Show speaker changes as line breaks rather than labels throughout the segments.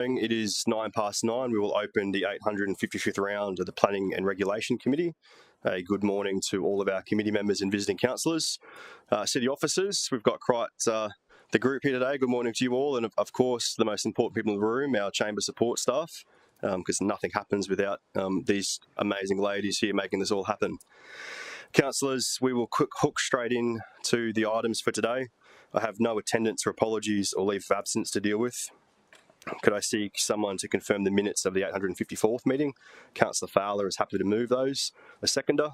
It is 9:09. We will open the 855th round of the Planning and Regulation Committee. Good morning to all of our committee members and visiting councillors, city officers. We've got quite the group here today. Good morning to you all, and of course the most important people in the room, our chamber support staff, because nothing happens without these amazing ladies here making this all happen. Councillors, we will hook straight in to the items for today. I have no attendance or apologies or leave of absence to deal with. Could I seek someone to confirm the minutes of the 854th meeting? Councillor Fowler is happy to move those. A seconder?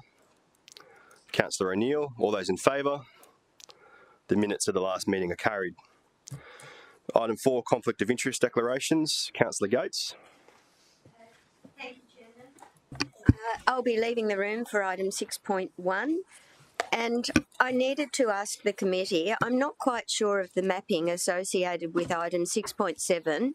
Councillor O'Neill. All those in favour? The minutes of the last meeting are carried. Item 4, conflict of interest declarations. Councillor Gates.
Thank you, Chairman. I'll be leaving the room for item 6.1. And I needed to ask the committee, I'm not quite sure of the mapping associated with item 6.7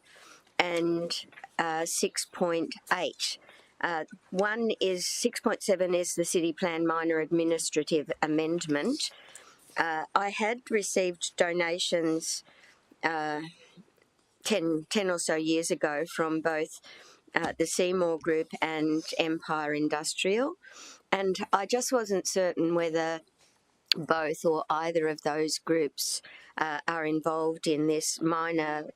and 6.8. One is 6.7 is the City Plan Minor Administrative Amendment. I had received donations 10 or so years ago from both the Seymour Group and Empire Industrial. And I just wasn't certain whether both or either of those groups are involved in this minor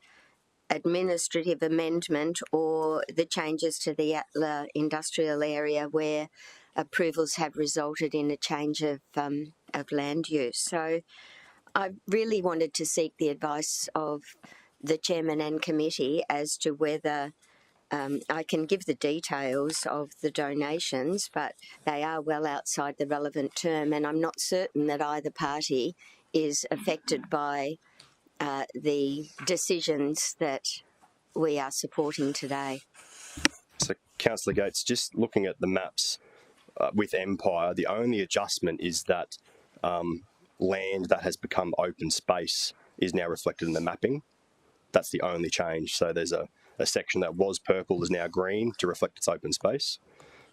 administrative amendment or the changes to the Atla industrial area where approvals have resulted in a change of land use. So I really wanted to seek the advice of the chairman and committee as to whether I can give the details of the donations, but they are well outside the relevant term, and I'm not certain that either party is affected by the decisions that we are supporting today.
So, Councillor Gates, just looking at the maps with Empire, the only adjustment is that land that has become open space is now reflected in the mapping. That's the only change. So there's a section that was purple is now green to reflect its open space.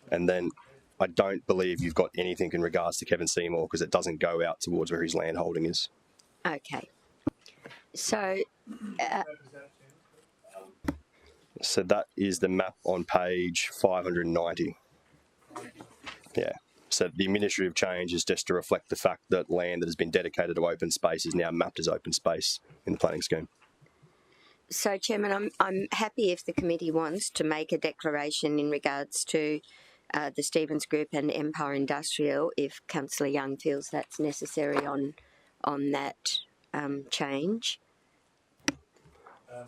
And then I don't believe you've got anything in regards to Kevin Seymour because it doesn't go out towards where his land holding is.
Okay. So...
so that is the map on page 590. Yeah. So the administrative change is just to reflect the fact that land that has been dedicated to open space is now mapped as open space in the planning scheme.
So, Chairman, I'm happy if the committee wants to make a declaration in regards to the Stevens Group and Empire Industrial, if Councillor Young feels that's necessary on that change.
I'm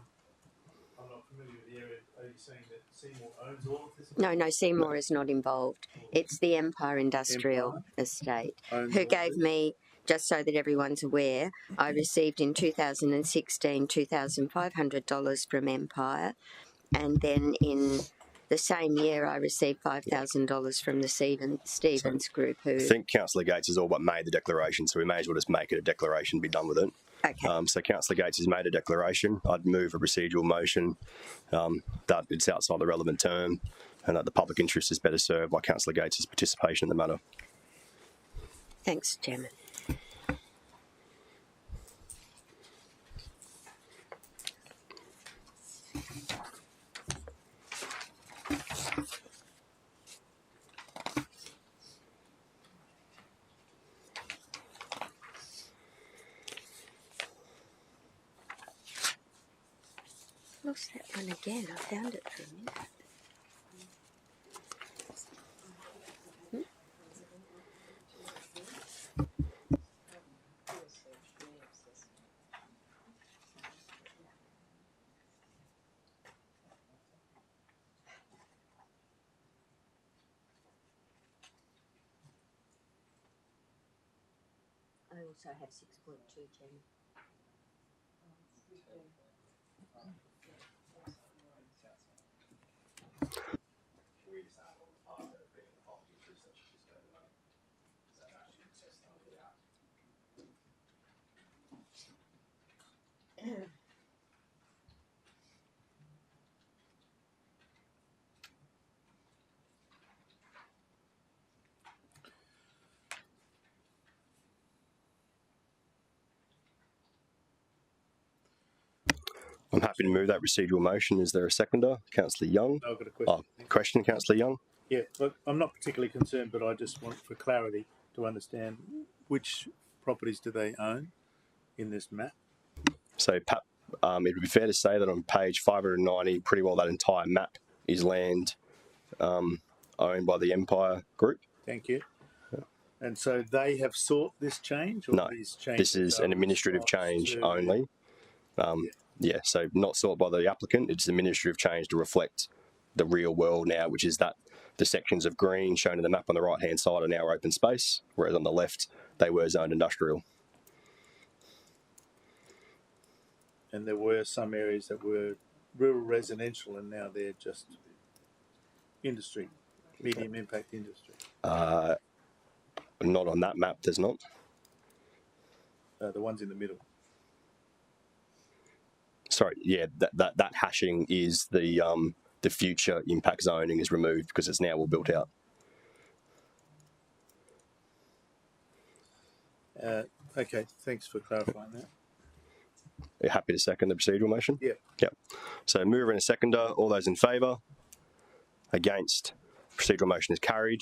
not familiar with the area. Are you saying that Seymour owns all of this?
No, Seymour is not involved. It's the Empire Industrial Estate who gave me, just so that everyone's aware, I received in 2016 $2,500 from Empire, and then in the same year I received $5,000 from the Stevens Group. Who
I think Councillor Gates has all but made the declaration, so we may as well just make it a declaration and be done with it.
Okay.
So Councillor Gates has made a declaration. I'd move a procedural motion that it's outside the relevant term and that the public interest is better served by Councillor Gates' participation in the matter.
Thanks, Chairman. Lost that one again. I found it for a minute. I also have 6.2, Chairman.
I'm happy happy to move that procedural motion. Is there a seconder? Councillor Young.
I've got a question.
Question, Councillor Young.
Yeah, look, I'm not particularly concerned, but I just want for clarity to understand which properties do they own in this map?
So, Pat, it would be fair to say that on page 590, pretty well that entire map is land owned by the Empire Group.
Thank you. And so they have sought this change? Or
No, this is an administrative change only. Yeah, so not sought by the applicant. It's administrative change to reflect the real world now, which is that the sections of green shown in the map on the right-hand side are now open space, whereas on the left, they were zoned industrial.
And there were some areas that were rural residential and now they're just industry, medium impact industry.
Not on that map, there's not.
The ones in the middle.
Sorry, yeah, that hashing is the future impact zoning is removed because it's now all built out.
Okay, thanks for clarifying that.
You're happy to second the procedural motion?
Yeah.
Yep. So mover and a seconder, all those in favour? Against? Procedural motion is carried.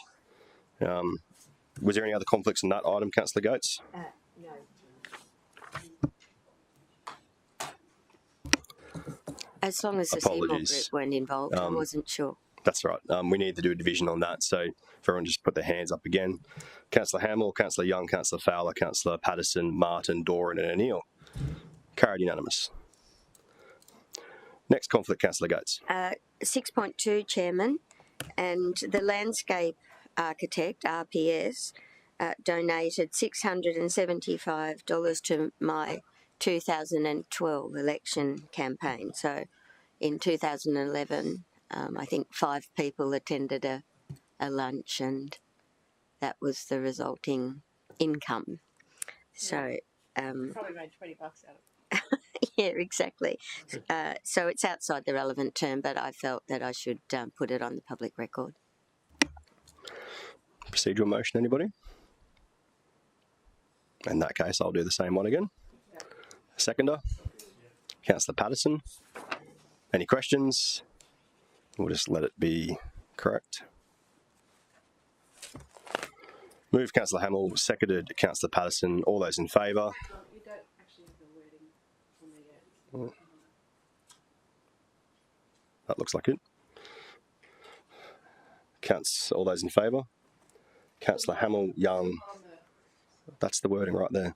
Was there any other conflicts on that item, Councillor Gates?
No. As long as the Seymour Group weren't involved, I wasn't sure.
That's right. We need to do a division on that. So if everyone just put their hands up again. Councillor Hamill, Councillor Young, Councillor Fowler, Councillor Patterson, Martin, Doran and O'Neill. Carried unanimous. Next conflict, Councillor Gates.
6.2, Chairman, and the landscape architect, RPS, donated $675 to my 2012 election campaign. So in 2011, I think 5 people attended a lunch and that was the resulting income. So
probably made $20 out of it.
yeah, exactly. So it's outside the relevant term, but I felt that I should put it on the public record.
Procedural motion, anybody? In that case, I'll do the same one again. Seconder, Councillor Patterson. Any questions? We'll just let it be correct. Move Councillor Hamill, seconded Councillor Patterson. All those in favour?
You don't actually have the wording on the
That looks like it. All those in favour? Councillor Hamill, Young. That's the wording right there.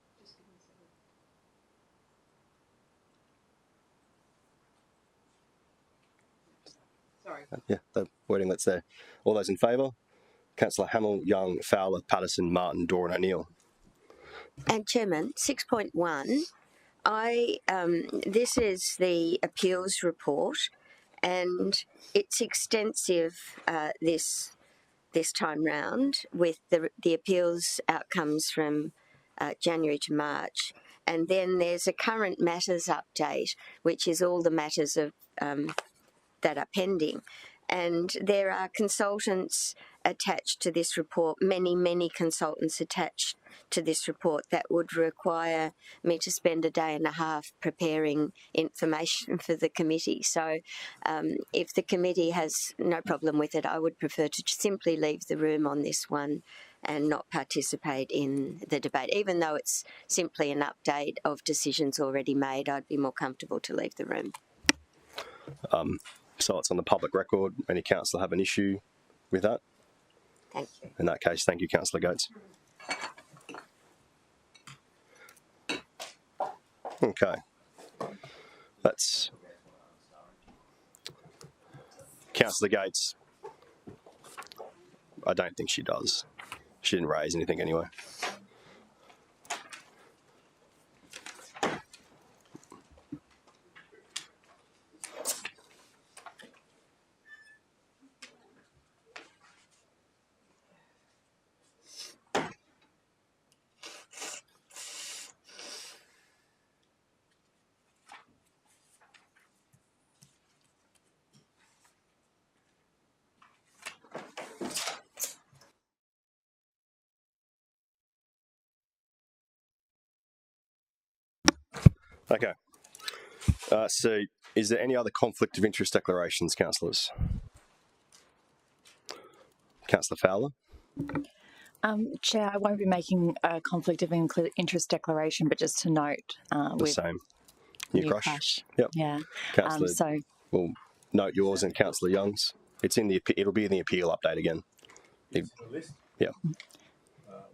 Sorry.
Yeah, the wording that's there. All those in favour? Councillor Hamill, Young, Fowler, Patterson, Martin, Doran, O'Neill.
And Chairman, 6.1, this is the appeals report, and it's extensive this time round with the appeals outcomes from January to March, and then there's a current matters update, which is all the matters of that are pending. And there are consultants attached to this report, many consultants attached to this report that would require me to spend a day and a half preparing information for the committee. So if the committee has no problem with it, I would prefer to simply leave the room on this one and not participate in the debate. Even though it's simply an update of decisions already made, I'd be more comfortable to leave the room.
So it's on the public record. Any councillor have an issue with that?
Thank you.
In that case, thank you, Councillor Gates. Okay. That's Councillor Gates. I don't think she does. She didn't raise anything anyway. Okay. So Is there any other conflict of interest declarations, councillors? Councillor Fowler?
Chair, I won't be making a conflict of interest declaration, but just to note
The
with
same.
New
Crush?
Crush.
Yep.
Yeah.
Councillor,
So
we'll note yours and Councillor Young's. It's in the. It'll be in the appeal update again.
It's in the list.
Yeah.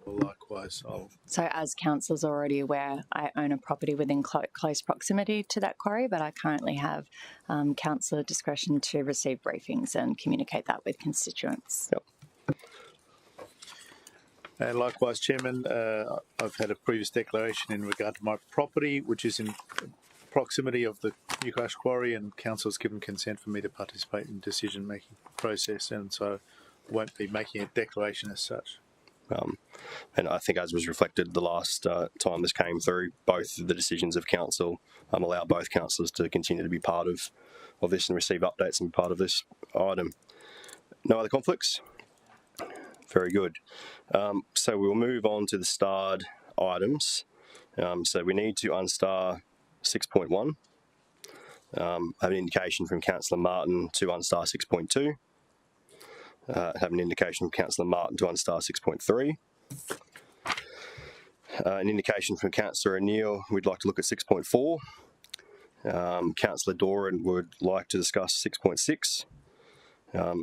Well, likewise,
So as councillors already aware, I own a property within close proximity to that quarry, but I currently have councillor discretion to receive briefings and communicate that with constituents.
Yep.
And likewise, Chairman, I've had a previous declaration in regard to my property, which is in proximity of the New Crush Quarry, and Council has given consent for me to participate in the decision-making process, and so I won't be making a declaration as such.
And I think, as was reflected the last time this came through, both the decisions of council allow both councillors to continue to be part of this and receive updates and be part of this item. No other conflicts? Very good. So we'll move on to the starred items. So we need to unstar 6.1. Have an indication from Councillor Martin to unstar 6.2. Have an indication from Councillor Martin to unstar 6.3. An indication from Councillor O'Neill, we'd like to look at 6.4. Councillor Doran would like to discuss 6.6,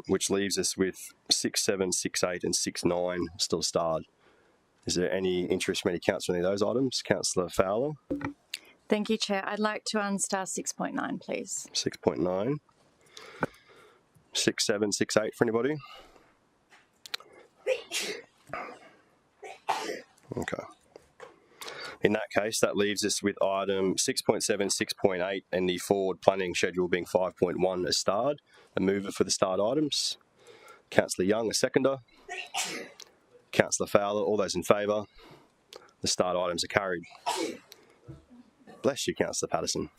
which leaves us with 6.7, 6.8 and 6.9 still starred. Is there any interest from any councillor in any of those items? Councillor Fowler?
Thank you, Chair. I'd like to unstar 6.9, please.
6.9. 6.7, 6.8 for anybody? Okay. In that case, that leaves us with item 6.7, 6.8 and the forward planning schedule being 5.1 as starred. A mover for the starred items. Councillor Young, a seconder. Councillor Fowler, all those in favour. The starred items are carried. Bless you, Councillor Patterson.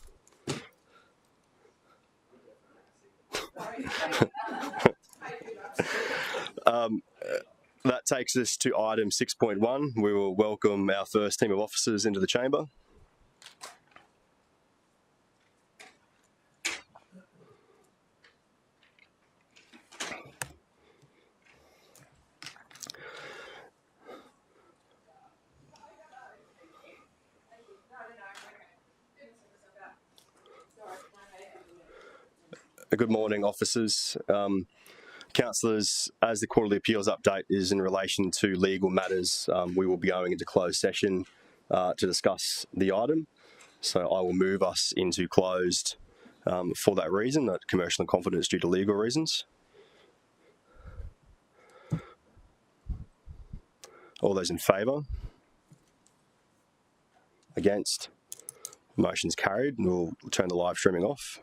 That takes us to item 6.1. We will welcome our first team of officers into the chamber. Good morning, officers. Councillors, as the quarterly appeals update is in relation to legal matters, we will be going into closed session to discuss the item. So I will move us into closed for that reason, that commercial and confidence due to legal reasons. All those in favour? Against? Motion's carried, and we'll turn the live streaming off.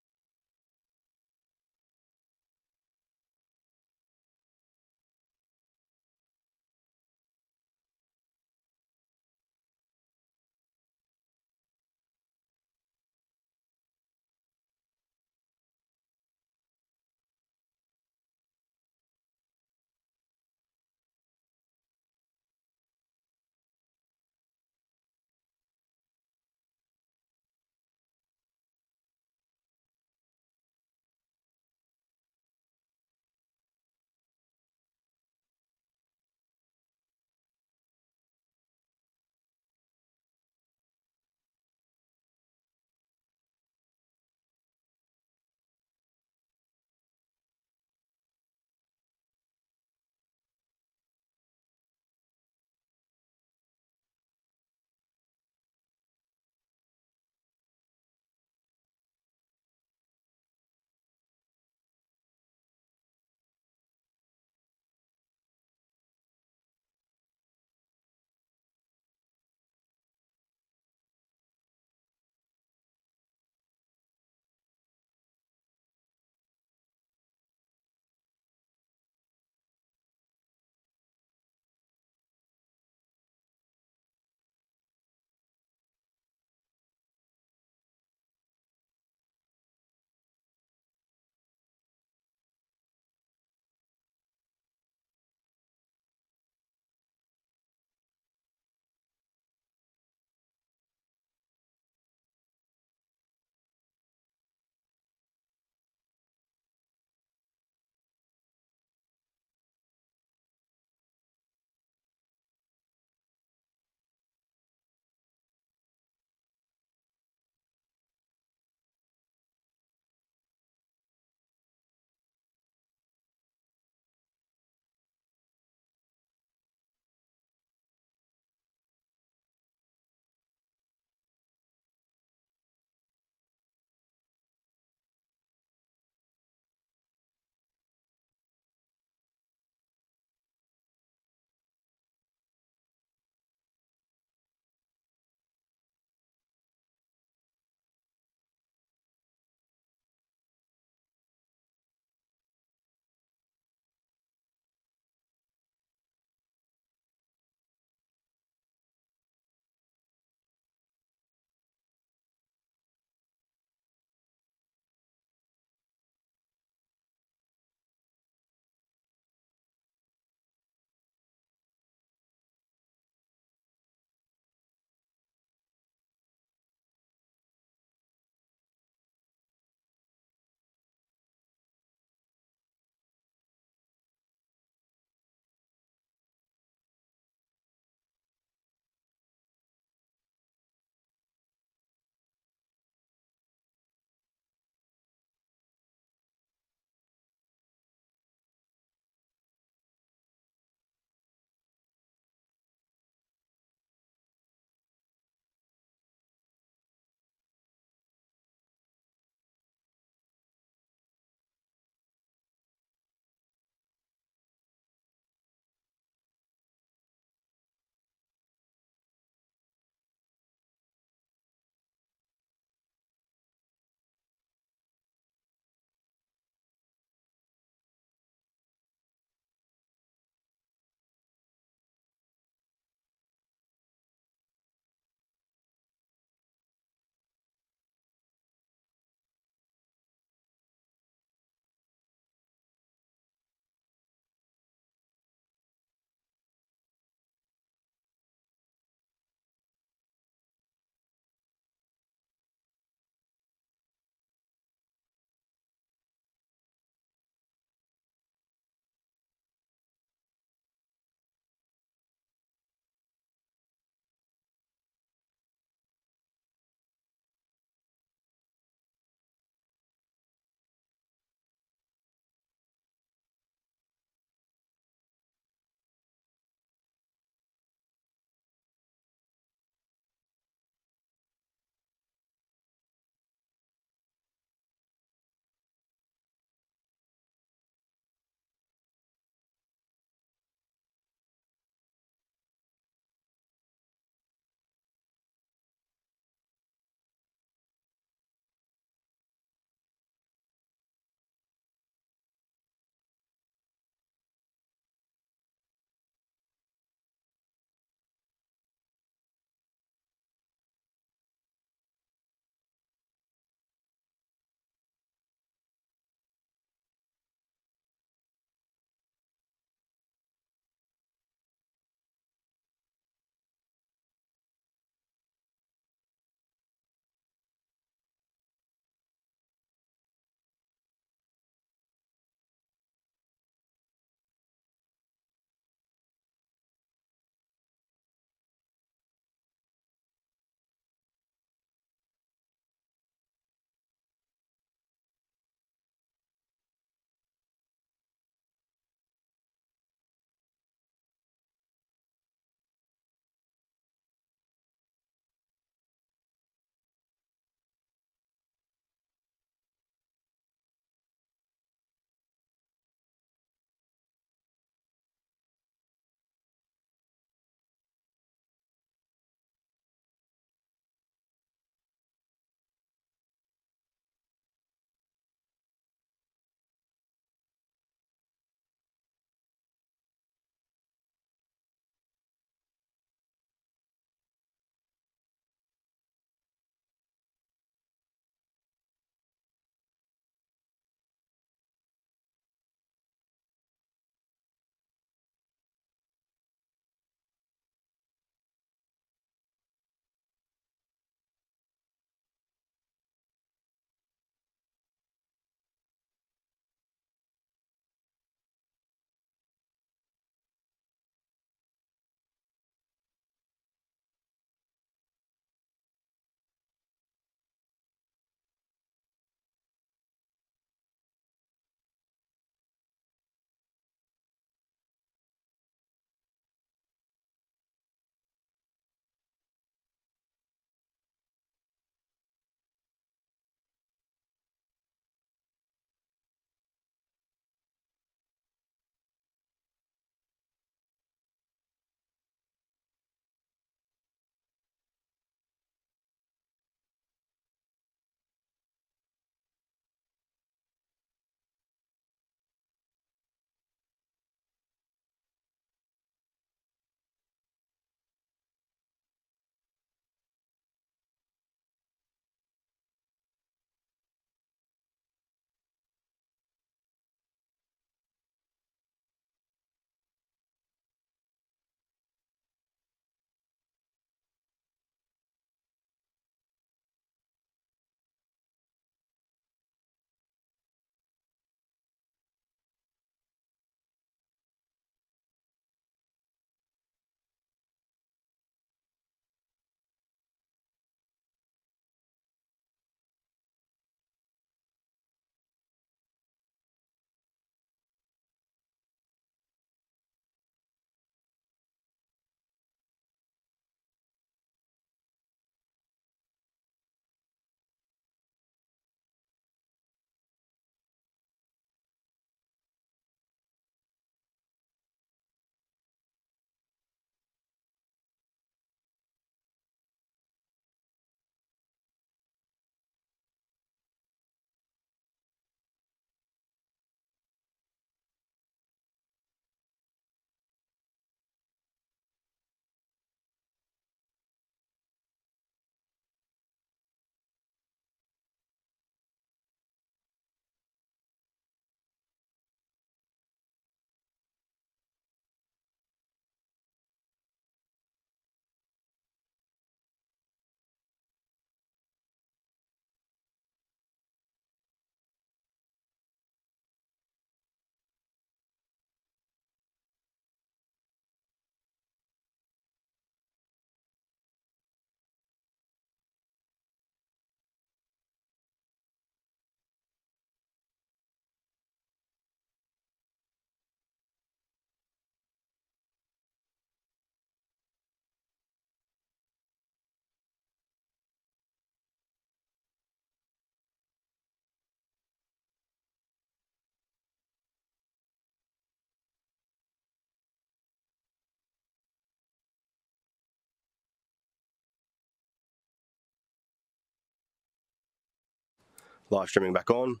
live streaming back on.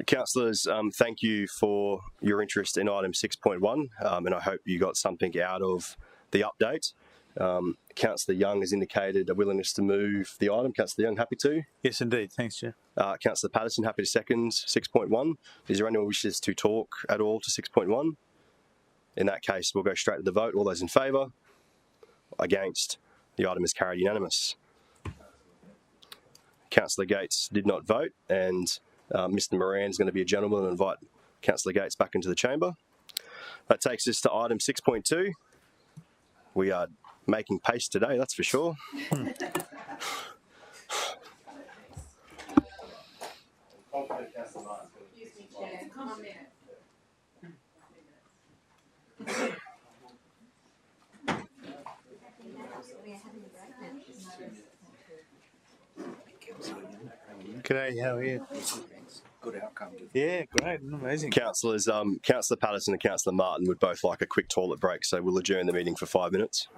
Councillors, thank you for your interest in item 6.1, and I hope you got something out of the update. Councillor Young has indicated a willingness to move the item. Councillor Young, happy to?
Yes, indeed. Thanks, Chair.
Councillor Patterson, happy to second 6.1. Is there anyone who wishes to talk at all to 6.1? In that case, we'll go straight to the vote. All those in favour? Against? The item is carried unanimous. Councillor Gates did not vote, and Mr Moran is going to be a gentleman and invite Councillor Gates back into the chamber. That takes us to item 6.2. We are making pace today, that's for sure.
G'day, how are you?
Good outcome.
Yeah, great, amazing.
Councillors, Councillor Patterson and Councillor Martin would both like a quick toilet break, so we'll adjourn the meeting for 5 minutes.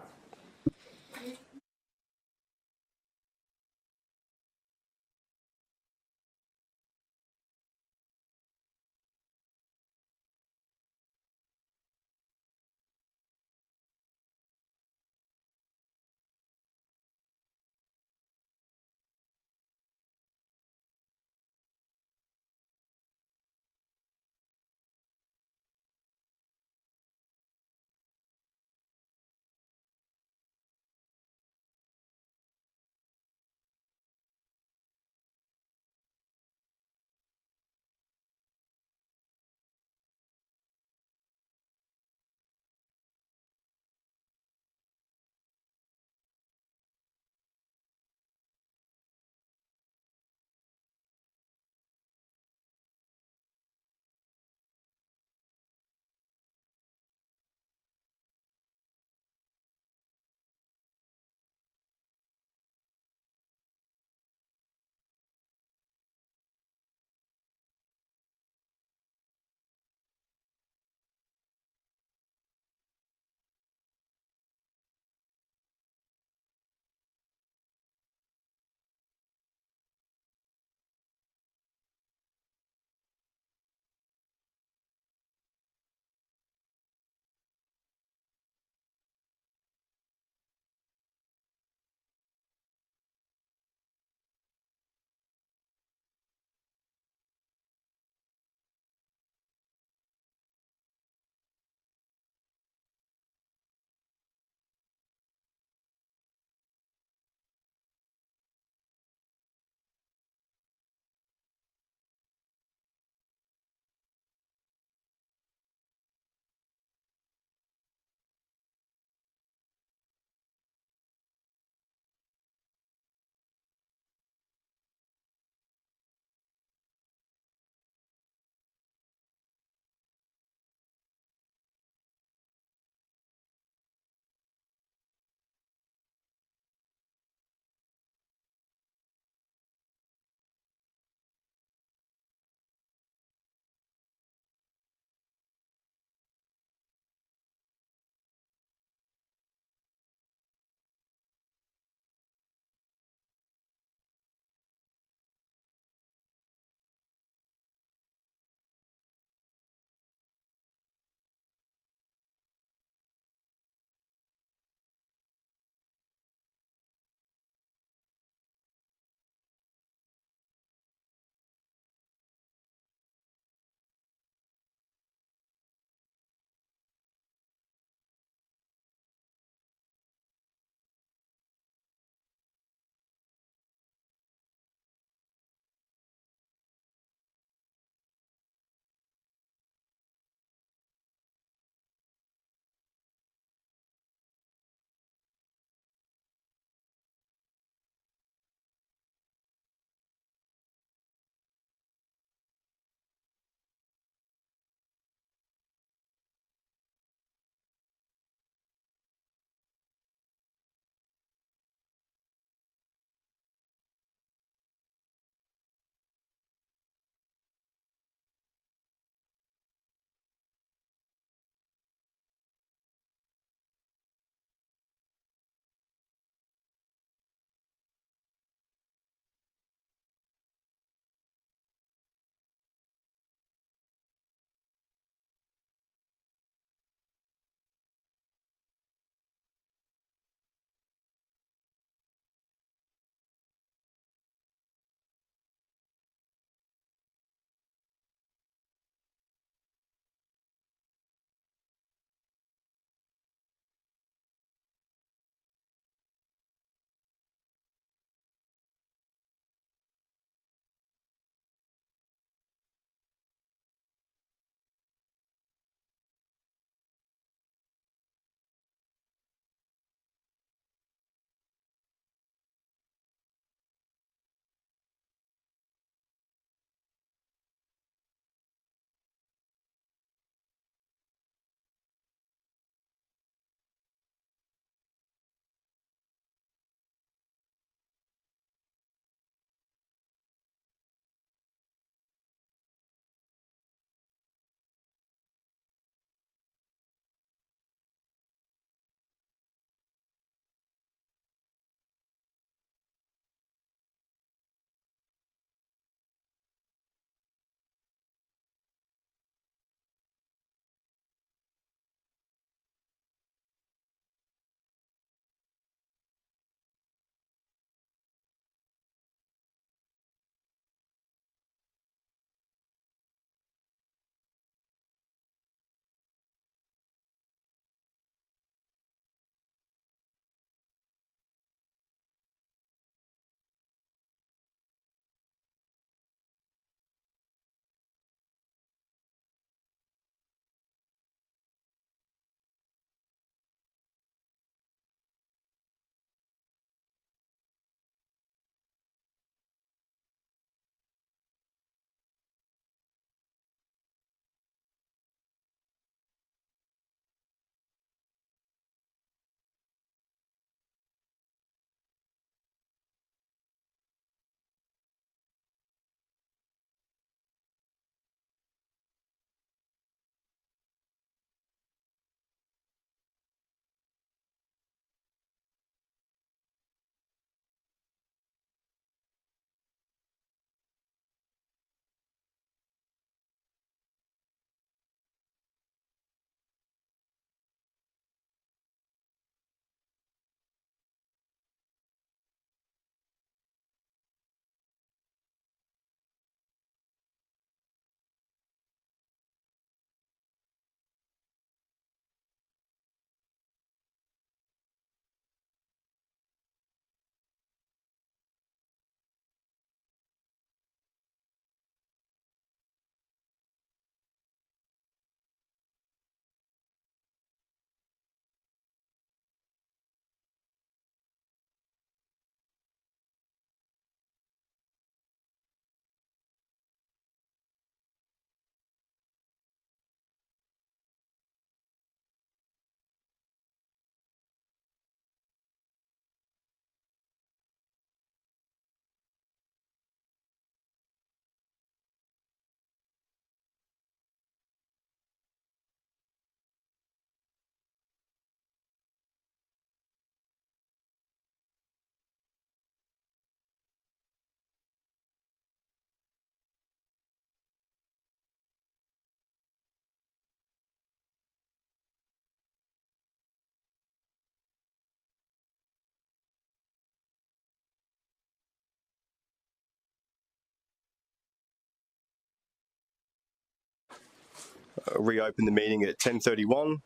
reopen the meeting at 10:31.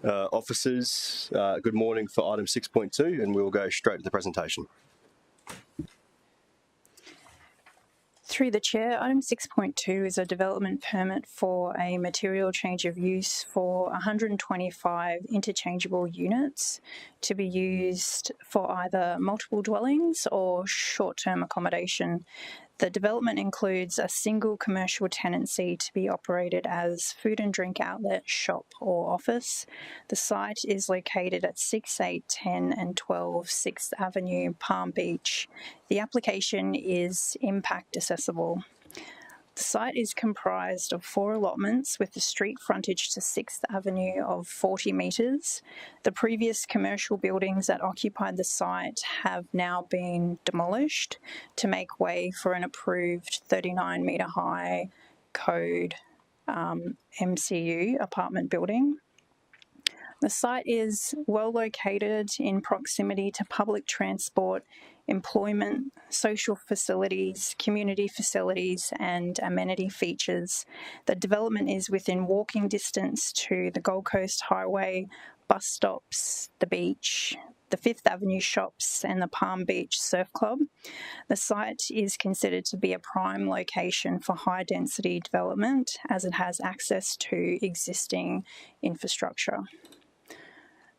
Officers, good morning for item 6.2, and we'll go straight to the presentation.
Through the Chair, item 6.2 is a development permit for a material change of use for 125 interchangeable units to be used for either multiple dwellings or short-term accommodation. The development includes a single commercial tenancy to be operated as food and drink outlet, shop or office. The site is located at 6, 8, 10 and 12 6th Avenue, Palm Beach. The application is impact accessible. The site is comprised of 4 allotments with the street frontage to 6th Avenue of 40 metres. The previous commercial buildings that occupied the site have now been demolished to make way for an approved 39 metre high code MCU apartment building. The site is well located in proximity to public transport, employment, social facilities, community facilities and amenity features. The development is within walking distance to the Gold Coast Highway, bus stops, the beach, the 5th Avenue shops and the Palm Beach Surf Club. The site is considered to be a prime location for high density development as it has access to existing infrastructure.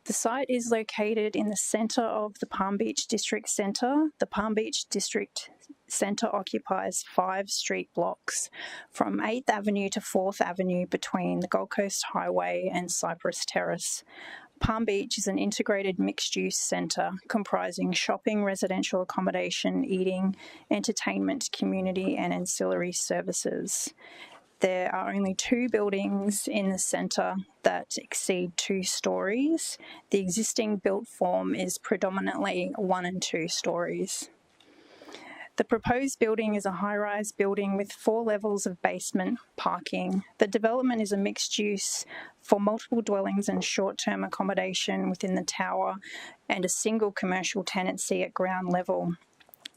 The site is located in the centre of the Palm Beach District Centre. The Palm Beach District Centre occupies 5 street blocks from 8th Avenue to 4th Avenue between the Gold Coast Highway and Cypress Terrace. Palm Beach is an integrated mixed-use centre comprising shopping, residential accommodation, eating, entertainment, community and ancillary services. There are only 2 buildings in the centre that exceed 2 stories. The existing built form is predominantly 1 and 2 stories. The proposed building is a high-rise building with 4 levels of basement parking. The development is a mixed use for multiple dwellings and short-term accommodation within the tower and a single commercial tenancy at ground level.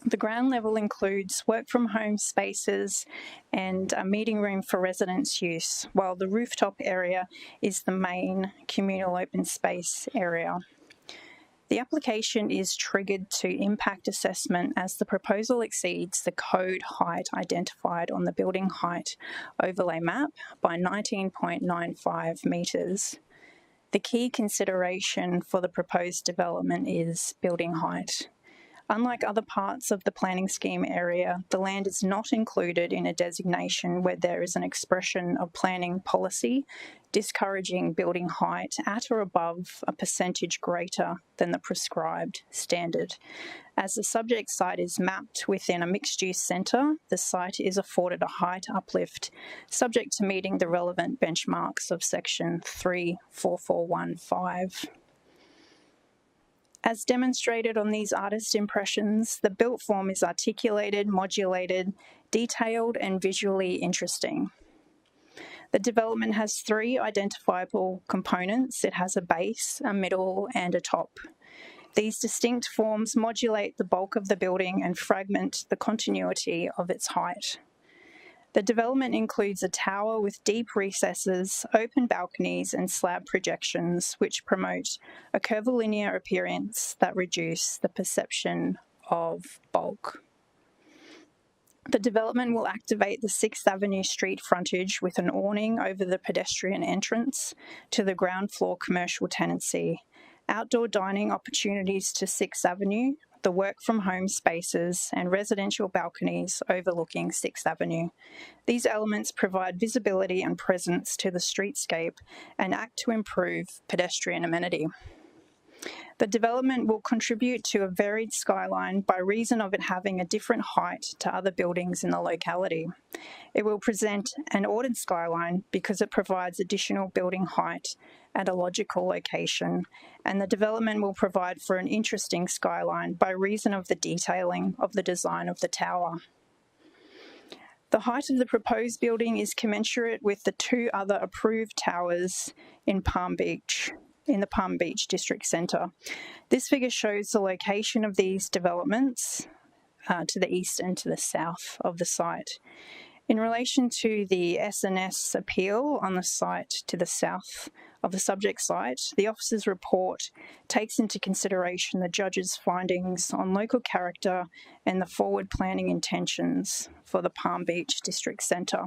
The ground level includes work-from-home spaces and a meeting room for residents' use, while the rooftop area is the main communal open space area. The application is triggered to impact assessment as the proposal exceeds the code height identified on the building height overlay map by 19.95 metres. The key consideration for the proposed development is building height. Unlike other parts of the planning scheme area, the land is not included in a designation where there is an expression of planning policy discouraging building height at or above a percentage greater than the prescribed standard. As the subject site is mapped within a mixed-use centre, the site is afforded a height uplift subject to meeting the relevant benchmarks of section 34415. As demonstrated on these artist impressions, the built form is articulated, modulated, detailed and visually interesting. The development has 3 identifiable components. It has a base, a middle and a top. These distinct forms modulate the bulk of the building and fragment the continuity of its height. The development includes a tower with deep recesses, open balconies and slab projections which promote a curvilinear appearance that reduce the perception of bulk. The development will activate the 6th Avenue street frontage with an awning over the pedestrian entrance to the ground floor commercial tenancy, outdoor dining opportunities to 6th Avenue, the work-from-home spaces and residential balconies overlooking 6th Avenue. These elements provide visibility and presence to the streetscape and act to improve pedestrian amenity. The development will contribute to a varied skyline by reason of it having a different height to other buildings in the locality. It will present an ordered skyline because it provides additional building height at a logical location, and the development will provide for an interesting skyline by reason of the detailing of the design of the tower. The height of the proposed building is commensurate with the 2 other approved towers in the Palm Beach District Centre. This figure shows the location of these developments to the east and to the south of the site. In relation to the S&S appeal on the site to the south of the subject site, the officer's report takes into consideration the judge's findings on local character and the forward planning intentions for the Palm Beach District Centre.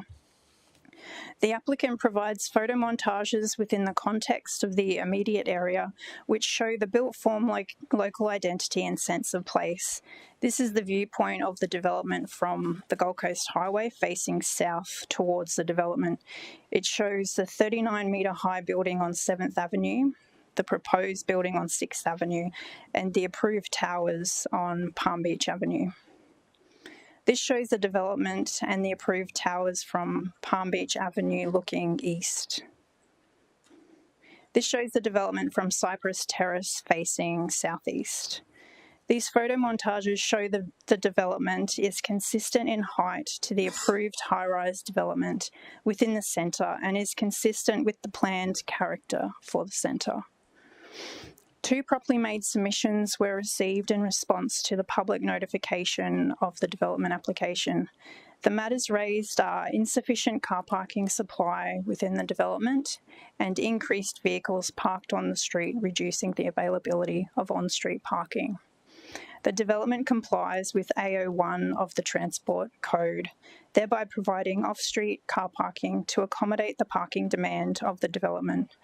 The applicant provides photo montages within the context of the immediate area which show the built form local identity and sense of place. This is the viewpoint of the development from the Gold Coast Highway facing south towards the development. It shows the 39-metre high building on 7th Avenue, the proposed building on 6th Avenue, and the approved towers on Palm Beach Avenue. This shows the development and the approved towers from Palm Beach Avenue looking east. This shows the development from Cypress Terrace facing southeast. These photo montages show the development is consistent in height to the approved high-rise development within the centre and is consistent with the planned character for the centre. 2 properly made submissions were received in response to the public notification of the development application. The matters raised are insufficient car parking supply within the development and increased vehicles parked on the street, reducing the availability of on-street parking. The development complies with AO1 of the Transport Code, thereby providing off-street car parking to accommodate the parking demand of the development.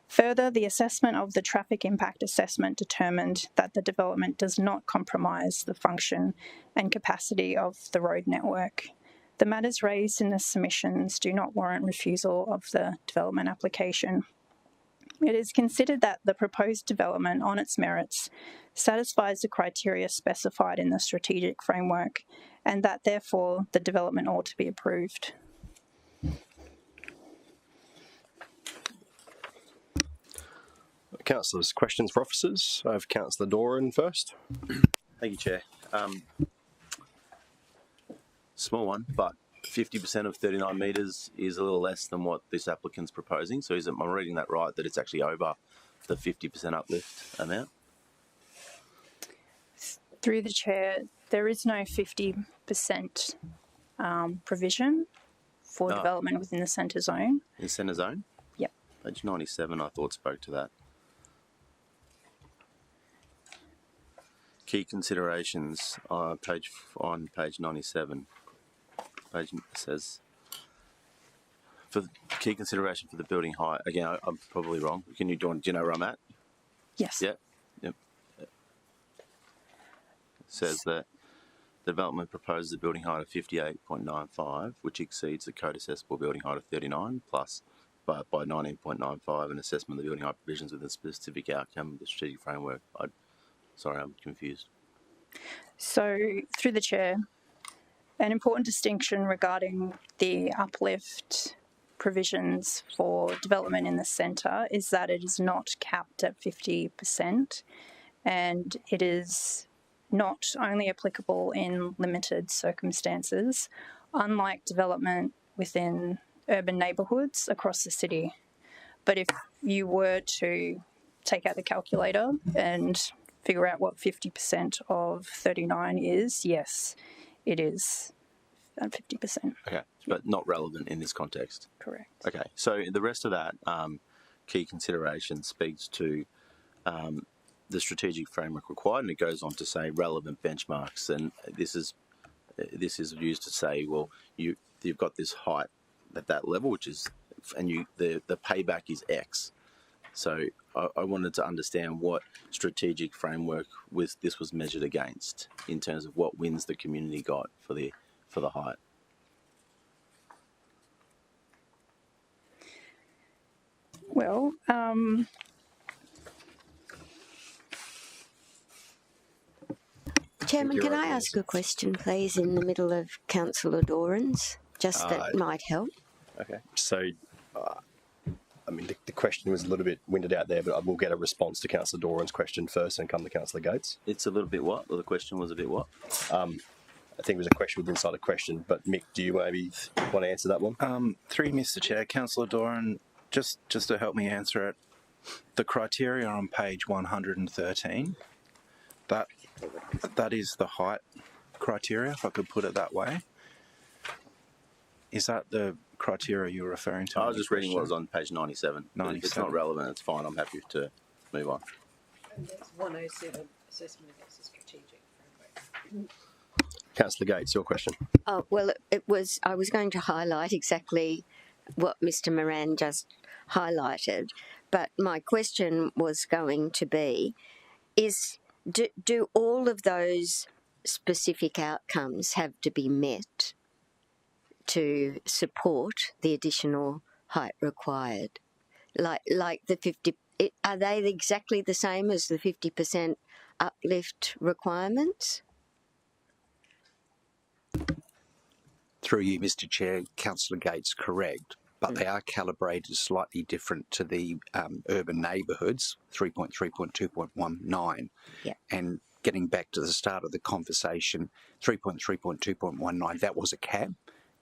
Further, the assessment of the traffic impact assessment determined that the development does not compromise the function and capacity of the road network. The matters raised in the submissions do not warrant refusal of the development application. It is considered that the proposed development on its merits satisfies the criteria specified in the strategic framework and that therefore the development ought to be approved.
Councillors, questions for officers? I have Councillor Doran first.
Thank you, Chair. Small one, but 50% of 39 metres is a little less than what this applicant's proposing. So am I reading that right, that it's actually over the 50% uplift amount?
Through the Chair, there is no 50% provision for development within the centre zone.
In centre zone?
Yep.
Page 97, I thought, spoke to that. Key considerations on page 97. Page says, for the key consideration for the building height, again, I'm probably wrong. Do you know where I'm at?
Yes.
Yep. It says that the development proposes a building height of 58.95, which exceeds the code accessible building height of 39, plus by 19.95, an assessment of the building height provisions with a specific outcome of the strategic framework. Sorry, I'm confused.
So, through the Chair, an important distinction regarding the uplift provisions for development in the centre is that it is not capped at 50% and it is not only applicable in limited circumstances, unlike development within urban neighbourhoods across the city. But if you were to take out the calculator and figure out what 50% of 39 is, yes, it is at 50%.
Okay, but not relevant in this context.
Correct.
Okay, so the rest of that key consideration speaks to the strategic framework required, and it goes on to say relevant benchmarks, and this is used to say, well, you've got this height at that level, which is, and the payback is X. So I wanted to understand what strategic framework this was measured against in terms of what wins the community got for the height.
Well,
Chairman, can I ask a question, please, in the middle of Councillor Doran's? Just that might help.
Okay. So, I mean, the question was a little bit winded out there, but I will get a response to Councillor Doran's question first and come to Councillor Gates.
It's a little bit what? Well, the question was a bit what?
I think it was a question within inside a question, but Mick, do you maybe want to answer that one?
Through Mr. Chair, Councillor Doran, just to help me answer it, the criteria on page 113, that is the height criteria, if I could put it that way. Is that the criteria you're referring to?
I was just reading what was on page 97. But if it's not
97.
relevant, it's fine. I'm happy to move on.
And that's 107, assessment against the strategic framework.
Councillor Gates, your question.
Oh, well, it was. I was going to highlight exactly what Mr. Moran just highlighted, but my question was going to be: do all of those specific outcomes have to be met to support the additional height required? Like the 50, are they exactly the same as the 50% uplift requirements?
Through you, Mr. Chair, Councillor Gates, correct, but they are calibrated slightly different to the urban neighbourhoods, 3.3.2.19.
Yeah.
And getting back to the start of the conversation, 3.3.2.19, that was a cap,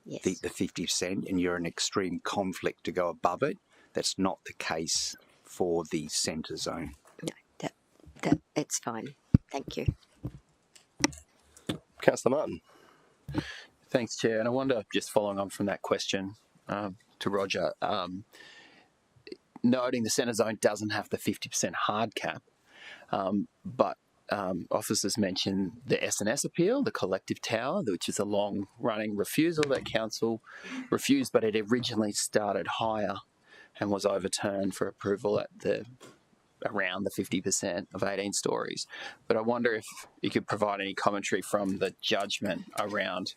Yes.
the 50%, and you're in extreme conflict to go above it. That's not the case for the centre zone.
No, it's fine. Thank you.
Councillor Martin.
Thanks, Chair. And I wonder, just following on from that question to Roger, noting the centre zone doesn't have the 50% hard cap, but officers mentioned the S&S appeal, the collective tower, which is a long-running refusal that council refused, but it originally started higher and was overturned for approval at around the 50% of 18 stories. But I wonder if you could provide any commentary from the judgment around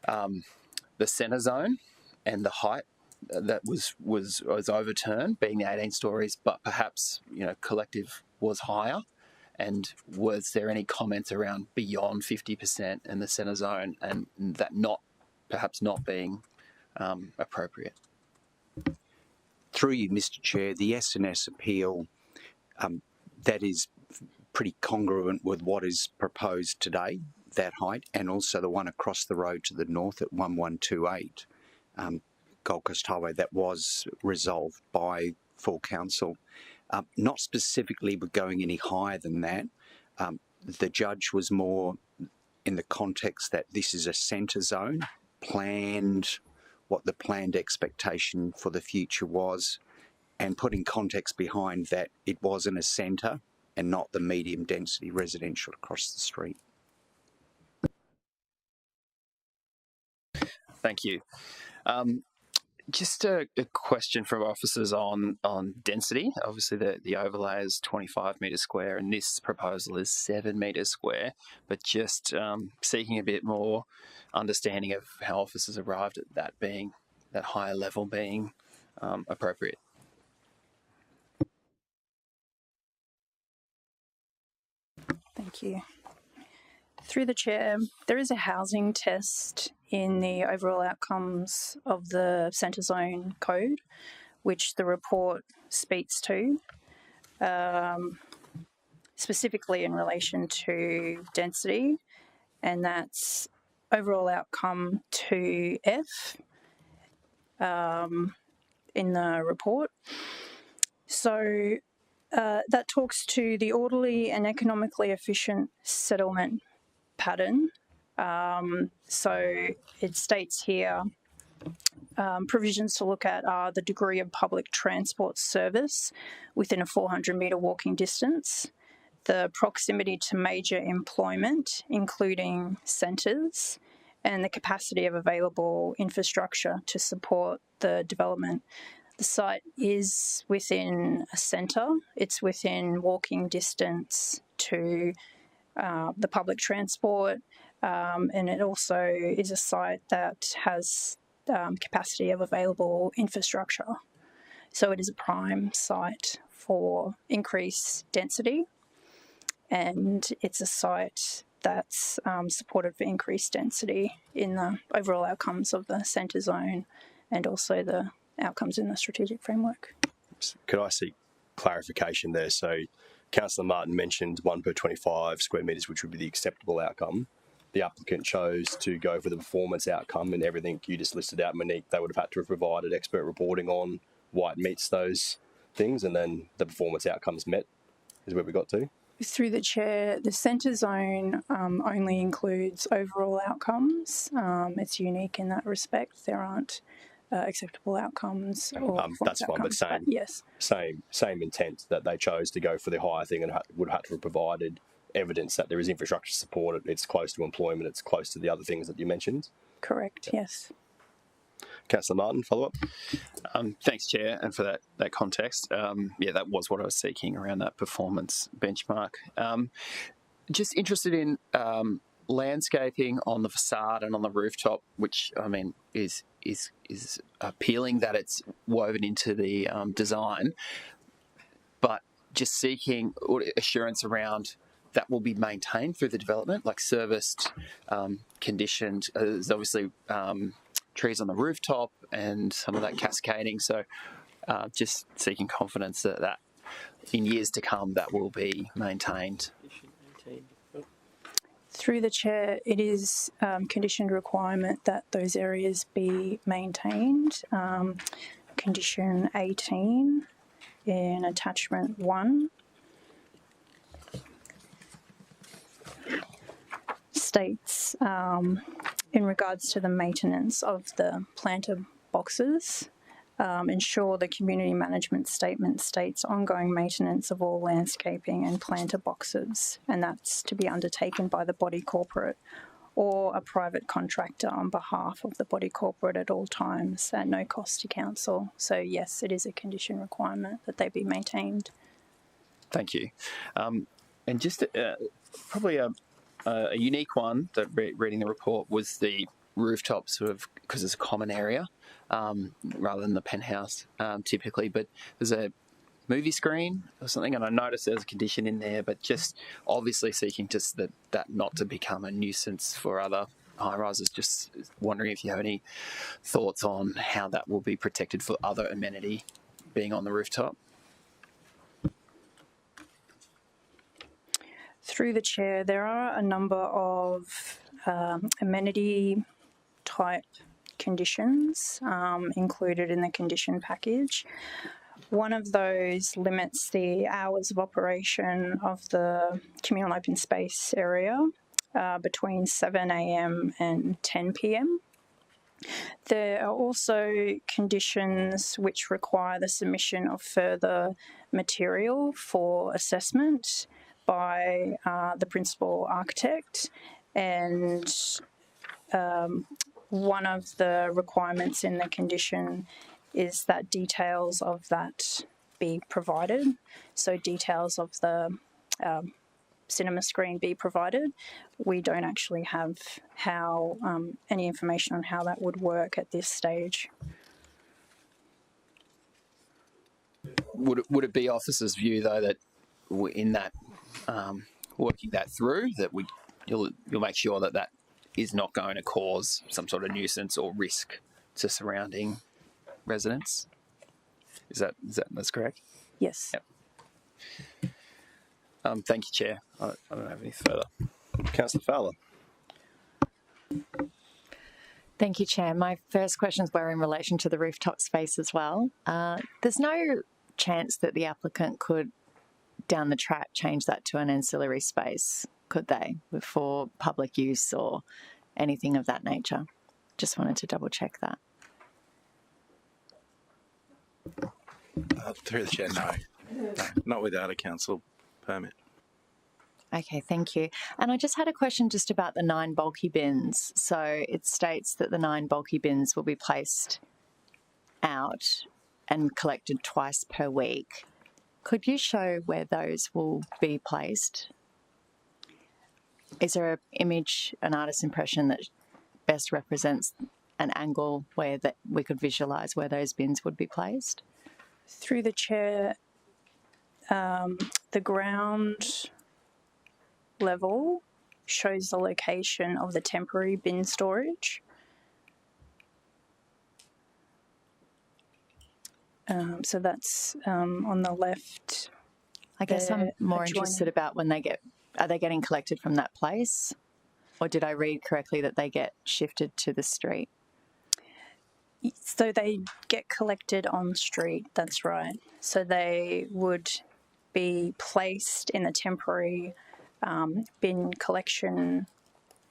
the centre zone and the height that was overturned, being the 18 stories, but perhaps collective was higher. And was there any comments around beyond 50% in the centre zone and that perhaps not being appropriate?
Through you, Mr. Chair, the S&S appeal, that is pretty congruent with what is proposed today, that height, and also the one across the road to the north at 1128 Gold Coast Highway that was resolved by full council. Not specifically but going any higher than that. The judge was more in the context that this is a centre zone, what the planned expectation for the future was, and putting context behind that it was in a centre and not the medium density residential across the street.
Thank you. Just a question from officers on density. Obviously, the overlay is 25 metres square, and this proposal is 7 metres square. But just seeking a bit more understanding of how officers arrived at that higher level being appropriate.
Thank you. Through the chair, there is a housing test in the overall outcomes of the centre zone code, which the report speaks to, specifically in relation to density, and that's overall outcome 2F in the report. So that talks to the orderly and economically efficient settlement pattern. So it states here, provisions to look at are the degree of public transport service within a 400-metre walking distance, the proximity to major employment, including centres, and the capacity of available infrastructure to support the development. The site is within a centre. It's within walking distance to the public transport, and it also is a site that has capacity of available infrastructure. So it is a prime site for increased density, and it's a site that's supported for increased density in the overall outcomes of the centre zone and also the outcomes in the strategic framework.
Could I seek clarification there? So Councillor Martin mentioned 1 per 25 square metres, which would be the acceptable outcome. The applicant chose to go for the performance outcome, and everything you just listed out, Monique, they would have had to have provided expert reporting on why it meets those things, and then the performance outcomes met is where we got to.
Through the chair, the centre zone only includes overall outcomes. It's unique in that respect. There aren't acceptable outcomes or
that's fine, but
yes,
same intent that they chose to go for the higher thing and would have to have provided evidence that there is infrastructure support. It's close to employment. It's close to the other things that you mentioned.
correct. Yes.
Councillor Martin, follow up.
Thanks, Chair, and for that context. Yeah, that was what I was seeking around that performance benchmark. Just interested in landscaping on the facade and on the rooftop, which I mean is appealing that it's woven into the design, but just seeking assurance around that will be maintained through the development, like serviced, conditioned. There's obviously trees on the rooftop and some of that cascading. So just seeking confidence that in years to come that will be maintained.
Through the chair, it is conditioned requirement that those areas be maintained. Condition 18 in attachment 1 states in regards to the maintenance of the planter boxes, ensure the community management statement states ongoing maintenance of all landscaping and planter boxes, and that's to be undertaken by the body corporate or a private contractor on behalf of the body corporate at all times at no cost to council. So yes, it is a condition requirement that they be maintained.
Thank you. And just probably a unique one that reading the report was the rooftop, sort of, because it's a common area rather than the penthouse typically, but there's a movie screen or something, and I noticed there's a condition in there, but just obviously seeking just that not to become a nuisance for other high-rises. Just wondering if you have any thoughts on how that will be protected for other amenity being on the rooftop.
Through the chair, there are a number of amenity type conditions included in the condition package. One of those limits the hours of operation of the communal open space area between 7 a.m. and 10 p.m. There are also conditions which require the submission of further material for assessment by the principal architect, and one of the requirements in the condition is that details of that be provided. So details of the cinema screen be provided. We don't actually have any information on how that would work at this stage.
Would it be officers' view though that in that working that through that you'll make sure that is not going to cause some sort of nuisance or risk to surrounding residents? That's correct?
Yes.
Yep. Thank you, Chair. I don't have any further.
Councillor Fowler.
Thank you, Chair. My first questions were in relation to the rooftop space as well. There's no chance that the applicant could, down the track, change that to an ancillary space, could they, for public use or anything of that nature? Just wanted to double check that.
Through the chair, no, not without a council permit.
Okay, thank you. And I just had a question just about the 9 bulky bins. So it states that the 9 bulky bins will be placed out and collected twice per week. Could you show where those will be placed? Is there an image, an artist's impression that best represents an angle where that we could visualise where those bins would be placed?
Through the chair, the ground level shows the location of the temporary bin storage. So that's on the left.
I guess I'm more interested about when are they getting collected from that place? Or did I read correctly that they get shifted to the street?
So they get collected on street, that's right. So they would be placed in a temporary bin collection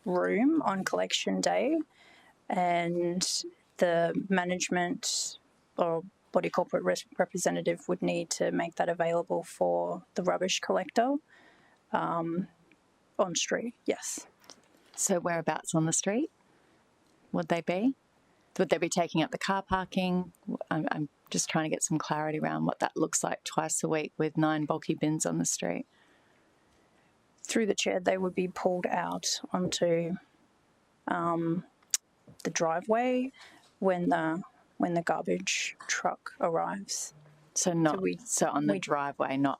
room on collection day, and the management or body corporate representative would need to make that available for the rubbish collector on street, yes.
So whereabouts on the street would they be? Would they be taking up the car parking? I'm just trying to get some clarity around what that looks like twice a week with 9 bulky bins on the street.
Through the chair, they would be pulled out onto the driveway when the garbage truck arrives.
So on the driveway, not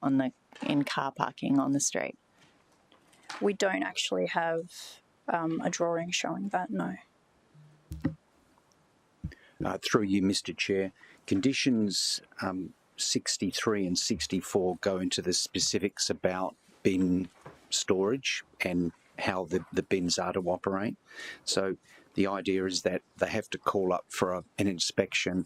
in car parking on the street.
We don't actually have a drawing showing that, no.
Through you, Mr. Chair, conditions 63 and 64 go into the specifics about bin storage and how the bins are to operate. So the idea is that they have to call up for an inspection,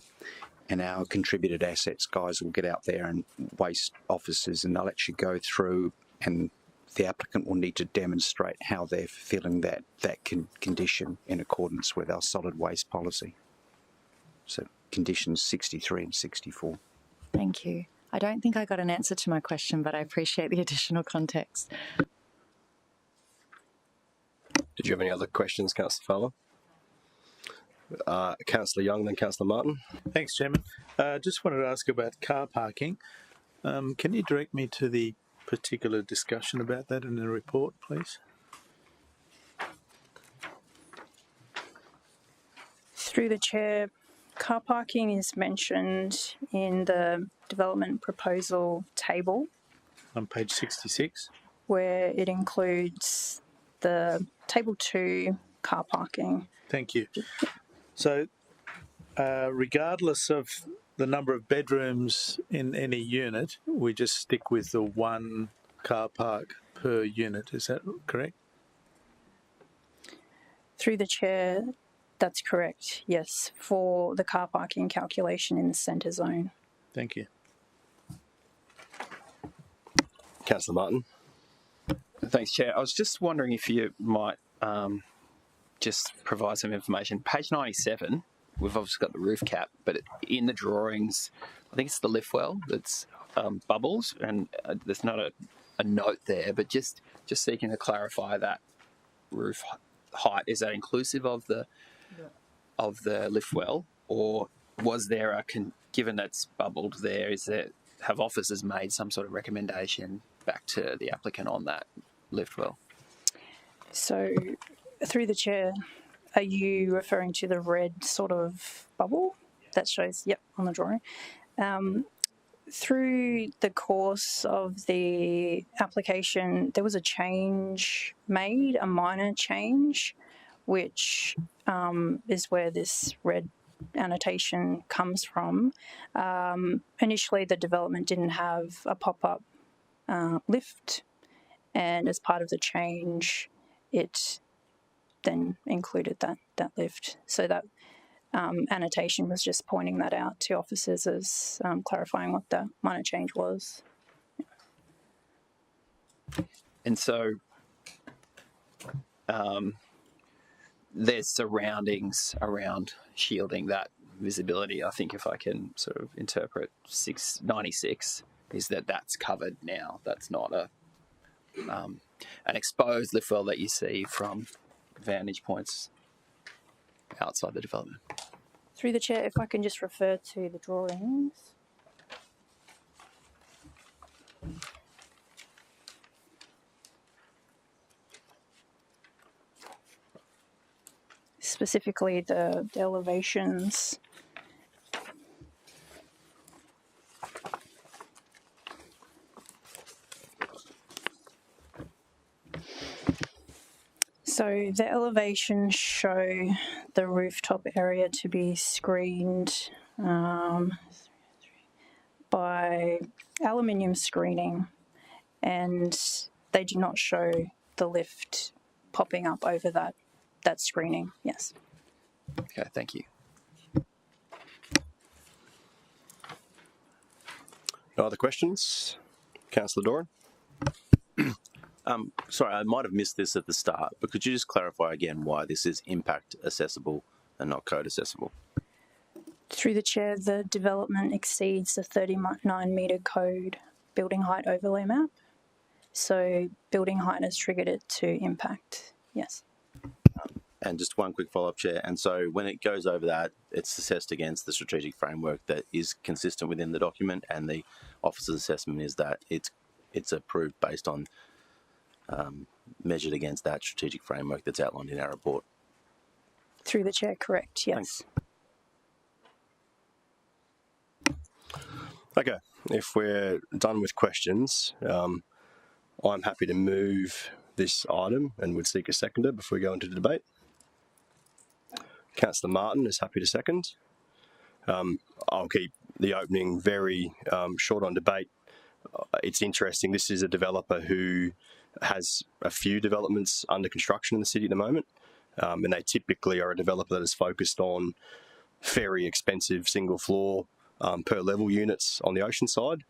and our contributed assets guys will get out there and waste officers, and they'll actually go through, and the applicant will need to demonstrate how they're fulfilling that condition in accordance with our solid waste policy. So conditions 63 and 64.
Thank you. I don't think I got an answer to my question, but I appreciate the additional context.
Did you have any other questions, Councillor Fowler? Councillor Young, then Councillor Martin.
Thanks, Chairman. Just wanted to ask about car parking. Can you direct me to the particular discussion about that in the report, please?
Through the chair, car parking is mentioned in the development proposal table.
On page 66.
Where it includes the table 2 car parking.
Thank you. So, regardless of the number of bedrooms in any unit, we just stick with the 1 car park per unit. Is that correct?
Through the chair, that's correct, yes, for the car parking calculation in the centre zone.
Thank you.
Councillor Martin.
Thanks, Chair. I was just wondering if you might just provide some information. Page 97, we've obviously got the roof cap, but in the drawings, I think it's the lift well that's bubbles, and there's not a note there, but just seeking to clarify that roof height. Is that inclusive of the lift well, or was there given that's bubbled there, have officers made some sort of recommendation back to the applicant on that lift well? So,
through the chair, are you referring to the red sort of bubble that shows, yep, on the drawing? Through the course of the application, there was a change made, a minor change, which is where this red annotation comes from. Initially, the development didn't have a pop-up lift, and as part of the change, it then included that lift. So that annotation was just pointing that out to officers as clarifying what the minor change was.
And so there's surroundings around shielding that visibility. I think if I can sort of interpret 696 is that's covered now. That's not an exposed lift well that you see from vantage points outside the development.
Through the chair, if I can just refer to the drawings. Specifically the elevations. So the elevations show the rooftop area to be screened by aluminium screening, and they do not show the lift popping up over that screening, yes.
Okay, thank you.
No other questions? Councillor Doran.
Sorry, I might have missed this at the start, but could you just clarify again why this is impact accessible and not code accessible?
Through the chair, the development exceeds the 39 metre code building height overlay map. So building height has triggered it to impact, yes.
And just one quick follow-up, Chair. And so when it goes over that, it's assessed against the strategic framework that is consistent within the document, and the officer's assessment is that it's approved based on measured against that strategic framework that's outlined in our report.
Through the chair, correct, yes.
Thanks.
Okay, if we're done with questions, I'm happy to move this item and would seek a seconder before we go into the debate. Councillor Martin is happy to second. I'll keep the opening very short on debate. It's interesting, this is a developer who has a few developments under construction in the city at the moment, and they typically are a developer that is focused on very expensive single floor per level units on the ocean side.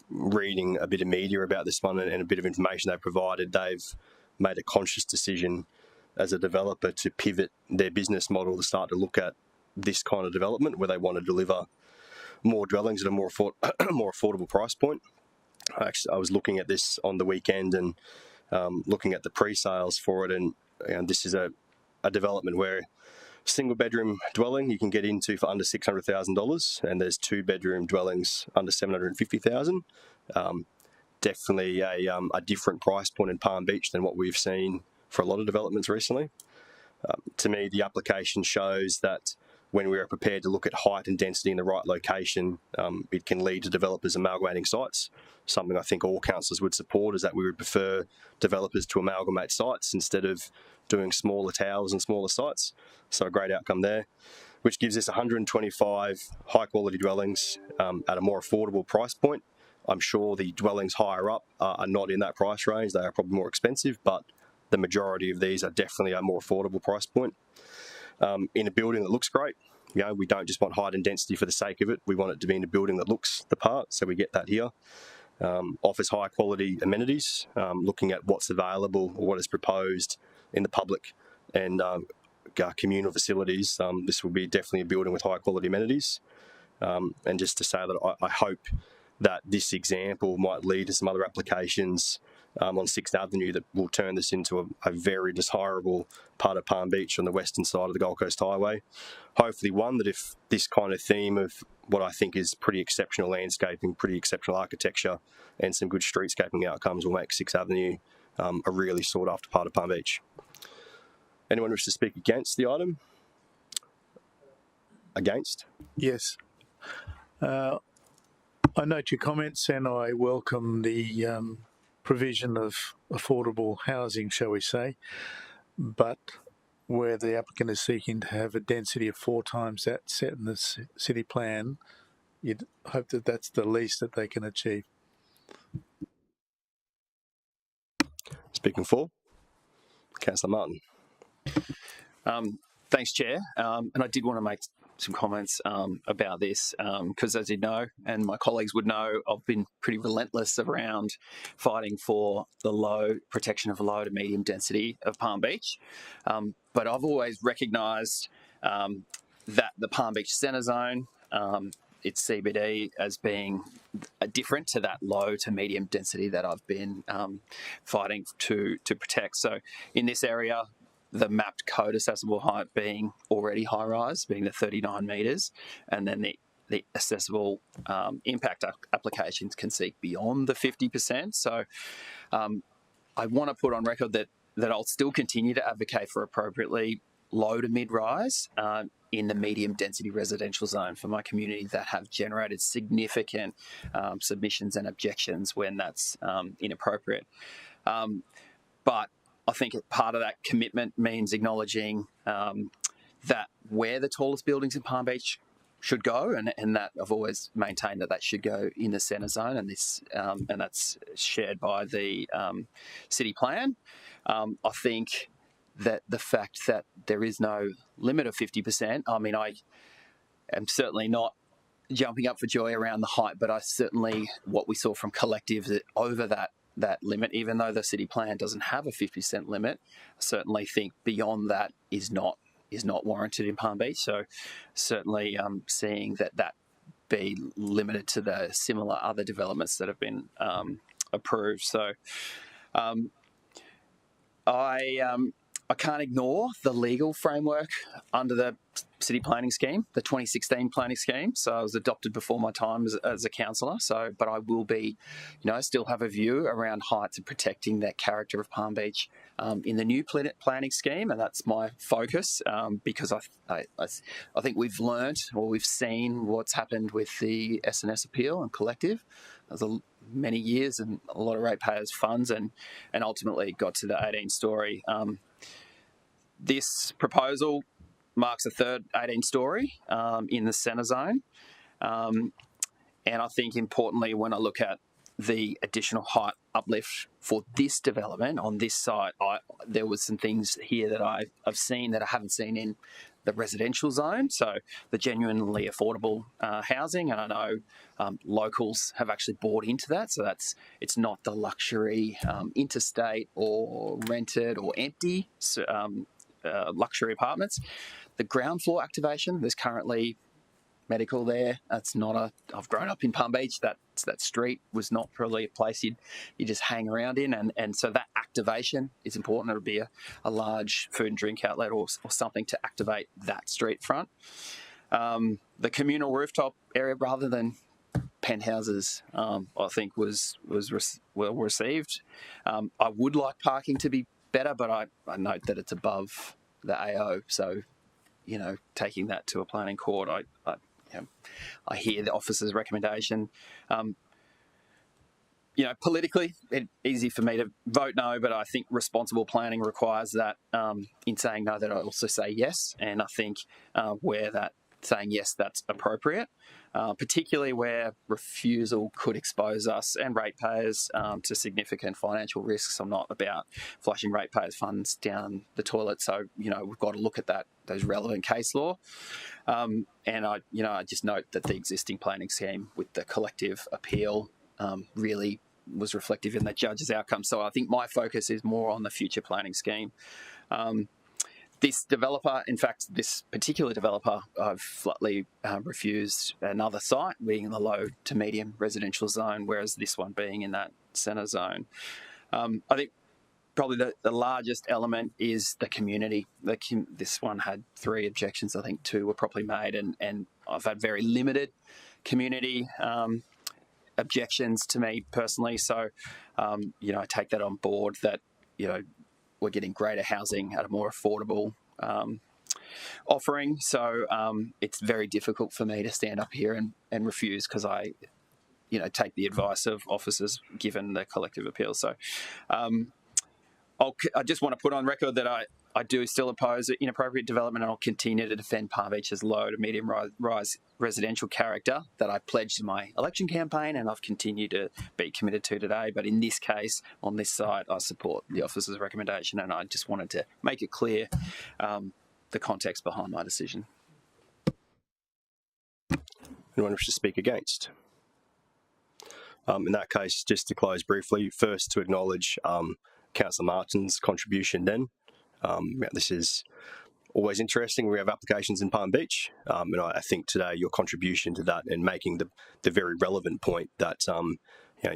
Reading a bit of media about this one and a bit of information they provided, they've made a conscious decision as a developer to pivot their business model to start to look at this kind of development where they want to deliver more dwellings at a more affordable price point. I was looking at this on the weekend and looking at the pre-sales for it, and this is a development where single bedroom dwelling you can get into for under $600,000, and there's 2-bedroom dwellings under $750,000. Definitely a different price point in Palm Beach than what we've seen for a lot of developments recently. To me, the application shows that when we are prepared to look at height and density in the right location, it can lead to developers amalgamating sites. Something I think all councillors would support is that we would prefer developers to amalgamate sites instead of doing smaller towers and smaller sites. So a great outcome there, which gives us 125 high-quality dwellings at a more affordable price point. I'm sure the dwellings higher up are not in that price range. They are probably more expensive, but the majority of these are definitely a more affordable price point. In a building that looks great. We don't just want height and density for the sake of it. We want it to be in a building that looks the part, so we get that here. Offers high quality amenities, looking at what's available or what is proposed in the public and communal facilities. This will be definitely a building with high quality amenities. And just to say that I hope that this example might lead to some other applications on 6th Avenue that will turn this into a very desirable part of Palm Beach on the western side of the Gold Coast Highway. Hopefully one that if this kind of theme of what I think is pretty exceptional landscaping, pretty exceptional architecture and some good streetscaping outcomes will make 6th Avenue a really sought after part of Palm Beach. Anyone wish to speak against the item? Against?
Yes. I note your comments and I welcome the provision of affordable housing, shall we say, but where the applicant is seeking to have a density of 4 times that set in the city plan, you'd hope that that's the least that they can achieve.
Speaking for, Councillor Martin.
Thanks, Chair. And I did want to make some comments about this because, as you know, and my colleagues would know, I've been pretty relentless around fighting for the protection of low to medium density of Palm Beach. But I've always recognised that the Palm Beach Centre Zone, its CBD, as being different to that low to medium density that I've been fighting to protect. So in this area, the mapped code accessible height being already high rise, being the 39 metres, and then the accessible impact applications can seek beyond the 50%. So I want to put on record that I'll still continue to advocate for appropriately low to mid-rise in the medium density residential zone for my community that have generated significant submissions and objections when that's inappropriate. But I think part of that commitment means acknowledging that where the tallest buildings in Palm Beach should go, and that I've always maintained that should go in the centre zone, and that's shared by the city plan. I think that the fact that there is no limit of 50%, I mean, I am certainly not jumping up for joy around the height, but I certainly, what we saw from Collective, that over that limit, even though the city plan doesn't have a 50% limit, I certainly think beyond that is not warranted in Palm Beach. So certainly seeing that be limited to the similar other developments that have been approved. So I can't ignore the legal framework under the city planning scheme, the 2016 planning scheme. So I was adopted before my time as a councillor. So, but I will be, still have a view around heights and protecting that character of Palm Beach in the new planning scheme, and that's my focus because I think we've learnt or we've seen what's happened with the SNS appeal and Collective. There's many years and a lot of ratepayers' funds, and ultimately got to the 18-storey. This proposal marks a third 18-storey in the centre zone. And I think importantly, when I look at the additional height uplift for this development on this site, there was some things here that I've seen that I haven't seen in the residential zone. So the genuinely affordable housing, and I know locals have actually bought into that. So it's not the luxury interstate or rented or empty luxury apartments. The ground floor activation, there's currently medical there. That's not I've grown up in Palm Beach. That street was not probably a place you just hang around in, and so that activation is important. It would be a large food and drink outlet or something to activate that street front. The communal rooftop area, rather than penthouses, I think was well received. I would like parking to be better, but I note that it's above the AO, so taking that to a planning court, I hear the officer's recommendation. Politically, it's easy for me to vote no, but I think responsible planning requires that. In saying no, that I also say yes, and I think where that saying yes, that's appropriate. Particularly where refusal could expose us and ratepayers to significant financial risks. I'm not about flushing ratepayers' funds down the toilet, so we've got to look at those relevant case law. And I just note that the existing planning scheme with the Collective appeal really was reflective in the judge's outcome. So I think my focus is more on the future planning scheme. This developer, in fact, this particular developer, I've flatly refused another site being in the low to medium residential zone, whereas this one being in that centre zone. I think probably the largest element is the community. This one had 3 objections. I think 2 were properly made, and I've had very limited community objections to me personally. So, I take that on board that, we're getting greater housing at a more affordable offering. So it's very difficult for me to stand up here and refuse, because I, take the advice of officers given the Collective appeal. So I just want to put on record that I do still oppose inappropriate development, and I'll continue to defend Palm Beach's low to medium rise residential character that I pledged in my election campaign, and I've continued to be committed to today. But in this case, on this site, I support the officer's recommendation, and I just wanted to make it clear the context behind my decision.
Anyone wish to speak against? In that case, just to close briefly, first to acknowledge Councillor Martin's contribution then. This is always interesting. We have applications in Palm Beach, and I think today your contribution to that and making the very relevant point that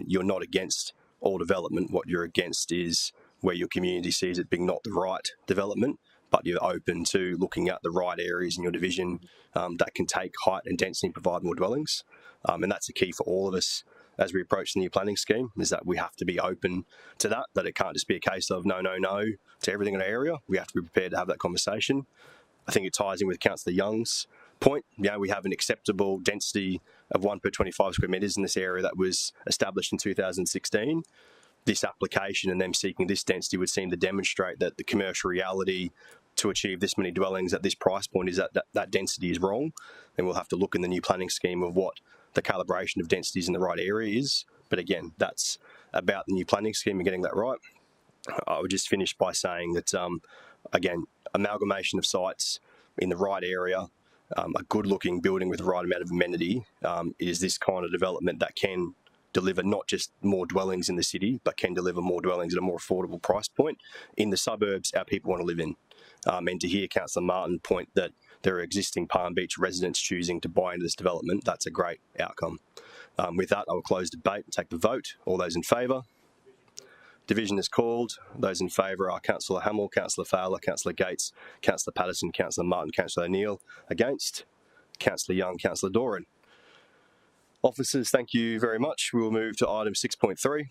you're not against all development. What you're against is where your community sees it being not the right development, but you're open to looking at the right areas in your division that can take height and density and provide more dwellings. And that's the key for all of us as we approach the new planning scheme, is that we have to be open to that it can't just be a case of no to everything in our area. We have to be prepared to have that conversation. I think it ties in with Councillor Young's point. We have an acceptable density of 1 per 25 square metres in this area that was established in 2016. This application and them seeking this density would seem to demonstrate that the commercial reality to achieve this many dwellings at this price point is that density is wrong. Then we'll have to look in the new planning scheme of what the calibration of densities in the right area is. But again, that's about the new planning scheme and getting that right. I would just finish by saying that, again, amalgamation of sites in the right area a good-looking building with the right amount of amenity is this kind of development that can deliver not just more dwellings in the city, but can deliver more dwellings at a more affordable price point in the suburbs our people want to live in. And to hear Councillor Martin point that there are existing Palm Beach residents choosing to buy into this development, that's a great outcome. With that, I will close debate and take the vote. All those in favour? Division is called. Those in favour are Councillor Hamill, Councillor Fowler, Councillor Gates, Councillor Patterson, Councillor Martin, Councillor O'Neill. Against? Councillor Young, Councillor Doran. Officers, thank you very much. We will move to item 6.3.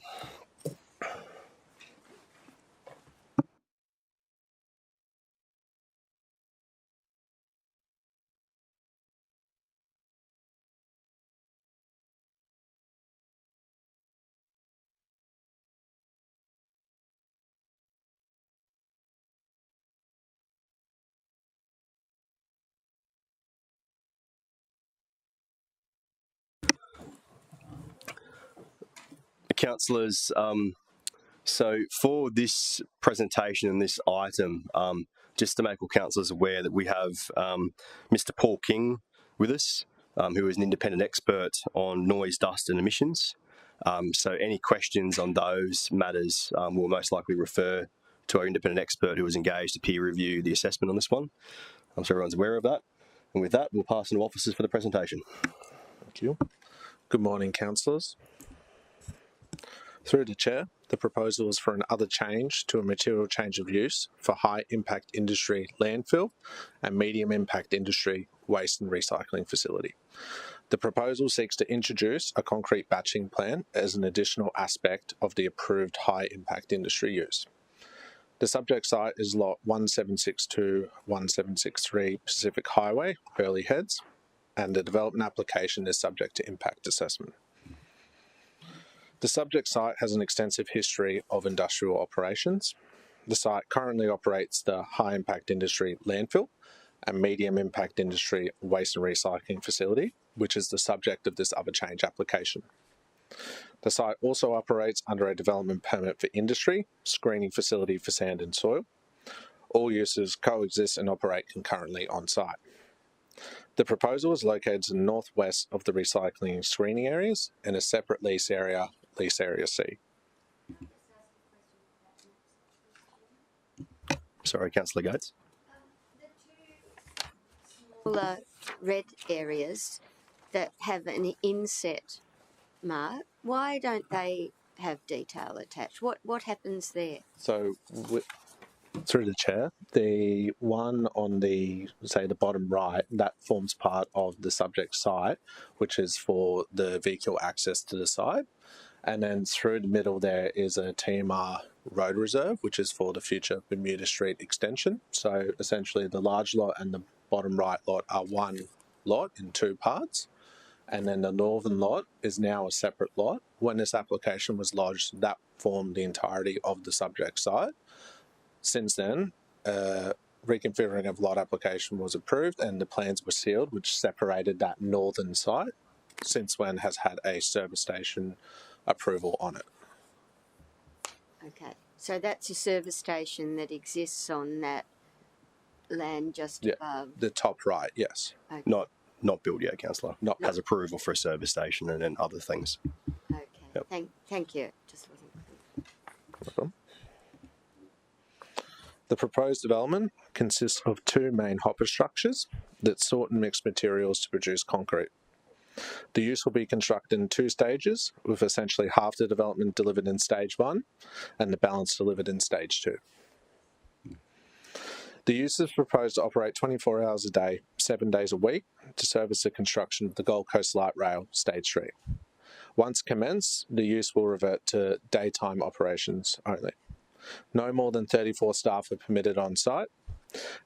Councillors, so for this presentation and this item, just to make all councillors aware that we have Mr. Paul King with us, who is an independent expert on noise, dust and emissions. So any questions on those matters will most likely refer to our independent expert who was engaged to peer review the assessment on this one. So everyone's aware of that. And with that, we'll pass on to officers for the presentation.
Thank you. Good morning, councillors. Through the Chair, the proposal is for an other change to a material change of use for high impact industry landfill and medium impact industry waste and recycling facility. The proposal seeks to introduce a concrete batching plan as an additional aspect of the approved high impact industry use. The subject site is lot 1762-1763 Pacific Highway, Burleigh Heads, and the development application is subject to impact assessment. The subject site has an extensive history of industrial operations. The site currently operates the high impact industry landfill and medium impact industry waste and recycling facility, which is the subject of this other change application. The site also operates under a development permit for industry, screening facility for sand and soil. All uses coexist and operate concurrently on site. The proposal is located to the northwest of the recycling and screening areas in a separate lease area C.
Sorry, Councillor Gates.
The two smaller red areas that have an inset mark, why don't they have detail attached? What happens there?
So, through the Chair, the one on the, say, the bottom right, that forms part of the subject site, which is for the vehicle access to the site. And then through the middle there is a TMR road reserve, which is for the future Bermuda Street extension. So essentially the large lot and the bottom right lot are one lot in two parts. And then the northern lot is now a separate lot. When this application was lodged, that formed the entirety of the subject site. Since then, reconfiguring of lot application was approved and the plans were sealed, which separated that northern site, since when has had a service station approval on it.
Okay, so that's a service station that exists on that land just above?
The top right, yes.
Okay.
Not built yet, Councillor.
Not
has approval for a service station and then other things.
Okay, yep. Thank you. Just wasn't clear.
No problem. The proposed development consists of two main hopper structures that sort and mix materials to produce concrete. The use will be constructed in two stages, with essentially half the development delivered in stage 1 and the balance delivered in stage 2. The use is proposed to operate 24 hours a day, 7 days a week, to service the construction of the Gold Coast Light Rail Stage 3. Once commenced, the use will revert to daytime operations only. No more than 34 staff are permitted on site,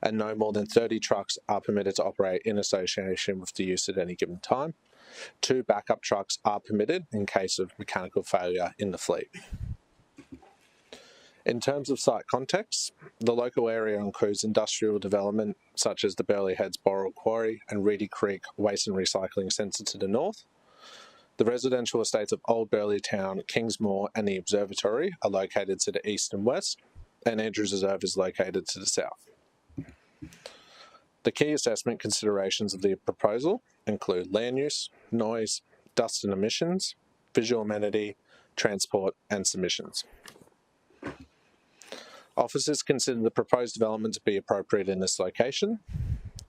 and no more than 30 trucks are permitted to operate in association with the use at any given time. 2 backup trucks are permitted in case of mechanical failure in the fleet. In terms of site context, the local area includes industrial development such as the Burleigh Heads Boral Quarry and Reedy Creek Waste and Recycling Centre to the north. The residential estates of Old Burleigh Town, Kingsmore and the Observatory are located to the east and west, and Andrews Reserve is located to the south. The key assessment considerations of the proposal include land use, noise, dust and emissions, visual amenity, transport and submissions. Officers consider the proposed development to be appropriate in this location.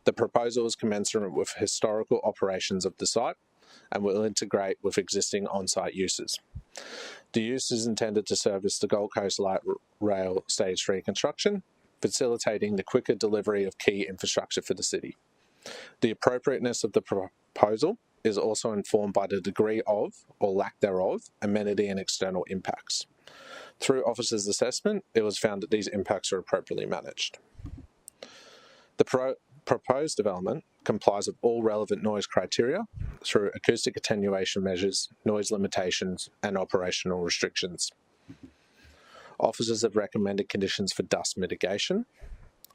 The proposal is commensurate with historical operations of the site and will integrate with existing on-site uses. The use is intended to service the Gold Coast Light Rail Stage 3 construction, facilitating the quicker delivery of key infrastructure for the city. The appropriateness of the proposal is also informed by the degree of, or lack thereof, amenity and external impacts. Through officers' assessment, it was found that these impacts are appropriately managed. The proposed development complies with all relevant noise criteria through acoustic attenuation measures, noise limitations, and operational restrictions. Officers have recommended conditions for dust mitigation.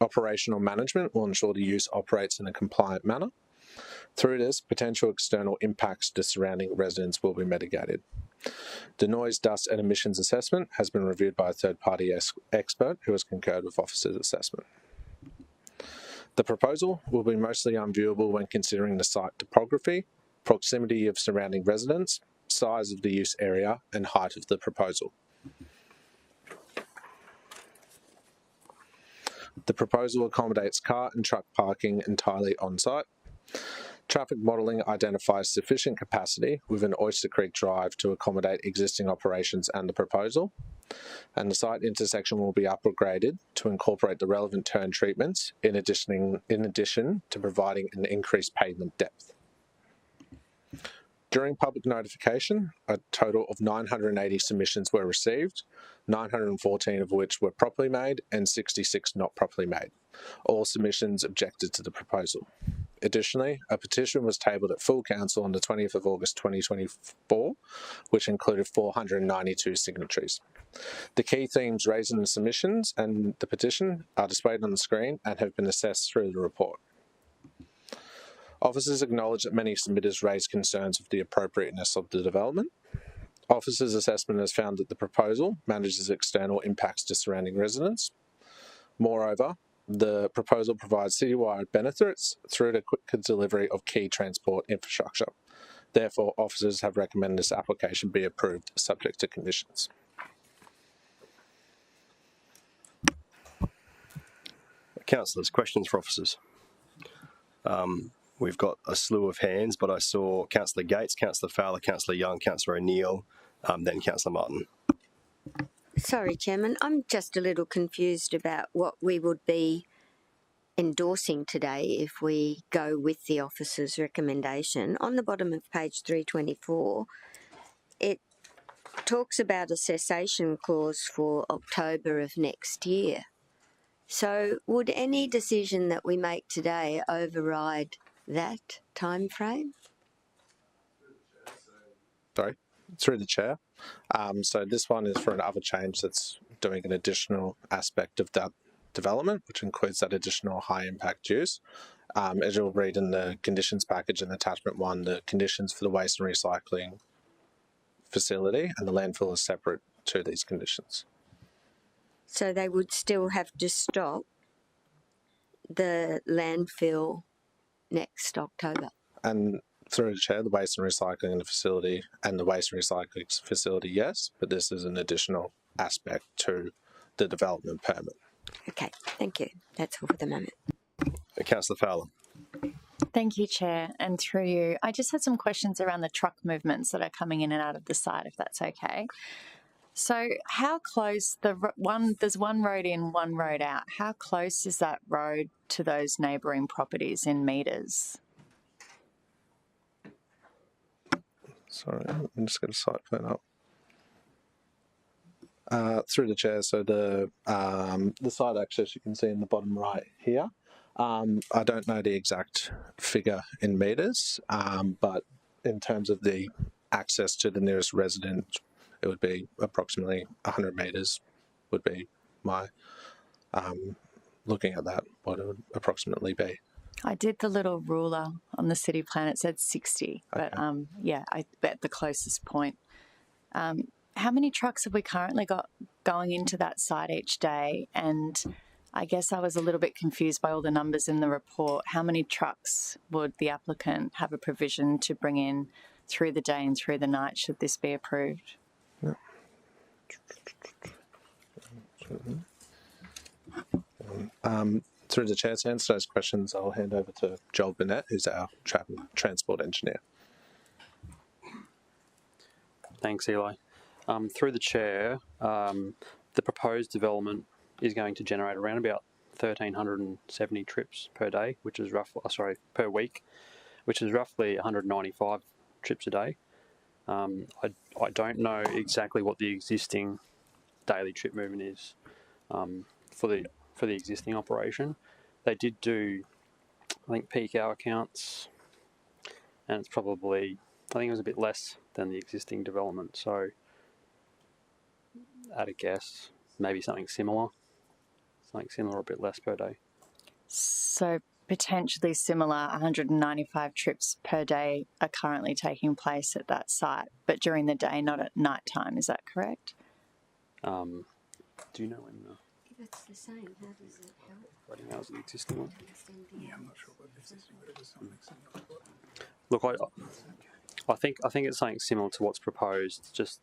Operational management will ensure the use operates in a compliant manner. Through this, potential external impacts to surrounding residents will be mitigated. The noise, dust and emissions assessment has been reviewed by a third-party expert who has concurred with officers' assessment. The proposal will be mostly unviewable when considering the site topography, proximity of surrounding residents, size of the use area and height of the proposal. The proposal accommodates car and truck parking entirely on-site. Traffic modelling identifies sufficient capacity within Oyster Creek Drive to accommodate existing operations and the proposal, and the site intersection will be upgraded to incorporate the relevant turn treatments in addition to providing an increased pavement depth. During public notification, a total of 980 submissions were received, 914 of which were properly made and 66 not properly made. All submissions objected to the proposal. Additionally, a petition was tabled at full council on the 20th of August 2024, which included 492 signatories. The key themes raised in the submissions and the petition are displayed on the screen and have been assessed through the report. Officers acknowledge that many submitters raised concerns of the appropriateness of the development. Officers' assessment has found that the proposal manages external impacts to surrounding residents. Moreover, the proposal provides citywide benefits through the quicker delivery of key transport infrastructure. Therefore, officers have recommended this application be approved subject to conditions.
Councillors, questions for officers? We've got a slew of hands, but I saw Councillor Gates, Councillor Fowler, Councillor Young, Councillor O'Neill, then Councillor Martin.
Sorry, Chairman, I'm just a little confused about what we would be endorsing today if we go with the officer's recommendation. On the bottom of page 324, it talks about a cessation clause for October of next year. So would any decision that we make today override that time frame?
Sorry, through the chair. So this one is for another change that's doing an additional aspect of that development, which includes that additional high impact use. As you'll read in the conditions package in attachment 1, the conditions for the waste and recycling facility and the landfill is separate to these conditions.
So they would still have to stop the landfill next October?
And through the chair, the waste and recycling facility and the waste and recycling facility, yes, but this is an additional aspect to the development permit.
Okay, thank you. That's all for the moment.
Councillor Fowler.
Thank you, Chair. And through you, I just had some questions around the truck movements that are coming in and out of the site, if that's okay. So how close, there's one road in, one road out. How close is that road to those neighbouring properties in metres?
Sorry, I'm just going to site plan up. Through the chair, so the site access you can see in the bottom right here. I don't know the exact figure in metres, but in terms of the access to the nearest resident, it would be approximately 100 metres would be my, looking at that, what it would approximately be.
I did the little ruler on the city plan. It said 60,
Okay.
but yeah, I bet the closest point. How many trucks have we currently got going into that site each day? And I guess I was a little bit confused by all the numbers in the report. How many trucks would the applicant have a provision to bring in through the day and through the night should this be approved?
Through the chair to answer those questions, I'll hand over to Joel Burnett, who's our transport engineer.
Thanks, Eli. Through the chair, the proposed development is going to generate around about 1,370 trips per day, which is roughly, per week, which is roughly 195 trips a day. I don't know exactly what the existing daily trip movement is for the existing operation. They did do, I think, peak hour counts, and it's probably, I think it was a bit less than the existing development. So, at a guess, maybe something similar or a bit less per day.
So potentially similar, 195 trips per day are currently taking place at that site, but during the day, not at night time. Is that correct?
Do you know when
If it's the same, how does it help?
rating hours of the existing one?
Yeah, I'm not sure what existing, but it is something similar.
Look, I think it's something similar to what's proposed, just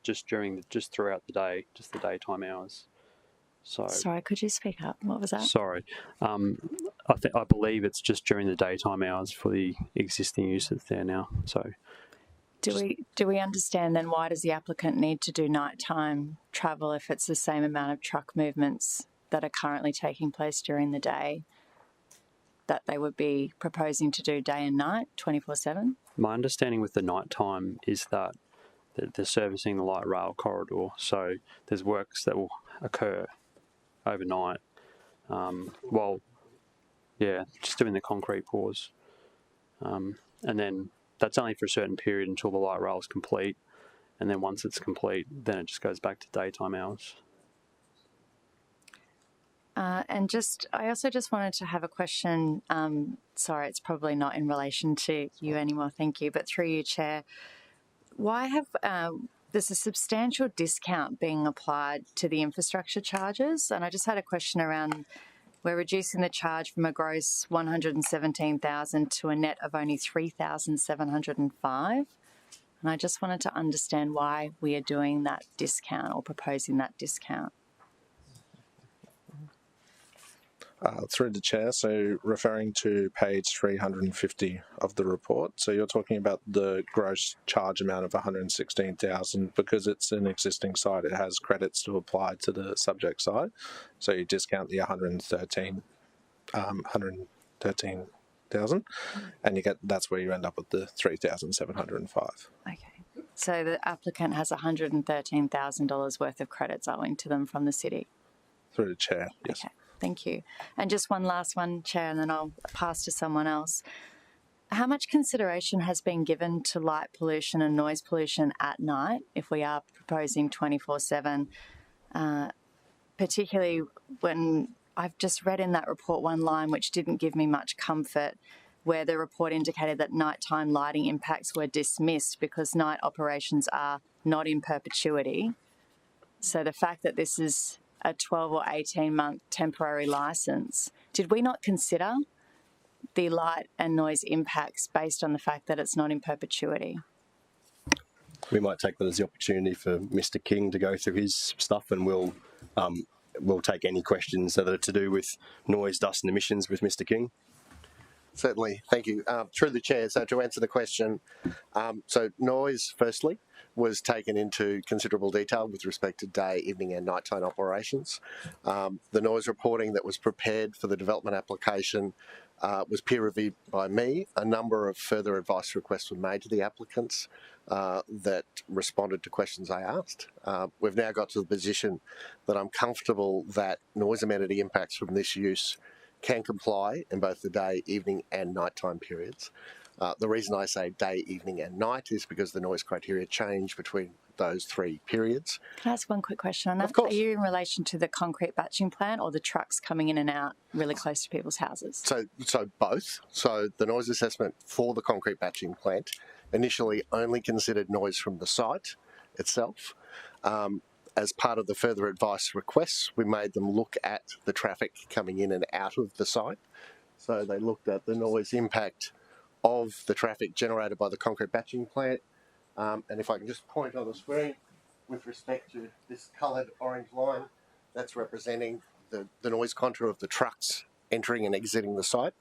throughout the day, just the daytime hours. So
Sorry, could you speak up? What was that?
sorry, I believe it's just during the daytime hours for the existing use that's there now. So
Do we understand then why does the applicant need to do nighttime travel if it's the same amount of truck movements that are currently taking place during the day that they would be proposing to do day and night, 24/7?
my understanding with the nighttime is that they're servicing the light rail corridor, so there's works that will occur overnight just doing the concrete pours, and then that's only for a certain period until the light rail is complete, and then once it's complete, then it just goes back to daytime hours.
I also just wanted to have a question. Sorry, it's probably not in relation to you anymore, thank you, but through you, Chair. Why have there's a substantial discount being applied to the infrastructure charges? And I just had a question around, we're reducing the charge from a gross 117,000 to a net of only 3,705. And I just wanted to understand why we are doing that discount or proposing that discount.
Through the chair, so referring to page 350 of the report, so you're talking about the gross charge amount of 116,000 because it's an existing site. It has credits to apply to the subject site, so you discount the 113,000, and you get that's where you end up with the 3,705.
Okay, so the applicant has $113,000 worth of credits owing to them from the city.
Through the chair, yes.
Okay. Thank you. And just one last one, Chair, and then I'll pass to someone else. How much consideration has been given to light pollution and noise pollution at night if we are proposing 24/7, particularly when I've just read in that report one line which didn't give me much comfort, where the report indicated that nighttime lighting impacts were dismissed because night operations are not in perpetuity. So the fact that this is a 12 or 18-month temporary licence, did we not consider the light and noise impacts based on the fact that it's not in perpetuity?
We might take that as the opportunity for Mr. King to go through his stuff, and we'll take any questions that are to do with noise, dust and emissions with Mr. King.
Certainly, thank you. Through the chair, so to answer the question, so noise, firstly, was taken into considerable detail with respect to day, evening and nighttime operations. The noise reporting that was prepared for the development application was peer reviewed by me. A number of further advice requests were made to the applicants that responded to questions I asked. We've now got to the position that I'm comfortable that noise amenity impacts from this use can comply in both the day, evening and nighttime periods. The reason I say day, evening and night is because the noise criteria change between those three periods.
Can I ask one quick question on that?
Of course.
Are you in relation to the concrete batching plant or the trucks coming in and out really close to people's houses?
So both. So the noise assessment for the concrete batching plant initially only considered noise from the site itself. as part of the further advice requests, we made them look at the traffic coming in and out of the site. So they looked at the noise impact of the traffic generated by the concrete batching plant. And if I can just point on the screen, with respect to this coloured orange line, that's representing the noise contour of the trucks entering and exiting the site.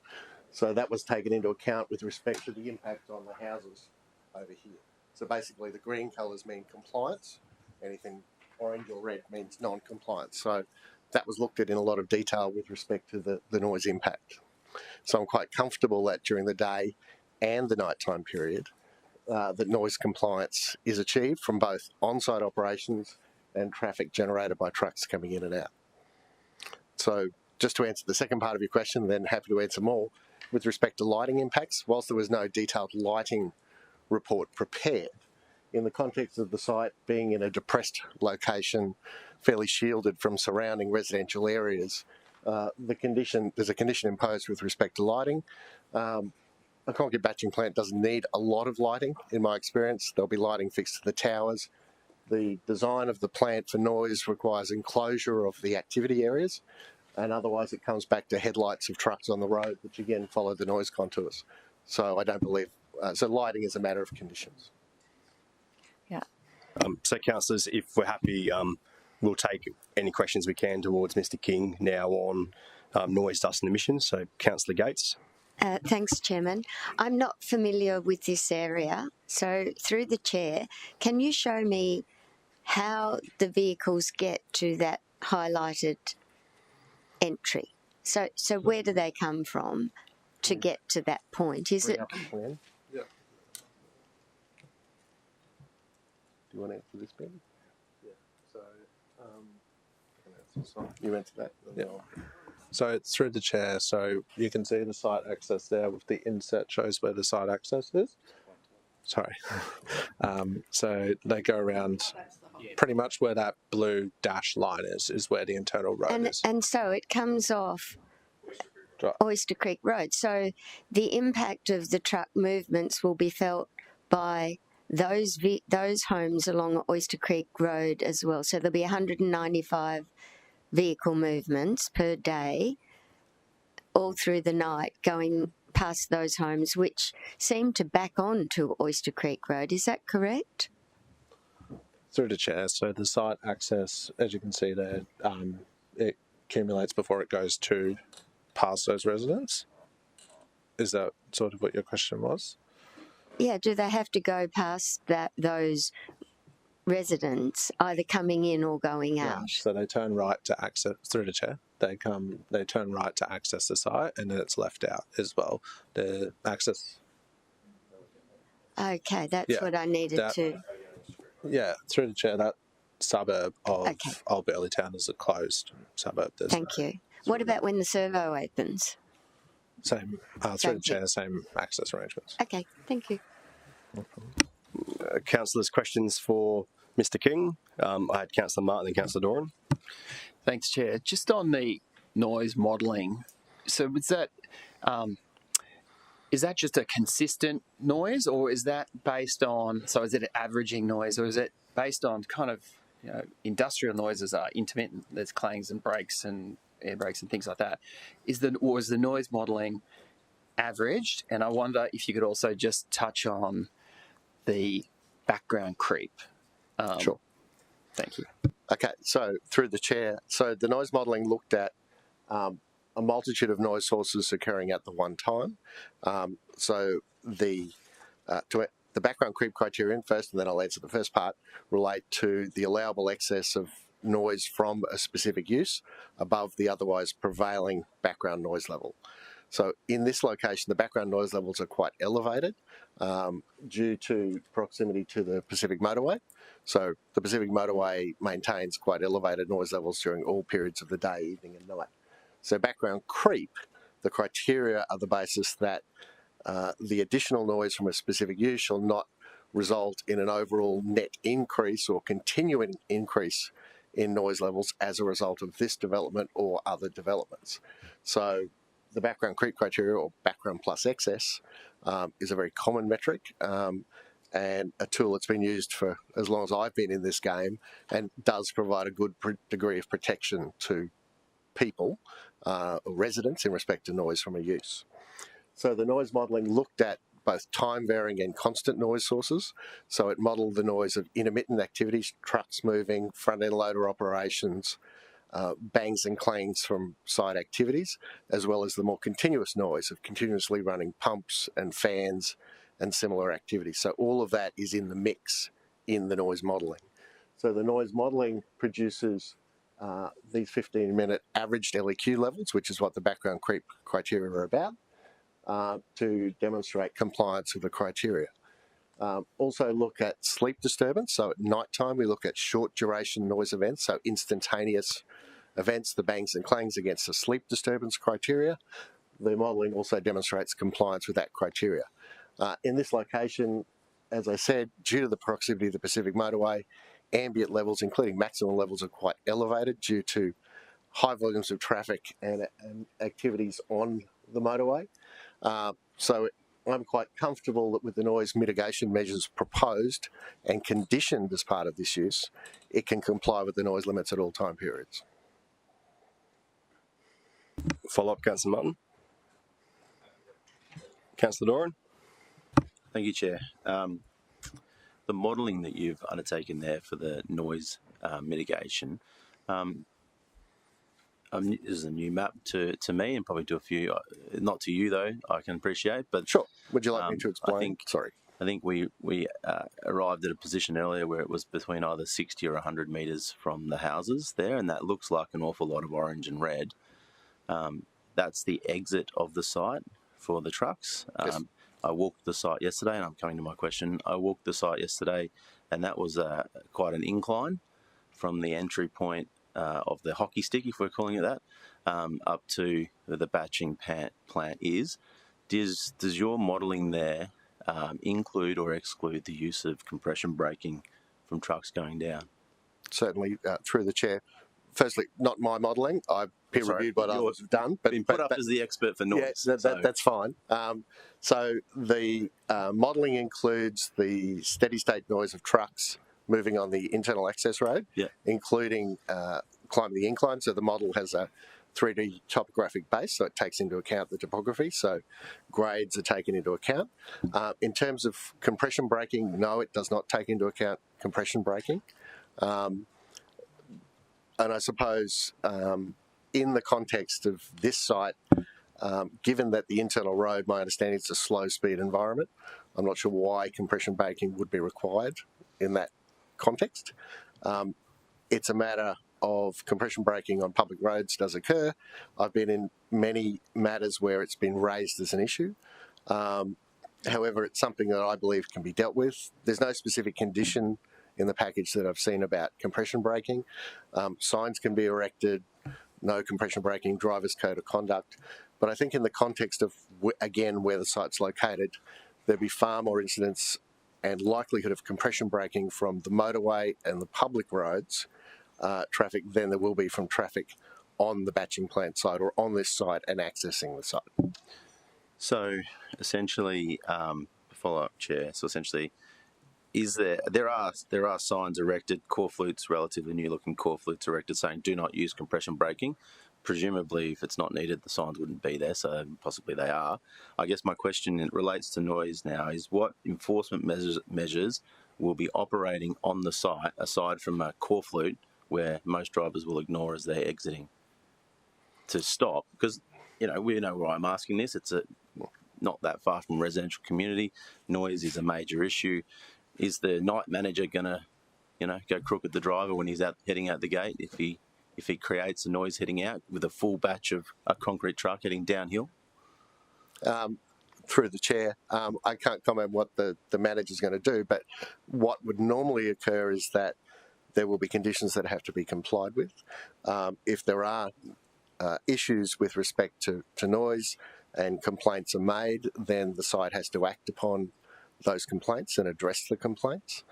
So that was taken into account with respect to the impact on the houses over here. So basically the green colours mean compliance, anything orange or red means non-compliance. So that was looked at in a lot of detail with respect to the noise impact. So I'm quite comfortable that during the day and the nighttime period, that noise compliance is achieved from both on-site operations and traffic generated by trucks coming in and out. So just to answer the second part of your question, then happy to answer more. With respect to lighting impacts, whilst there was no detailed lighting report prepared, in the context of the site being in a depressed location, fairly shielded from surrounding residential areas, there's a condition imposed with respect to lighting. A concrete batching plant doesn't need a lot of lighting, in my experience. There'll be lighting fixed to the towers. The design of the plant for noise requires enclosure of the activity areas, and otherwise it comes back to headlights of trucks on the road, which again follow the noise contours. So I don't believe, so lighting is a matter of conditions.
Yeah.
So councillors, if we're happy, we'll take any questions we can towards Mr King now on noise, dust and emissions. So Councillor Gates.
Thanks, Chairman. I'm not familiar with this area, so through the chair, can you show me how the vehicles get to that highlighted entry? So where do they come from to get to that point? Is it?
Plan. Yeah. Do you want to answer this, Ben?
Yeah. So,
you answer that.
Yeah. So it's through the chair, so you can see the site access there with the inset shows where the site access is. Sorry. So they go around pretty much where that blue dash line is where the internal road is.
And so it comes off Oyster Creek Road. So the impact of the truck movements will be felt by those homes along Oyster Creek Road as well. So there'll be 195 vehicle movements per day all through the night going past those homes, which seem to back on to Oyster Creek Road. Is that correct?
Through the chair, so the site access, as you can see there, it accumulates before it goes to past those residents. Is that sort of what your question was?
Yeah, do they have to go past those residents, either coming in or going out?
Yeah, so they turn right to access through the chair. They turn right to access the site, and then it's left out as well. The access.
Okay, that's what I needed to.
Yeah, through the chair. That suburb of Old Burleytown is a closed suburb.
Thank you. What about when the servo opens?
Same through the chair, same access arrangements.
Okay, thank you.
Councillors, questions for Mr King? I had Councillor Martin and Councillor Doran.
Thanks, Chair. Just on the noise modelling, so was that is that just a consistent noise, or is that based on? So is it an averaging noise, or is it based on kind of industrial noises are intermittent? There's clangs and brakes and air brakes and things like that. Or is the noise modelling averaged? And I wonder if you could also just touch on the background creep.
Sure.
Thank you.
Okay, so through the chair, so the noise modelling looked at a multitude of noise sources occurring at the one time. So the background creep criterion first, and then I'll answer the first part, relate to the allowable excess of noise from a specific use above the otherwise prevailing background noise level. So in this location, the background noise levels are quite elevated due to proximity to the Pacific Motorway. So the Pacific Motorway maintains quite elevated noise levels during all periods of the day, evening and night. So background creep, the criteria are the basis that the additional noise from a specific use shall not result in an overall net increase or continuing increase in noise levels as a result of this development or other developments. So the background creep criteria, or background plus excess, is a very common metric. and a tool that's been used for as long as I've been in this game, and does provide a good degree of protection to people or residents in respect to noise from a use. So the noise modelling looked at both time varying and constant noise sources. So it modelled the noise of intermittent activities, trucks moving, front end loader operations, bangs and clangs from site activities, as well as the more continuous noise of continuously running pumps and fans and similar activities. So all of that is in the mix in the noise modelling. So the noise modelling produces these 15-minute averaged LEQ levels, which is what the background creep criteria are about, to demonstrate compliance with the criteria. Also look at sleep disturbance. So at night time, we look at short duration noise events, so instantaneous events, the bangs and clangs against the sleep disturbance criteria. The modelling also demonstrates compliance with that criteria. In this location, as I said, due to the proximity of the Pacific Motorway, ambient levels, including maximum levels, are quite elevated due to high volumes of traffic and activities on the motorway. So I'm quite comfortable that with the noise mitigation measures proposed and conditioned as part of this use, it can comply with the noise limits at all time periods.
Follow-up, Councillor Martin. Councillor Doran.
Thank you, Chair. The modelling that you've undertaken there for the noise mitigation, this is a new map to me and probably to a few, not to you though, I can appreciate. But
sure. Would you like me to explain?
I think we arrived at a position earlier where it was between either 60 or 100 metres from the houses there, and that looks like an awful lot of orange and red. That's the exit of the site for the trucks.
Yes.
I walked the site yesterday, and I'm coming to my question. I walked the site yesterday, and that was quite an incline from the entry point of the hockey stick, if we're calling it that, up to where the batching plant is. Does your modelling there include or exclude the use of compression braking from trucks going down?
Certainly, through the chair. Firstly, not my modelling. I've peer-reviewed what others have done.
But been put up as the expert for noise.
Yeah, that's fine. So the modelling includes the steady-state noise of trucks moving on the internal access road, including climbing the incline. So the model has a 3D topographic base, so it takes into account the topography, so grades are taken into account. In terms of compression braking, no, it does not take into account compression braking. And I suppose in the context of this site, given that the internal road, my understanding, is a slow speed environment, I'm not sure why compression braking would be required in that context. It's a matter of compression braking on public roads does occur. I've been in many matters where it's been raised as an issue. However, it's something that I believe can be dealt with. There's no specific condition in the package that I've seen about compression braking. Signs can be erected, no compression braking, driver's code of conduct. But I think in the context of, again, where the site's located, there'd be far more incidents and likelihood of compression braking from the motorway and the public roads traffic than there will be from traffic on the batching plant site or on this site and accessing the site.
So essentially, follow-up, Chair, so essentially, there are signs erected, core flutes, relatively new looking core flutes erected saying do not use compression braking. Presumably if it's not needed the signs wouldn't be there, so possibly they are. I guess my question relates to noise now is what enforcement measures will be operating on the site aside from a core flute where most drivers will ignore as they're exiting to stop? Because we know why I'm asking this. It's not that far from a residential community. Noise is a major issue. Is the night manager going to, go crook at the driver when he's heading out the gate if he creates a noise heading out with a full batch of a concrete truck heading downhill?
Through the chair, I can't comment what the manager's going to do, but what would normally occur is that there will be conditions that have to be complied with. If there are issues with respect to noise and complaints are made, then the site has to act upon those complaints and address the complaints.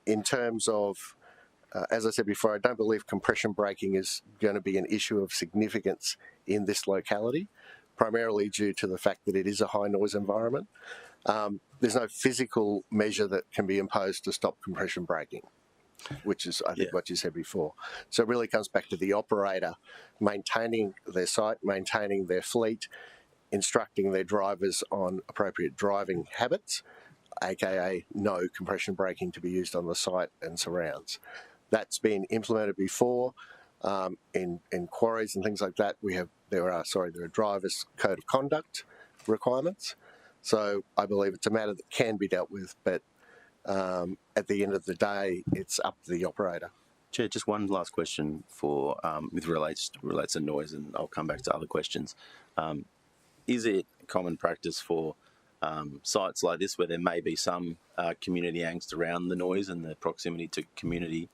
In terms of, as I said before, I don't believe compression braking is going to be an issue of significance in this locality, primarily due to the fact that it is a high noise environment. there's no physical measure that can be imposed to stop compression braking, which is, I think, what you said before. So it really comes back to the operator maintaining their site, maintaining their fleet, instructing their drivers on appropriate driving habits, aka no compression braking to be used on the site and surrounds. That's been implemented before in quarries and things like that. There are drivers' code of conduct requirements. So I believe it's a matter that can be dealt with, but at the end of the day, it's up to the operator.
Chair, just one last question for with relates to noise, and I'll come back to other questions. Is it common practice for sites like this, where there may be some community angst around the noise and the proximity to community,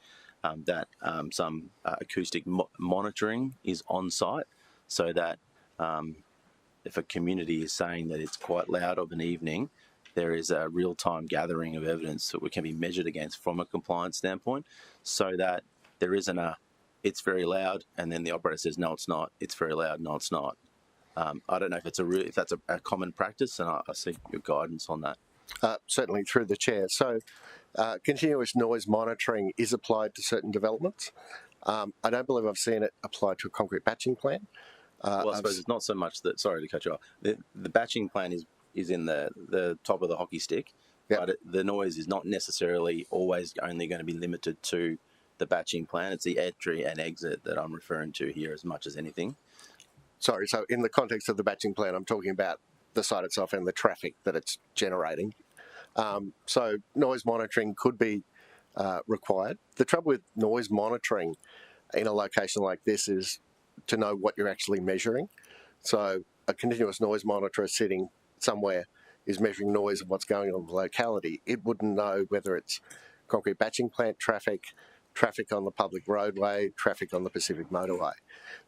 that some acoustic monitoring is on site, so that if a community is saying that it's quite loud of an evening, there is a real-time gathering of evidence that can be measured against from a compliance standpoint, so that there isn't it's very loud, and then the operator says, no, it's not, it's very loud, no, it's not. I don't know if that's a common practice, and I seek your guidance on that.
Certainly, through the chair. So continuous noise monitoring is applied to certain developments. I don't believe I've seen it applied to a concrete batching plant.
Well, I suppose it's not so much that, sorry to cut you off, the batching plan is in the top of the hockey stick, but the noise is not necessarily always only going to be limited to the batching plan. It's the entry and exit that I'm referring to here as much as anything.
Sorry, so in the context of the batching plan, I'm talking about the site itself and the traffic that it's generating. So noise monitoring could be required. The trouble with noise monitoring in a location like this is to know what you're actually measuring. So a continuous noise monitor sitting somewhere is measuring noise of what's going on in the locality. It wouldn't know whether it's concrete batching plant traffic, traffic on the public roadway, traffic on the Pacific motorway.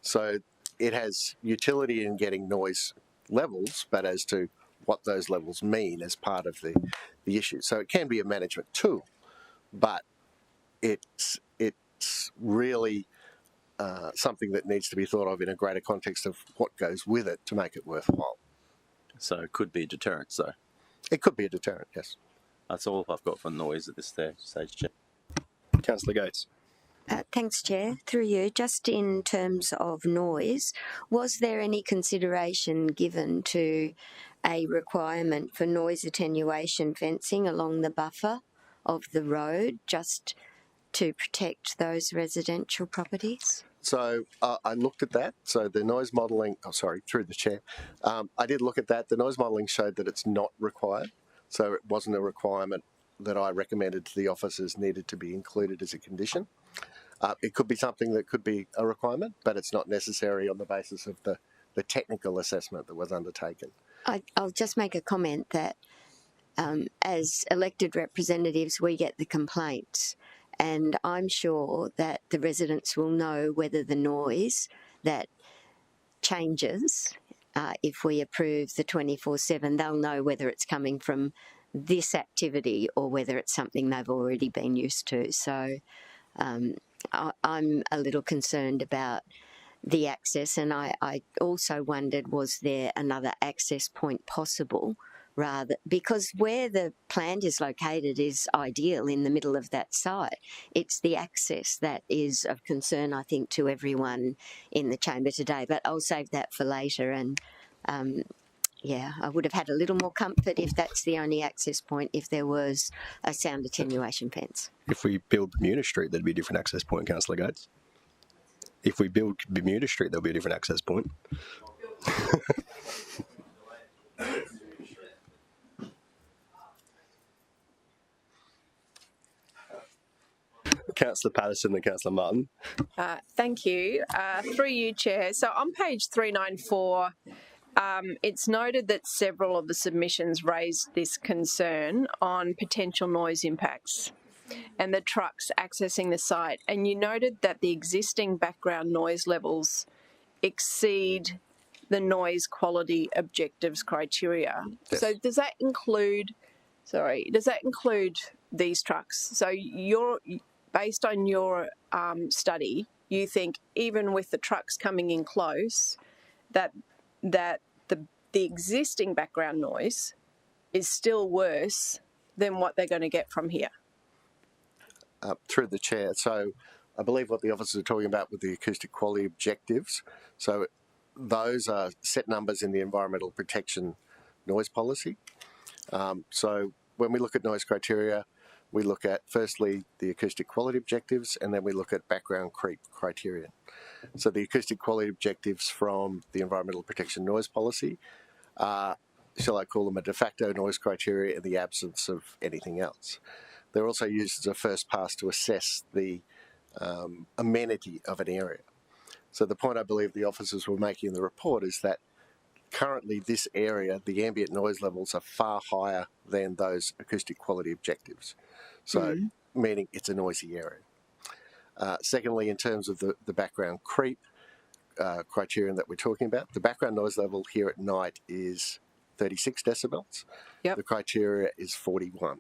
So it has utility in getting noise levels, but as to what those levels mean as part of the issue. So it can be a management tool, but it's really something that needs to be thought of in a greater context of what goes with it to make it worthwhile.
So it could be a deterrent, so?
It could be a deterrent, yes.
That's all I've got for noise at this stage, Chair.
Councillor Gates.
Thanks, Chair. Through you, just in terms of noise, was there any consideration given to a requirement for noise attenuation fencing along the buffer of the road just to protect those residential properties?
So I looked at that. So the noise modelling, through the chair, I did look at that. The noise modelling showed that it's not required. So it wasn't a requirement that I recommended to the officers needed to be included as a condition. It could be something that could be a requirement, but it's not necessary on the basis of the technical assessment that was undertaken.
I'll just make a comment that as elected representatives, we get the complaints, and I'm sure that the residents will know whether the noise that changes, if we approve the 24/7, they'll know whether it's coming from this activity or whether it's something they've already been used to. So I'm a little concerned about the access, and I also wondered, was there another access point possible, rather, because where the plant is located is ideal in the middle of that site. It's the access that is of concern, I think, to everyone in the chamber today, but I'll save that for later. And yeah, I would have had a little more comfort if that's the only access point, if there was a sound attenuation fence.
If we build Bermuda Street, there'd be a different access point, Councillor Gates. If we build Bermuda Street, there'll be a different access point. Councillor Patterson and Councillor Martin.
Thank you. Through you, Chair. So on page 394, it's noted that several of the submissions raised this concern on potential noise impacts and the trucks accessing the site. And you noted that the existing background noise levels exceed the noise quality objectives criteria. Yes. So does that include these trucks? So based on your study, you think even with the trucks coming in close, that the existing background noise is still worse than what they're going to get from here.
Through the chair. So I believe what the officers are talking about with the acoustic quality objectives. So those are set numbers in the environmental protection noise policy. So when we look at noise criteria, we look at firstly the acoustic quality objectives, and then we look at background creep criterion. So the acoustic quality objectives from the environmental protection noise policy are, shall I call them, a de facto noise criteria in the absence of anything else. They're also used as a first pass to assess the amenity of an area. So the point I believe the officers were making in the report is that currently this area, the ambient noise levels are far higher than those acoustic quality objectives. So meaning it's a noisy area. Secondly, in terms of the background creep criterion that we're talking about, the background noise level here at night is 36 decibels.
Yep.
The criteria is 41.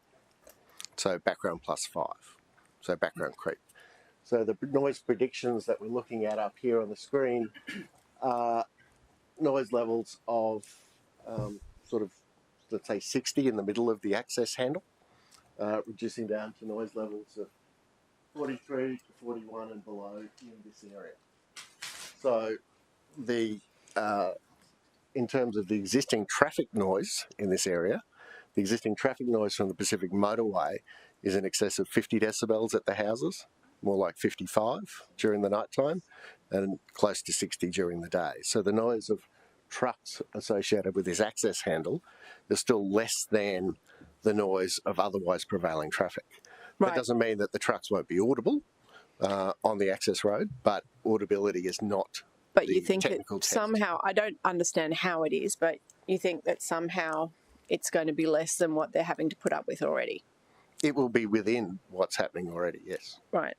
So background plus 5. So background creep. So the noise predictions that we're looking at up here on the screen are noise levels of sort of, let's say, 60 in the middle of the access handle, reducing down to noise levels of 43 to 41 and below in this area. So the in terms of the existing traffic noise in this area, the existing traffic noise from the Pacific Motorway is in excess of 50 decibels at the houses, more like 55 during the night time, and close to 60 during the day. So the noise of trucks associated with this access handle is still less than the noise of otherwise prevailing traffic.
Right.
That doesn't mean that the trucks won't be audible on the access road, but audibility is not.
But you think it somehow, I don't understand how it is, but you think that somehow it's going to be less than what they're having to put up with already?
It will be within what's happening already, yes.
Right.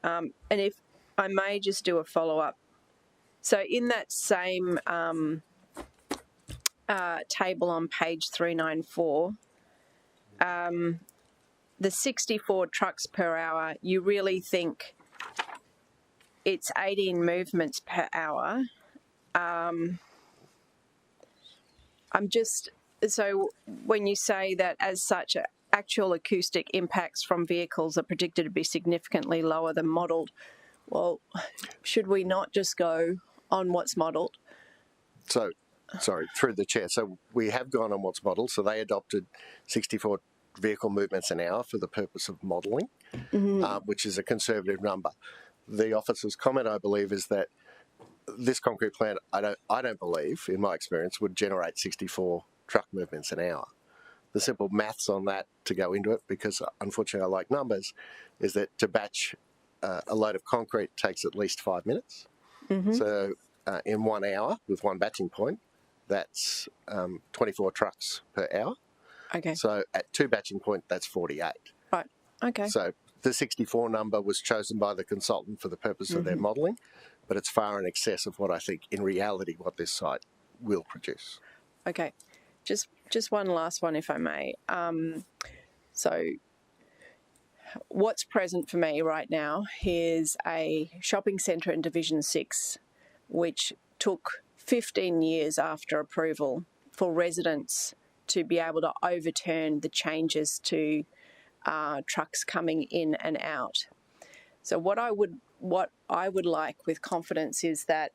And if I may just do a follow-up. So in that same table on page 394, the 64 trucks per hour, you really think it's 18 movements per hour. So when you say that as such, actual acoustic impacts from vehicles are predicted to be significantly lower than modelled, well, should we not just go on what's modelled?
So, sorry, through the chair. So we have gone on what's modelled. So they adopted 64 vehicle movements an hour for the purpose of modelling, which is a conservative number. The officer's comment, I believe, is that this concrete plant, I don't believe, in my experience, would generate 64 truck movements an hour. The simple maths on that to go into it, because unfortunately I like numbers, is that to batch a load of concrete takes at least 5 minutes. So in 1 hour, with one batching point, that's 24 trucks per hour.
Okay.
So at 2 batching point, that's 48.
Right. Okay.
So the 64 number was chosen by the consultant for the purpose of their modelling, but it's far in excess of what I think, in reality, what this site will produce.
Okay. Just one last one, if I may. So what's present for me right now is a shopping centre in Division 6, which took 15 years after approval for residents to be able to overturn the changes to trucks coming in and out. So what I would like with confidence is that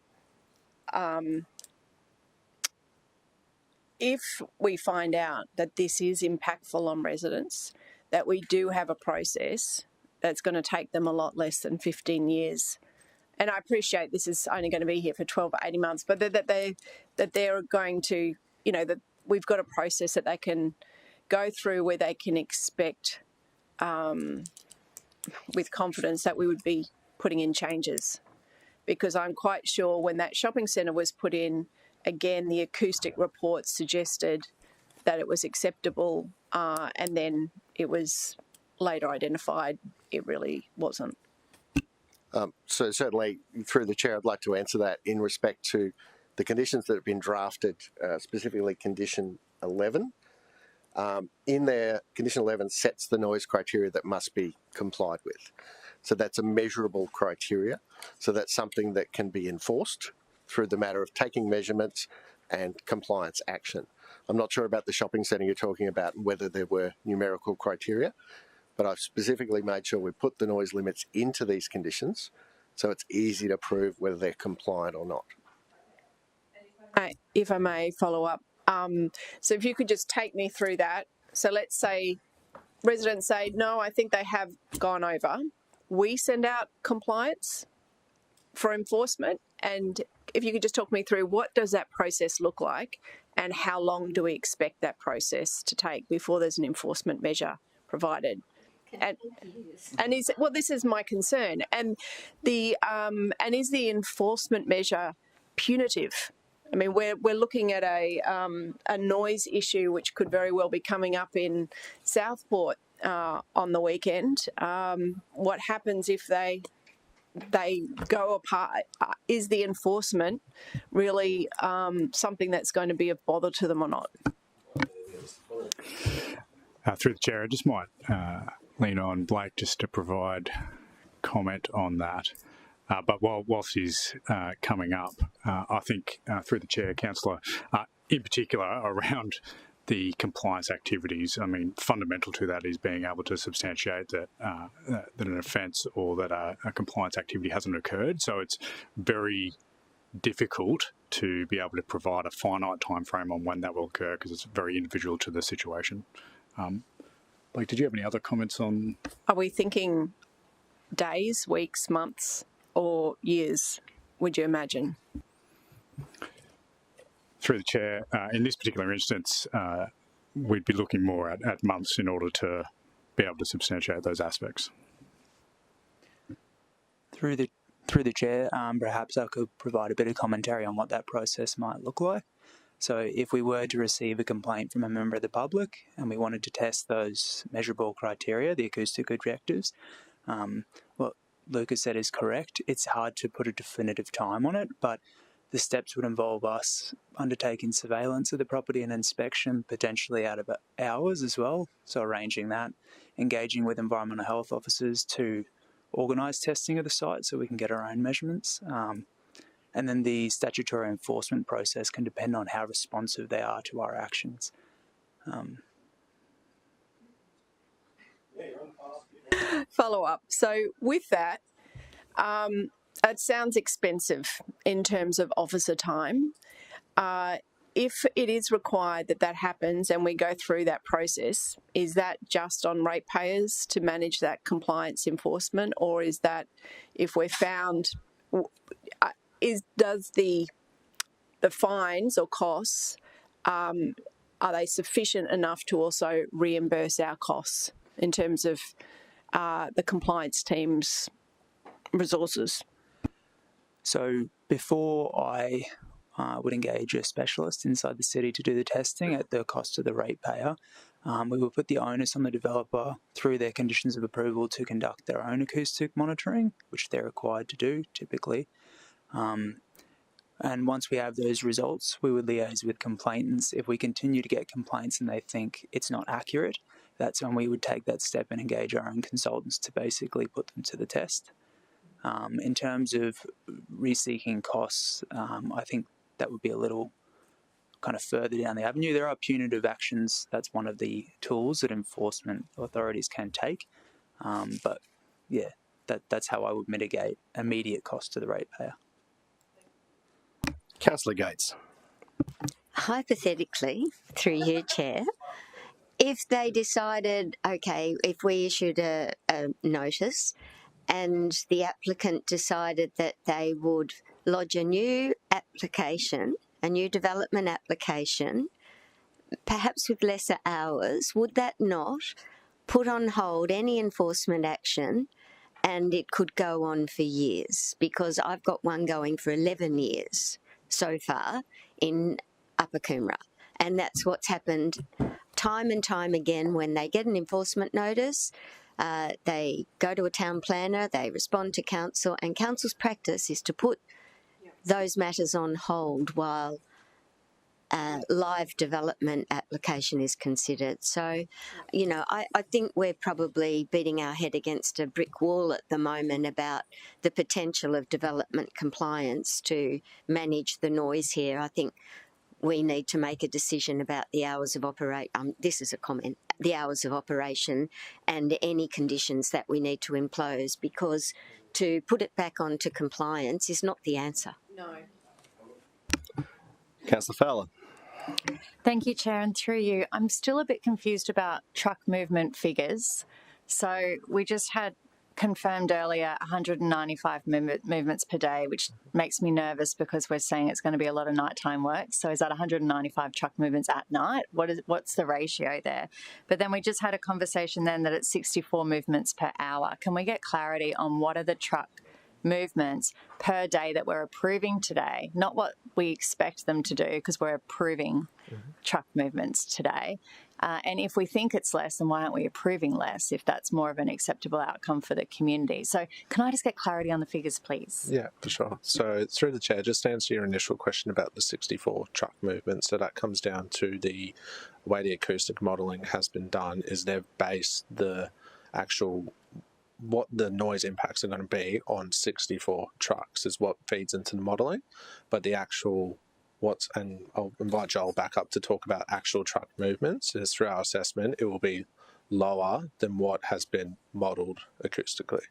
if we find out that this is impactful on residents, that we do have a process that's going to take them a lot less than 15 years. And I appreciate this is only going to be here for 12 or 18 months, but that they're going to, that we've got a process that they can go through where they can expect with confidence that we would be putting in changes. Because I'm quite sure when that shopping centre was put in, again, the acoustic report suggested that it was acceptable, and then it was later identified it really wasn't.
So certainly, through the chair, I'd like to answer that in respect to the conditions that have been drafted, specifically Condition 11. In there, Condition 11 sets the noise criteria that must be complied with. So that's a measurable criteria. So that's something that can be enforced through the matter of taking measurements, and compliance action. I'm not sure about the shopping centre you're talking about and whether there were numerical criteria, but I've specifically made sure we put the noise limits into these conditions so it's easy to prove whether they're compliant or not.
If I may follow up, so if you could just take me through that. So let's say residents say, no, I think they have gone over. We send out compliance for enforcement, and if you could just talk me through what does that process look like and how long do we expect that process to take before there's an enforcement measure provided? And this is my concern. And is the enforcement measure punitive? I mean, we're looking at a noise issue which could very well be coming up in Southport on the weekend. What happens if they go apart? Is the enforcement really something that's going to be a bother to them or not?
Through the chair, I just might lean on Blake just to provide comment on that. But whilst he's coming up, I think through the chair, Councillor, in particular around the compliance activities, I mean, fundamental to that is being able to substantiate that an offence or that a compliance activity hasn't occurred. So it's very difficult to be able to provide a finite time frame on when that will occur because it's very individual to the situation. Blake, did you have any other comments on?
Are we thinking days, weeks, months, or years, would you imagine?
Through the chair, in this particular instance, we'd be looking more at months in order to be able to substantiate those aspects.
Through the chair, perhaps I could provide a bit of commentary on what that process might look like. So if we were to receive a complaint from a member of the public and we wanted to test those measurable criteria, the acoustic objectives, what Lucas said is correct. It's hard to put a definitive time on it, but the steps would involve us undertaking surveillance of the property and inspection, potentially out of hours as well. So arranging that, engaging with environmental health officers to organise testing of the site so we can get our own measurements. And then the statutory enforcement process can depend on how responsive they are to our actions.
Follow up. So with that, it sounds expensive in terms of officer time. If it is required that happens and we go through that process, is that just on ratepayers to manage that compliance enforcement, or is that if we're found, does the fines or costs, are they sufficient enough to also reimburse our costs in terms of the compliance team's resources?
So before I would engage a specialist inside the city to do the testing at the cost of the ratepayer, we will put the onus on the developer through their conditions of approval to conduct their own acoustic monitoring, which they're required to do typically. And once we have those results, we would liaise with complainants. If we continue to get complaints and they think it's not accurate, that's when we would take that step and engage our own consultants to basically put them to the test. In terms of reseeking costs, I think that would be a little kind of further down the avenue. There are punitive actions. That's one of the tools that enforcement authorities can take. But yeah, that's how I would mitigate immediate cost to the ratepayer.
Councillor Gates.
Hypothetically, through you, Chair, if they decided, okay, if we issued a notice and the applicant decided that they would lodge a new application, a new development application, perhaps with lesser hours, would that not put on hold any enforcement action, and it could go on for years? Because I've got one going for 11 years so far in Upper Coomera, and that's what's happened time and time again. When they get an enforcement notice, they go to a town planner, they respond to council, and council's practice is to put those matters on hold while live development application is considered. So, you know, I think we're probably beating our head against a brick wall at the moment about the potential of development compliance to manage the noise here. I think we need to make a decision about the hours of this is a comment, the hours of operation and any conditions that we need to impose, because to put it back onto compliance is not the answer.
No.
Councillor Fowler.
Thank you, Chair, and through you. I'm still a bit confused about truck movement figures. So we just had confirmed earlier 195 movements per day, which makes me nervous because we're saying it's going to be a lot of nighttime work. So is that 195 truck movements at night? What's the ratio there? But then we just had a conversation then that it's 64 movements per hour. Can we get clarity on what are the truck movements per day that we're approving today, not what we expect them to do, because we're approving truck movements today. And if we think it's less, then why aren't we approving less if that's more of an acceptable outcome for the community? So can I just get clarity on the figures, please?
Yeah, for sure. So through the chair, just to answer your initial question about the 64 truck movements, so that comes down to the way the acoustic modelling has been done is they've based the actual what the noise impacts are going to be on 64 trucks is what feeds into the modelling, but the actual and I'll invite Joel back up to talk about actual truck movements, is through our assessment it will be lower than what has been modelled acoustically.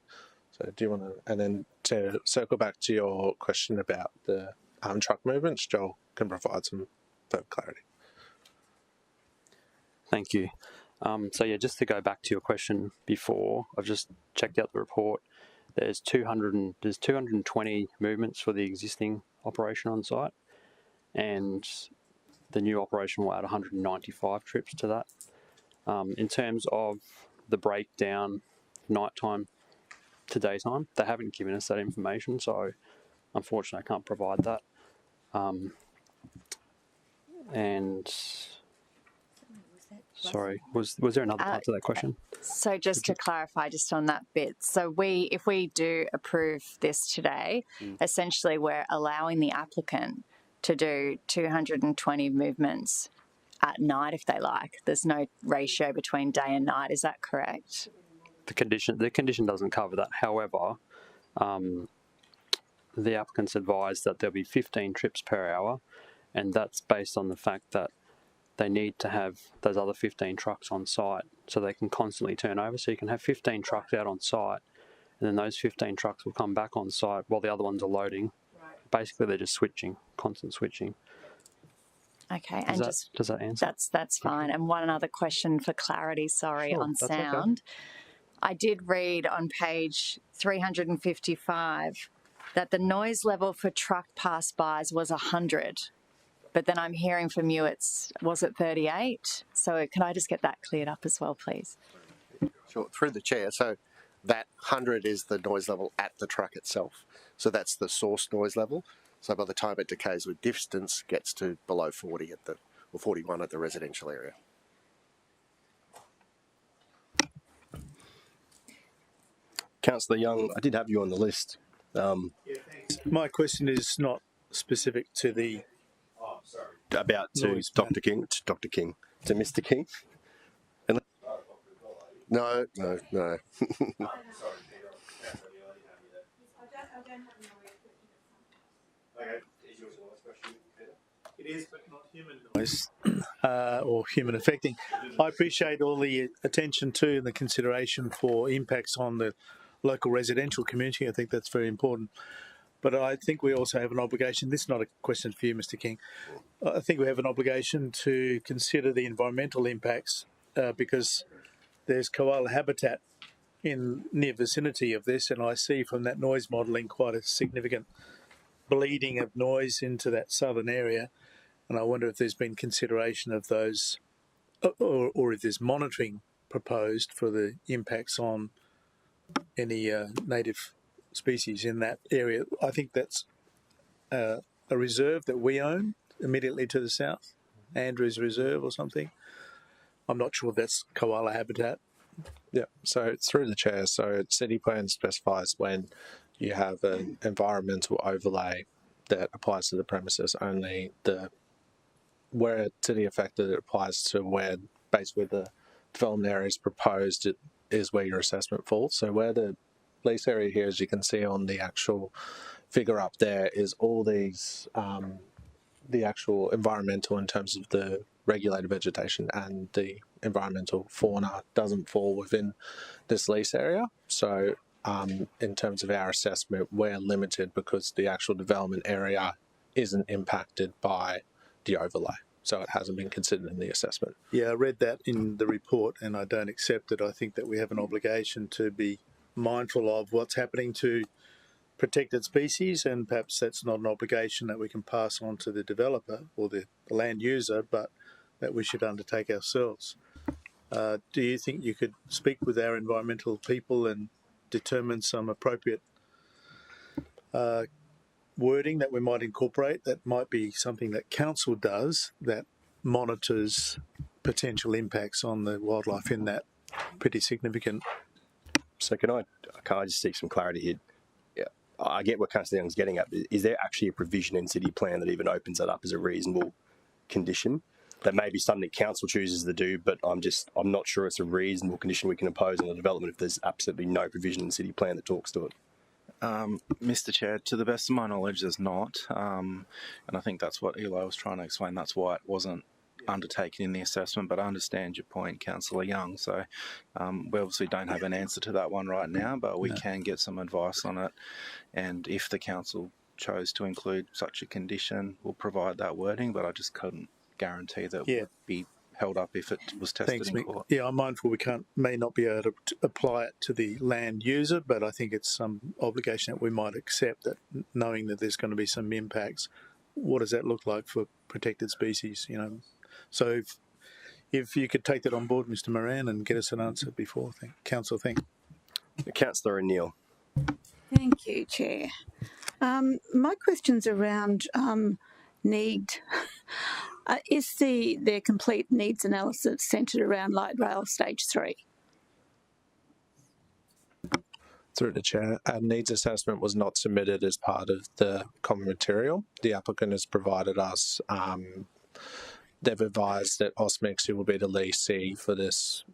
So do you want to, and then to circle back to your question about the truck movements, Joel can provide some further clarity.
Thank you. So yeah, just to go back to your question before, I've just checked out the report. There's 220 movements for the existing operation on site, and the new operation will add 195 trips to that. In terms of the breakdown, nighttime to daytime, they haven't given us that information, so unfortunately I can't provide that. And sorry, was there another part to that question?
So just to clarify, just on that bit, so if we do approve this today, essentially we're allowing the applicant to do 220 movements at night if they like. There's no ratio between day and night. Is that correct?
The condition doesn't cover that. However, the applicants advised that there'll be 15 trips per hour, and that's based on the fact that they need to have those other 15 trucks on site so they can constantly turn over. So you can have 15 trucks out on site, and then those 15 trucks will come back on site while the other ones are loading. Right. Basically, they're just switching, constant switching.
Okay,
does that answer?
That's fine. And one other question for clarity,
Sure,
on sound. Okay. I did read on page 355 that the noise level for truck pass-bys was 100. But then I'm hearing from you was it 38? So can I just get that cleared up as well, please?
Sure, through the chair. So that 100 is the noise level at the truck itself. So that's the source noise level. So by the time it decays with distance, gets to below 40 or 41 at the residential area.
Councillor Young, I did have you on the list.
Yeah, thanks. My question is not specific to the...
Oh, sorry. About to Dr. King, to Mr. King.
No.
It is, but not human noise or human affecting. I appreciate all the attention to and the consideration for impacts on the local residential community. I think that's very important. But I think we also have an obligation, this is not a question for you, Mr. King, I think we have an obligation to consider the environmental impacts because there's koala habitat in near vicinity of this, and I see from that noise modelling quite a significant bleeding of noise into that southern area, and I wonder if there's been consideration of those or if there's monitoring proposed for the impacts on any native species in that area. I think that's a reserve that we own immediately to the south, Andrews Reserve or something. I'm not sure if that's koala habitat.
Yeah, so through the chair, so city plan specifies when you have an environmental overlay that applies to the premises, only where to the effect that it applies to where basically the development area is proposed, it is where your assessment falls. So where the lease area here, as you can see on the actual figure up there, is all these the actual environmental in terms of the regulated vegetation and the environmental fauna doesn't fall within this lease area. So in terms of our assessment, we're limited because the actual development area isn't impacted by the overlay. So it hasn't been considered in the assessment.
Yeah, I read that in the report and I don't accept it. I think that we have an obligation to be mindful of what's happening to protected species, and perhaps that's not an obligation that we can pass on to the developer or the land user, but that we should undertake ourselves. Do you think you could speak with our environmental people and determine some appropriate wording that we might incorporate? That might be something that council does that monitors potential impacts on the wildlife in that pretty significant.
So can I just seek some clarity here? I get what Councillor Young's getting at. Is there actually a provision in city plan that even opens that up as a reasonable condition? That may be something council chooses to do, but I'm not sure it's a reasonable condition we can impose on the development if there's absolutely no provision in city plan that talks to it.
Mr. Chair, to the best of my knowledge, there's not, and I think that's what Eli was trying to explain. That's why it wasn't undertaken in the assessment, but I understand your point, Councillor Young. So we obviously don't have an answer to that one right now, but we can get some advice on it. And if the council chose to include such a condition, we'll provide that wording, but I just couldn't guarantee that it would be held up if it was tested in court.
Yeah, I'm mindful we may not be able to apply it to the land user, but I think it's some obligation that we might accept, that knowing that there's going to be some impacts. What does that look like for protected species? So if you could take that on board, Mr. Moran, and get us an answer before council.
Councillor O'Neill.
Thank you, Chair. My question's around need. Is their complete needs analysis centred around light rail stage 3?
Through the Chair, our needs assessment was not submitted as part of the common material. The applicant has provided us, they've advised that Osmix, who will be the leasee for this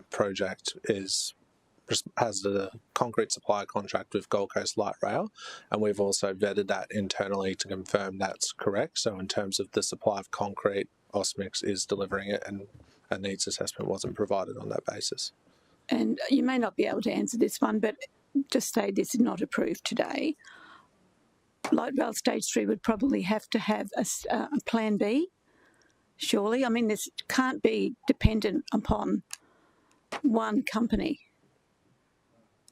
project, has the concrete supply contract with Gold Coast Light Rail, and we've also vetted that internally to confirm that's correct. So in terms of the supply of concrete, Osmix is delivering it, and a needs assessment wasn't provided on that basis.
And you may not be able to answer this one, but just say this is not approved today. Light rail stage 3 would probably have to have a plan B, surely. I mean, this can't be dependent upon one company.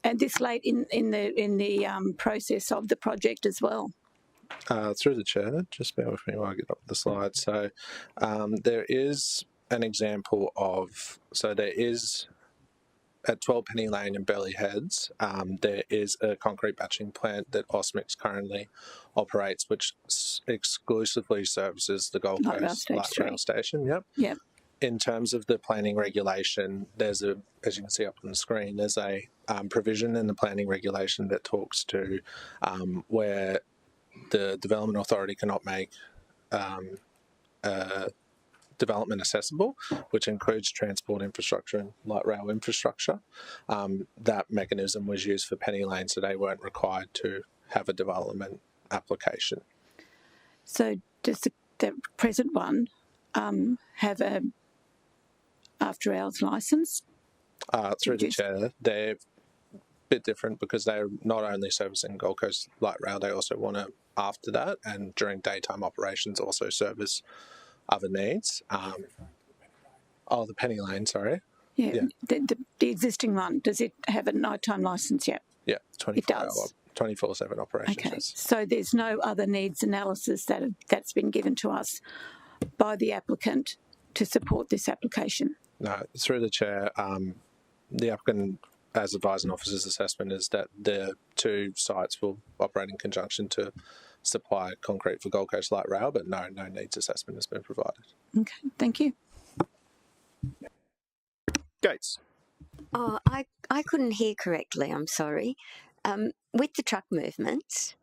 And this late in the process of the project as well.
Through the Chair, just bear with me while I get up the slide. So there is an example of, there is at 12 Penny Lane in Burleigh Heads, there is a concrete batching plant that Osmix currently operates, which exclusively services the Gold Coast Light Rail Station. Yep. In terms of the planning regulation, there's as you can see up on the screen, there's a provision in the planning regulation that talks to where the development authority cannot make development accessible, which includes transport infrastructure and light rail infrastructure. That mechanism was used for Penny Lane, so they weren't required to have a development application.
So does the present one have a after hours licence?
Through the Chair, they're a bit different because they're not only servicing Gold Coast Light Rail, they also want to, after that and during daytime operations, also service other needs. The Penny Lane, sorry.
Yeah. The existing one, does it have a nighttime licence yet?
Yeah, 24/7 operations.
Okay,
yes.
so there's no other needs analysis that's been given to us by the applicant to support this application?
No, through the Chair, the applicant, as advised in officer's assessment, is that the two sites will operate in conjunction to supply concrete for Gold Coast Light Rail, but no needs assessment has been provided.
Okay, thank you.
Gates.
Oh, I couldn't hear correctly, I'm sorry. With the truck movements,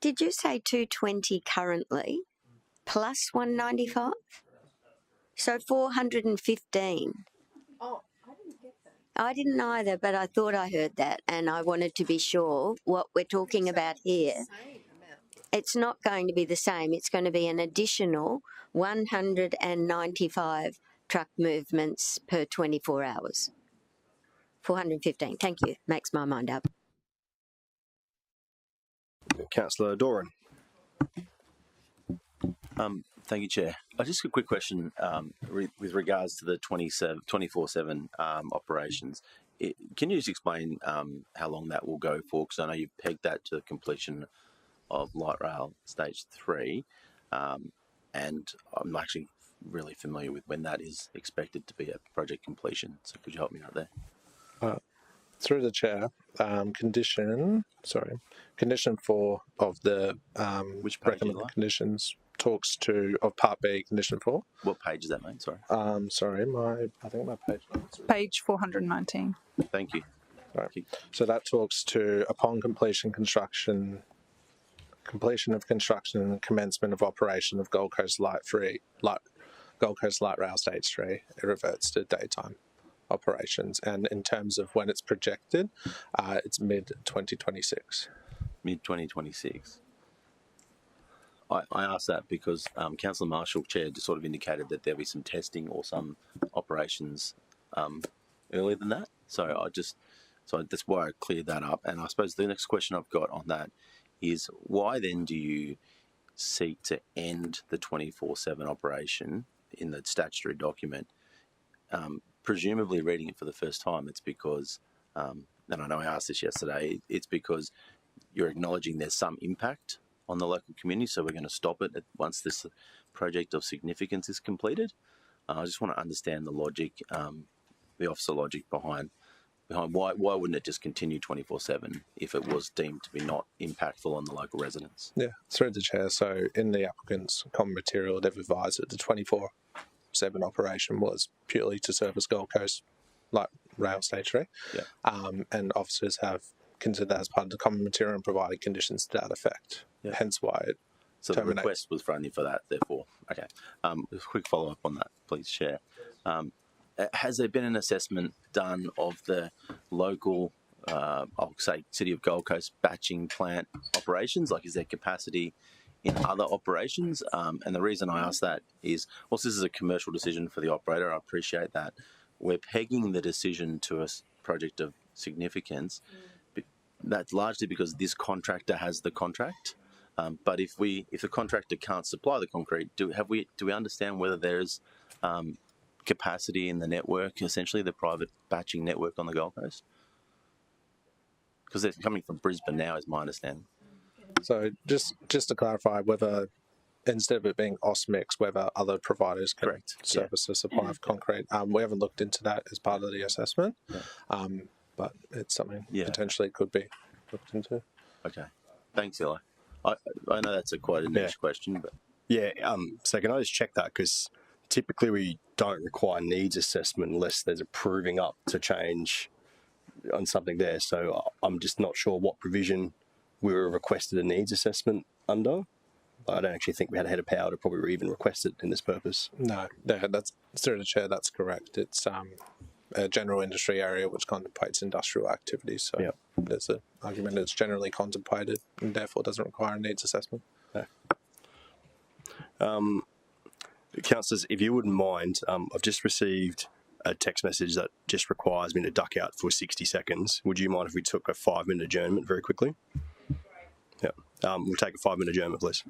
did you say 220 currently plus 195? So 415.
Oh, I didn't get that.
I didn't either, but I thought I heard that, and I wanted to be sure what we're talking about here. it's not going to be the same. It's going to be an additional 195 truck movements per 24 hours. 415. Thank you. Makes my mind up.
Councillor Doran.
Thank you, Chair. Just a quick question with regards to the 24/7 operations. Can you just explain how long that will go for? Because I know you've pegged that to the completion of light rail stage 3, and I'm actually really familiar with when that is expected to be at project completion. So could you help me out there?
Through the chair, condition 4 of the
which page
recommended conditions talks to of Part B, condition 4.
What page is that, mate? Sorry.
Sorry, I think my page number.
Page 419.
Thank you.
Right. So that talks to upon completion of construction and commencement of operation of Gold Coast Light Rail Stage 3, it reverts to daytime operations. And in terms of when it's projected, it's mid-2026.
Mid-2026. I asked that because Councillor Marshall, Chair, just sort of indicated that there'll be some testing or some operations earlier than that. So that's why I cleared that up. And I suppose the next question I've got on that is, why then do you seek to end the 24/7 operation in the statutory document? Presumably reading it for the first time, it's because, and I know I asked this yesterday, it's because you're acknowledging there's some impact on the local community, so we're going to stop it once this project of significance is completed. I just want to understand the logic, the officer logic behind why wouldn't it just continue 24/7 if it was deemed to be not impactful on the local residents?
Yeah, through the chair. So in the applicant's common material, they've advised that the 24/7 operation was purely to service Gold Coast Light Rail Stage 3.
Yeah.
And officers have considered that as part of the common material and provided conditions to that effect. Yeah. Hence why it
So the request was only for that, therefore. Okay. A quick follow-up on that, please, Chair. Has there been an assessment done of the local, I'll say, City of Gold Coast batching plant operations? Like, is there capacity in other operations? And the reason I ask that is, whilst this is a commercial decision for the operator, I appreciate that. We're pegging the decision to a project of significance. That's largely because this contractor has the contract. But if the contractor can't supply the concrete, do we understand whether there's capacity in the network, essentially the private batching network on the Gold Coast? Because they're coming from Brisbane now, is my understanding.
So just to clarify, whether instead of it being OSMIX, whether other providers can service the supply of concrete, we haven't looked into that as part of the assessment, but it's something potentially could be looked into.
Okay, thanks, Eli. I know that's quite a niche question, but
so can I just check that, because typically we don't require needs assessment unless there's a proving up to change on something there. So I'm just not sure what provision we were requested a needs assessment under. I don't actually think we had a head of power to probably even request it in this purpose.
No, that's through the chair. That's correct. It's a general industry area which contemplates industrial activities. So there's an argument that's generally contemplated and therefore doesn't require a needs assessment.
Councillors, if you wouldn't mind, I've just received a text message that just requires me to duck out for 60 seconds. Would you mind if we took a 5-minute adjournment very quickly? Yeah. We'll take a 5-minute adjournment, please.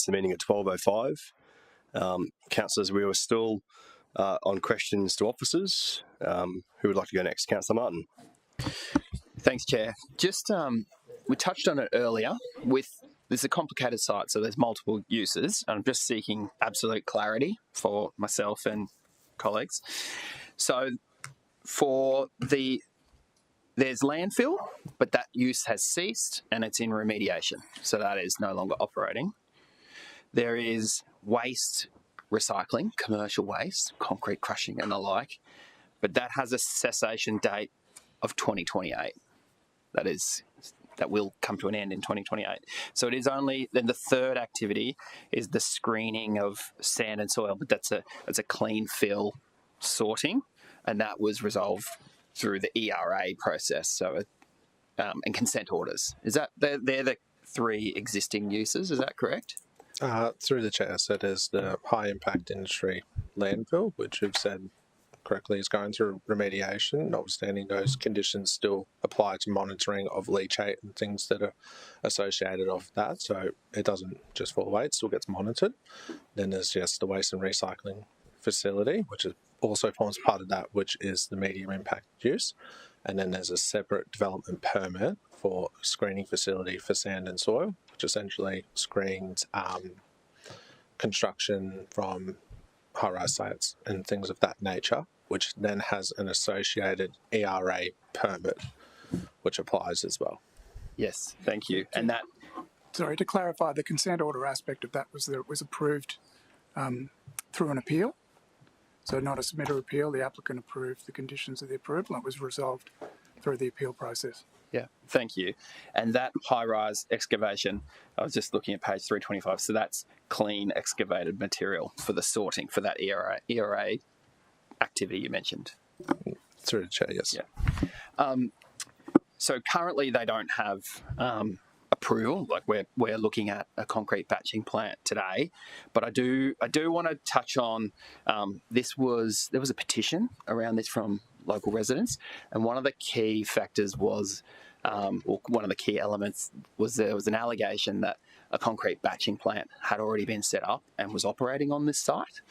the meeting at 12:05. Councillors, we were still on questions to officers. Who would like to go next? Councillor Martin.
Thanks, Chair. Just we touched on it earlier. This is a complicated site, so there's multiple uses. I'm just seeking absolute clarity for myself and colleagues. So there's landfill, but that use has ceased and it's in remediation, so that is no longer operating. There is waste recycling, commercial waste, concrete crushing and the like, but that has a cessation date of 2028. That will come to an end in 2028. So it is only, then the third activity is the screening of sand and soil, but that's a clean fill sorting, and that was resolved through the ERA process, so and consent orders. Is that they're the three existing uses? Is that correct?
Through the chair, so there's the high impact industry landfill, which you've said correctly is going through remediation, notwithstanding those conditions still apply to monitoring of leachate and things that are associated with that. So it doesn't just fall away, it still gets monitored. Then there's just the waste and recycling facility, which also forms part of that, which is the medium impact use. And then there's a separate development permit for screening facility for sand and soil, which essentially screens construction from high-rise sites and things of that nature, which then has an associated ERA permit, which applies as well.
Yes, thank you. And that...
Sorry, to clarify, the consent order aspect of that was that it was approved through an appeal. So not a submit or appeal, the applicant approved the conditions of the approval, and it was resolved through the appeal process.
Yeah, thank you. And that high-rise excavation, I was just looking at page 325, so that's clean excavated material for the sorting, for that ERA activity you mentioned.
Through the chair, yes.
Yeah. So currently they don't have approval, like we're looking at a concrete batching plant today, but I do want to touch on, there was a petition around this from local residents, and one of the key factors was, or one of the key elements was there was an allegation that a concrete batching plant had already been set up and was operating on this site.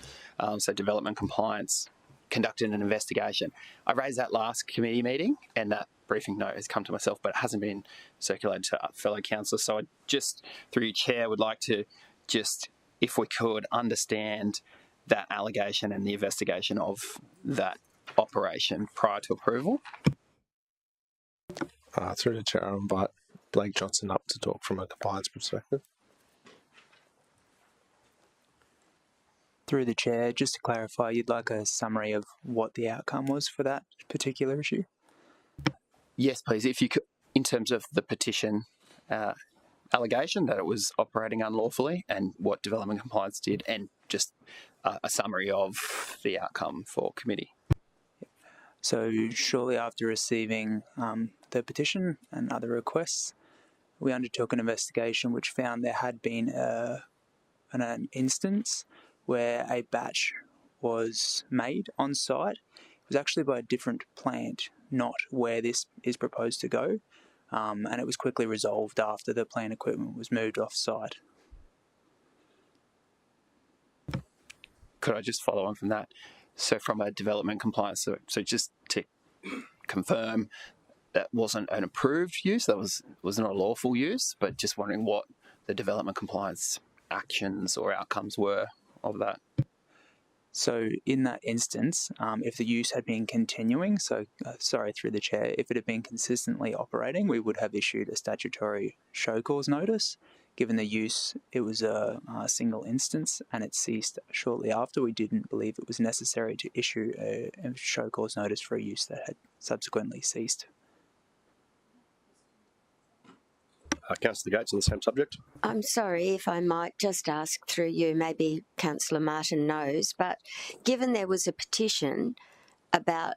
So Development Compliance conducted an investigation. I raised that last committee meeting, and that briefing note has come to myself, but it hasn't been circulated to fellow councillors. So I just, through your chair, would like to just, if we could, understand that allegation and the investigation of that operation prior to approval.
Through the chair, I'll invite Blake Johnson up to talk from a compliance perspective.
Through the chair, just to clarify, you'd like a summary of what the outcome was for that particular issue?
Yes, please. If you could, in terms of the petition allegation that it was operating unlawfully and what Development Compliance did, and just a summary of the outcome for committee.
So shortly after receiving the petition and other requests, we undertook an investigation which found there had been an instance where a batch was made on site. It was actually by a different plant, not where this is proposed to go, and it was quickly resolved after the plant equipment was moved off site.
Could I just follow on from that? So from a Development Compliance, so just to confirm, that wasn't an approved use, that was not a lawful use, but just wondering what the Development Compliance actions or outcomes were of that.
So in that instance, if the use had been continuing, sorry, through the chair, if it had been consistently operating, we would have issued a statutory show cause notice. Given the use, it was a single instance and it ceased shortly after. We didn't believe it was necessary to issue a show cause notice for a use that had subsequently ceased.
Councillor Gates on the same subject.
I'm sorry, if I might just ask through you, maybe Councillor Martin knows, but given there was a petition about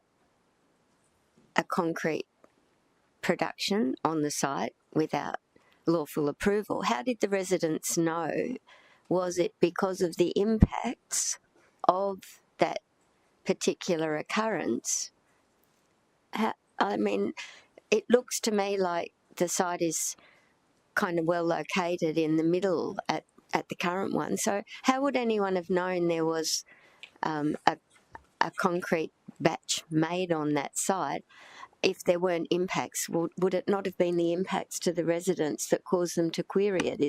a concrete production on the site without lawful approval, how did the residents know? Was it because of the impacts of that particular occurrence? I mean, it looks to me like the site is kind of well located in the middle at at the current one. So how would anyone have known there was a concrete batch made on that site if there weren't impacts? Would it not have been the impacts to the residents that caused them to query it,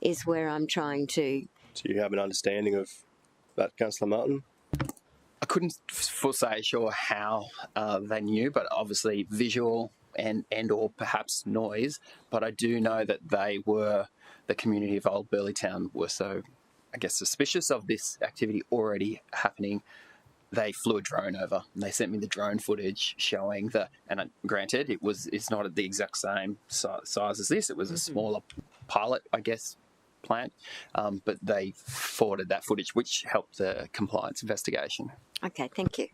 is where I'm trying to...
Do you have an understanding of that, Councillor Martin?
I couldn't say sure how they knew, but obviously visual and or perhaps noise. But I do know that the community of Old Burleytown were so, I guess, suspicious of this activity already happening. They flew a drone over and they sent me the drone footage showing and granted, it's not at the exact same size as this. It was a smaller pilot, I guess, plant, but they forwarded that footage, which helped the compliance investigation.
Okay, thank you.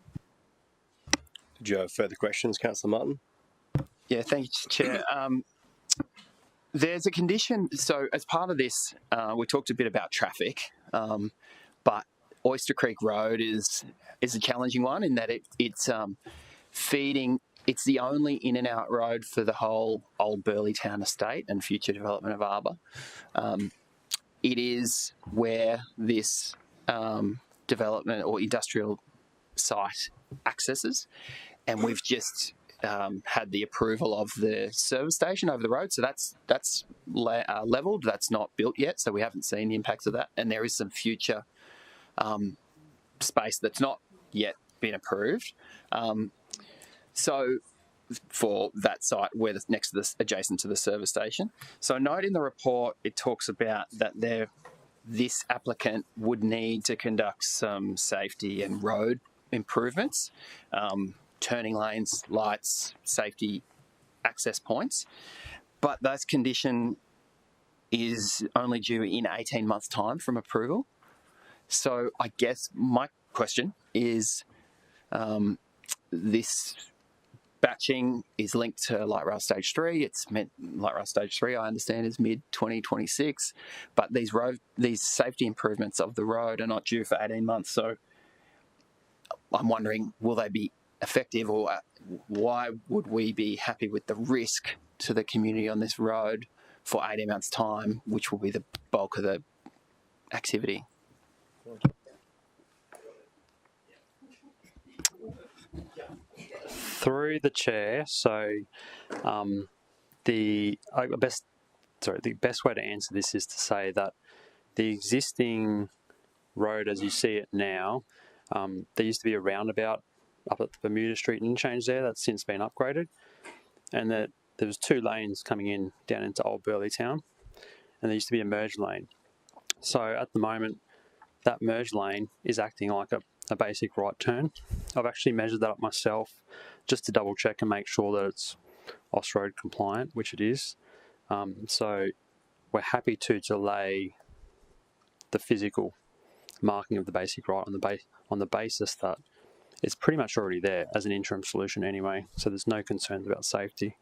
Did you have further questions, Councillor Martin?
Yeah, thank you, Chair. There's a condition, so as part of this, we talked a bit about traffic, but Oyster Creek Road is a challenging one in that it's feeding. It's the only in and out road for the whole Old Burleytown estate and future development of Arbour. It is where this development or industrial site accesses, and we've just had the approval of the service station over the road, so that's levelled. That's not built yet, so we haven't seen the impacts of that, and there is some future space that's not yet been approved. So for that site, where next to this, adjacent to the service station. So note in the report, it talks about that this applicant would need to conduct some safety and road improvements, turning lanes, lights, safety access points. But that condition is only due in 18 months' time from approval. So I guess my question is, this batching is linked to light rail stage 3. It's meant light rail stage 3, I understand, is mid-2026. But these safety improvements of the road are not due for 18 months. So I'm wondering, will they be effective, or why would we be happy with the risk to the community on this road for 18 months' time, which will be the bulk of the activity?
Through the chair, so the best way to answer this is to say that the existing road, as you see it now, there used to be a roundabout up at the Bermuda Street interchange there that's since been upgraded, and that there was 2 lanes coming in down into Old Burleytown, and there used to be a merge lane. So at the moment, that merge lane is acting like a basic right turn. I've actually measured that up myself just to double check and make sure that it's Austroad compliant, which it is. So we're happy to delay the physical marking of the basic right on the basis that it's pretty much already there as an interim solution anyway, so there's no concerns about safety.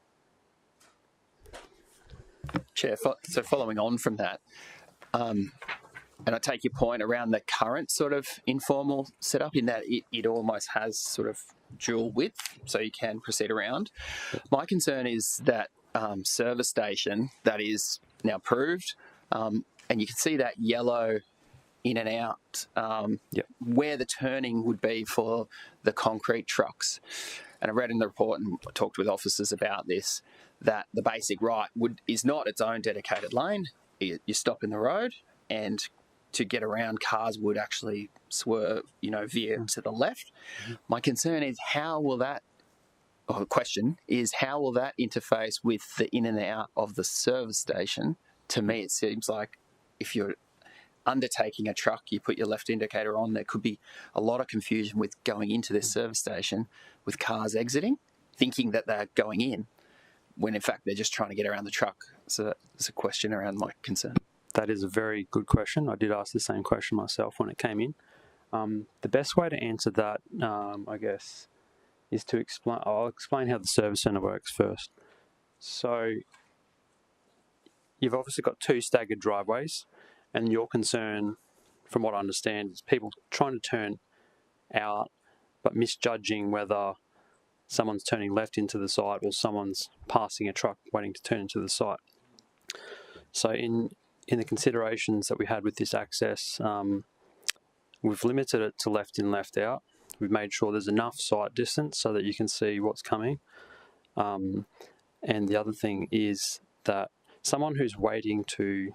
Chair, so following on from that, and I take your point around the current sort of informal setup in that it almost has sort of dual width, so you can proceed around. My concern is that service station that is now approved, and you can see that yellow in and out, where the turning would be for the concrete trucks. And I read in the report and talked with officers about this, that the basic right is not its own dedicated lane. You stop in the road, and to get around, cars would actually swerve, veer to the left. My concern is how will that interface with the in and out of the service station? To me, it seems like if you're undertaking a truck, you put your left indicator on, there could be a lot of confusion with going into this service station with cars exiting, thinking that they're going in, when in fact they're just trying to get around the truck. So that's a question around my concern.
That is a very good question. I did ask the same question myself when it came in. The best way to answer that, I guess, is to explain. I'll explain how the service centre works first. So you've obviously got 2 staggered driveways, and your concern, from what I understand, is people trying to turn out but misjudging whether someone's turning left into the site or someone's passing a truck waiting to turn into the site. So in in the considerations that we had with this access, we've limited it to left in, left out. We've made sure there's enough sight distance so that you can see what's coming. And the other thing is that someone who's waiting to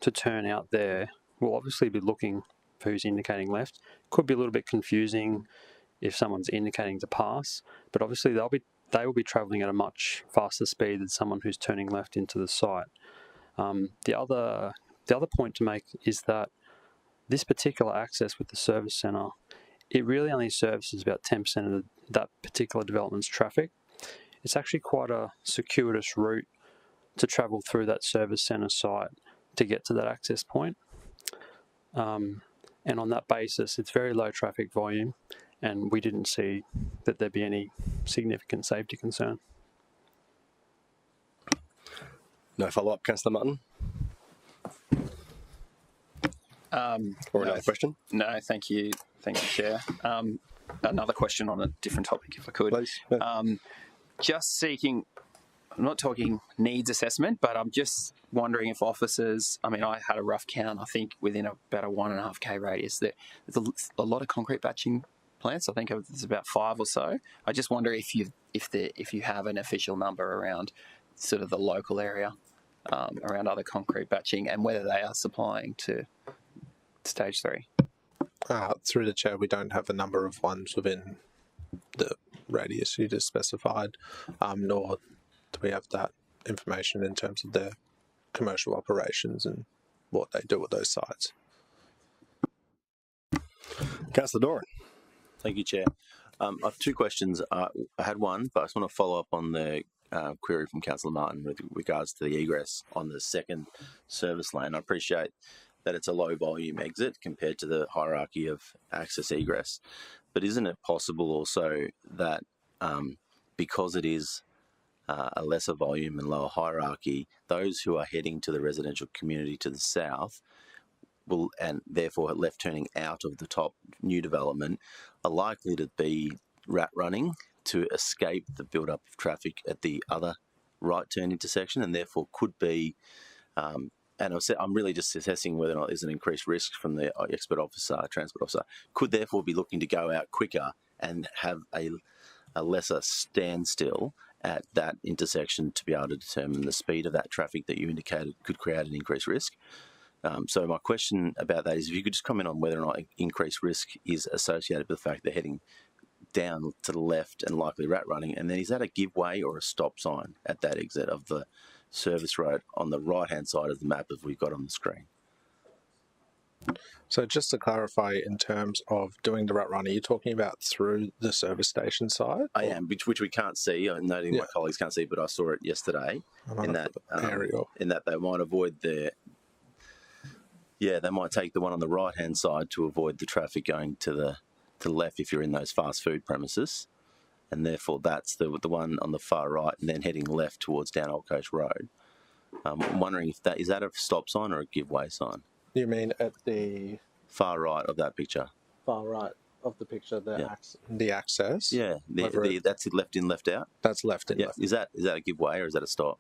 turn out there will obviously be looking for who's indicating left. Could be a little bit confusing if someone's indicating to pass, but obviously they will be travelling at a much faster speed than someone who's turning left into the site. The other point to make is that this particular access with the service centre, it really only services about 10% of that particular development's traffic. It's actually quite a circuitous route to travel through that service centre site to get to that access point. And on that basis, it's very low traffic volume, and we didn't see that there'd be any significant safety concern.
No follow-up, Councillor Martin? Or another question?
No, thank you. Thank you, Chair. Another question on a different topic, if I could.
Please. Yeah.
Just seeking, I'm not talking needs assessment, but I'm just wondering if officers, I mean, I had a rough count, I think within about a 1.5k radius, there's a lot of concrete batching plants. I think there's about 5 or so. I just wonder if you have an official number around sort of the local area, around other concrete batching, and whether they are supplying to stage 3.
Through the chair, we don't have a number of ones within the radius you just specified, nor do we have that information in terms of their commercial operations and what they do at those sites.
Councillor Doran.
Thank you, Chair. I have 2 questions. I had one, but I just want to follow up on the query from Councillor Martin with regards to the egress on the second service lane. I appreciate that it's a low volume exit compared to the hierarchy of access egress, but isn't it possible also that because it is a lesser volume and lower hierarchy, those who are heading to the residential community to the south will, and therefore left turning out of the top new development, are likely to be rat running to escape the build-up of traffic at the other right turn intersection, and therefore could be, and I'm really just assessing whether or not there's an increased risk from the expert officer, transport officer, could therefore be looking to go out quicker and have a lesser standstill at that intersection to be able to determine the speed of that traffic that you indicated could create an increased risk. So my question about that is if you could just comment on whether or not increased risk is associated with the fact they're heading down to the left and likely rat running, and then is that a give way or a stop sign at that exit of the service road on the right-hand side of the map as we've got on the screen?
So just to clarify, in terms of doing the rat run, are you talking about through the service station side?
I am, which we can't see. I'm noting my colleagues can't see, but I saw it yesterday in that
area.
In that they might avoid they might take the one on the right-hand side to avoid the traffic going to the left if you're in those fast food premises, and therefore that's the one on the far right, and then heading left towards down Old Coast Road. I'm wondering if that is a stop sign or a give way sign?
You mean at the
far right of that picture?
Far right of the picture, the access?
Yeah, that's it, left in, left out?
That's left in, left.
Is that a give way or is that a stop?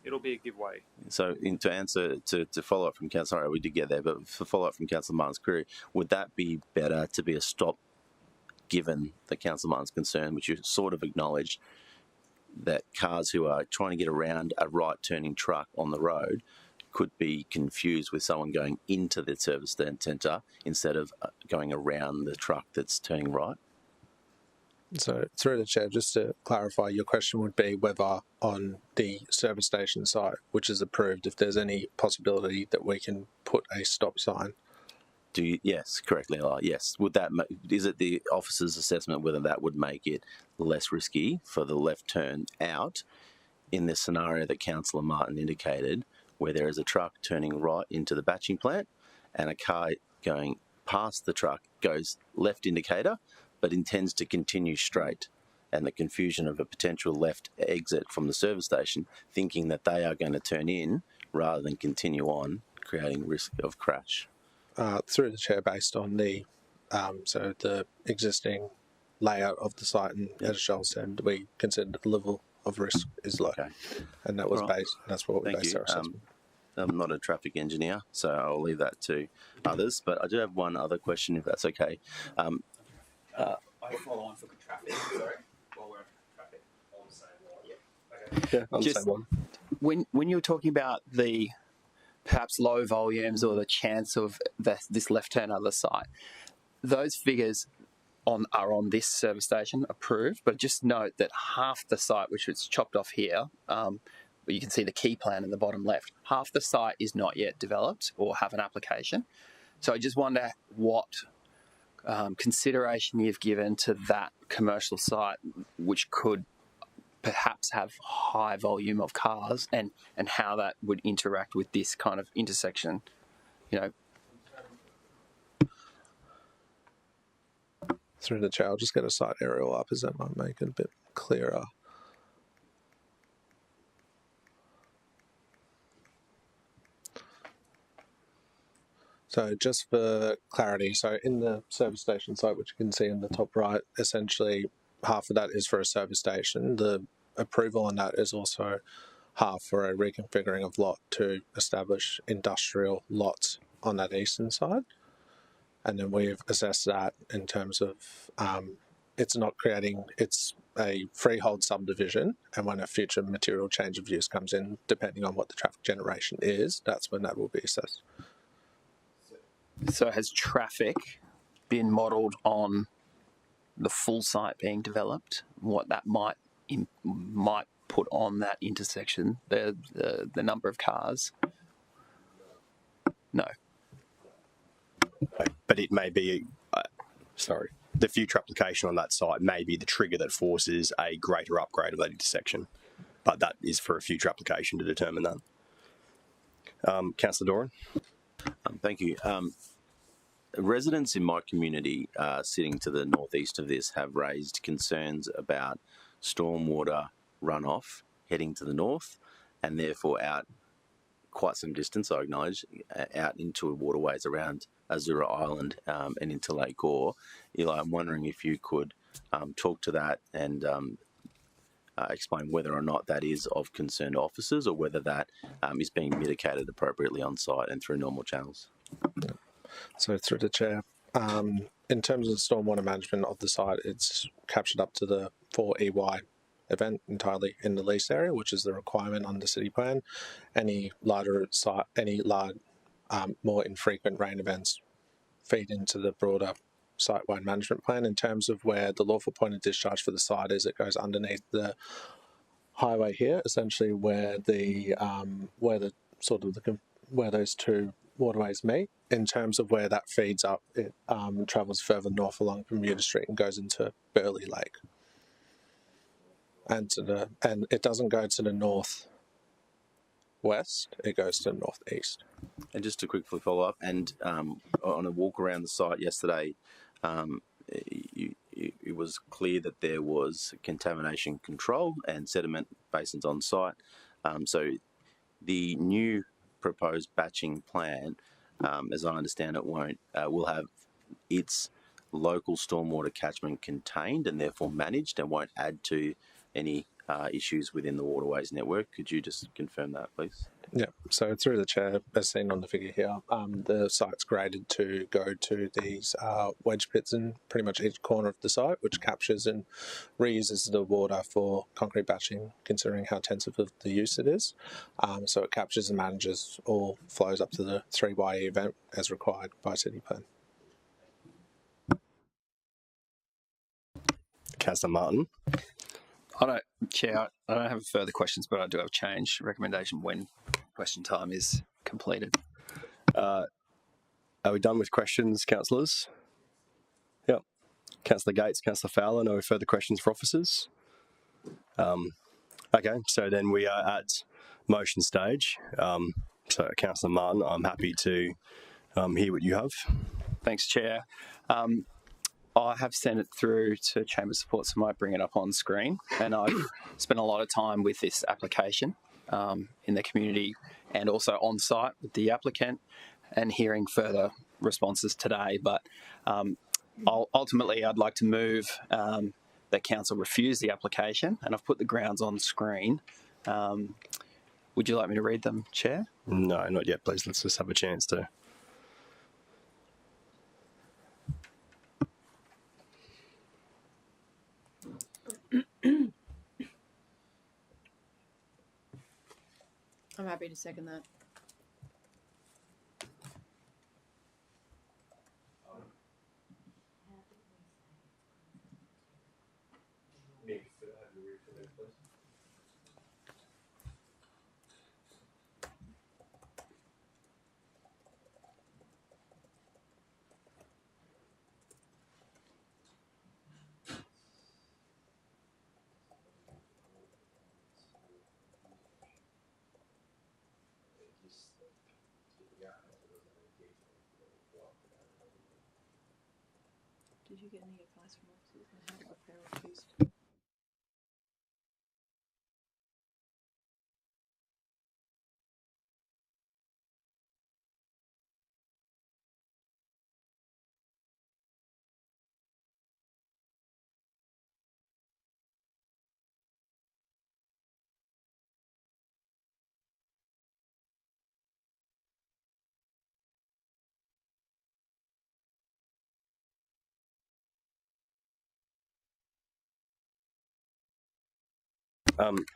It'll be a give way.
So to answer, to follow up from Councillor, sorry, we did get there, but for follow up from Councillor Martin's query, would that be better to be a stop given the Councillor Martin's concern, which you sort of acknowledged, that cars who are trying to get around a right turning truck on the road could be confused with someone going into the service centre instead of going around the truck that's turning right?
So through the chair, just to clarify, your question would be whether on the service station site, which is approved, if there's any possibility that we can put a stop sign.
Yes, correctly. Yes. Is it the officer's assessment whether that would make it less risky for the left turn out in the scenario that Councillor Martin indicated, where there is a truck turning right into the batching plant and a car going past the truck goes left indicator but intends to continue straight, and the confusion of a potential left exit from the service station, thinking that they are going to turn in rather than continue on, creating risk of crash?
Through the chair, based on the existing layout of the site, and as Joel said, we consider the level of risk is low, and that was based. That's what we based our assessment.
I'm not a traffic engineer, so I'll leave that to others. But I do have one other question, if that's okay.
I follow on for traffic. Sorry, while we're on traffic, on the same one. Yeah. Okay.
Yeah, on the same one.
When you were talking about the perhaps low volumes or the chance of this left turn on the site, those figures are on this service station approved, but just note that half the site, which is chopped off here, you can see the key plan in the bottom left, half the site is not yet developed or have an application. So I just wonder what consideration you've given to that commercial site, which could perhaps have high volume of cars, and how that would interact with this kind of intersection, you know.
Through the chair, I'll just get a site aerial up, as that might make it a bit clearer. So just for clarity, so in the service station site, which you can see in the top right, essentially half of that is for a service station. The approval on that is also half for a reconfiguring of lot to establish industrial lots on that eastern side. And then we've assessed that in terms of it's not creating, it's a freehold subdivision, and when a future material change of use comes in, depending on what the traffic generation is, that's when that will be assessed.
So has traffic been modelled on the full site being developed? What that might put on that intersection, the number of cars? No.
But it may be, the future application on that site may be the trigger that forces a greater upgrade of that intersection. But that is for a future application to determine that. Councillor Doran?
Thank you. Residents in my community sitting to the northeast of this have raised concerns about stormwater runoff heading to the north, and therefore out quite some distance, I acknowledge, out into waterways around Azura Island and into Lake Gore. Eli, I'm wondering if you could talk to that and explain whether or not that is of concern to officers, or whether that is being mitigated appropriately on site and through normal channels.
So through the chair, in terms of stormwater management of the site, it's captured up to the 4 EY event entirely in the lease area, which is the requirement under city plan. Any larger site, more infrequent rain events feed into the broader site-wide management plan. In terms of where the lawful point of discharge for the site is, it goes underneath the highway here, essentially where where those two waterways meet. In terms of where that feeds up, it travels further north along Bermuda Street and goes into Burleigh Lake. And it doesn't go to the northwest, it goes to the northeast.
And just to quickly follow up, and on a walk around the site yesterday, it was clear that there was contamination control and sediment basins on site. So the new proposed batching plan, as I understand it, will have its local stormwater catchment contained and therefore managed, and won't add to any issues within the waterways network. Could you just confirm that, please?
Yeah, so through the chair, as seen on the figure here, the site's graded to go to these wedge pits in pretty much each corner of the site, which captures and reuses the water for concrete batching, considering how intensive of the use it is. So it captures and manages all flows up to the 3YE event as required by city plan.
Councillor Martin?
Chair, I don't have further questions, but I do have a change recommendation when question time is completed.
Are we done with questions, councillors? Yep. Councillor Gates, Councillor Fowler, no further questions for officers? Okay, so then we are at motion stage. So Councillor Martin, I'm happy to hear what you have.
Thanks, Chair. I have sent it through to Chamber Support, so I might bring it up on screen. And I've spent a lot of time with this application in the community and also on site with the applicant, and hearing further responses today. But ultimately, I'd like to move that council refuse the application, and I've put the grounds on screen. Would you like me to read them, Chair?
No, not yet, please. Let's just have a chance to.
I'm happy to second that. Did you get any advice from officers on how to prepare a refused?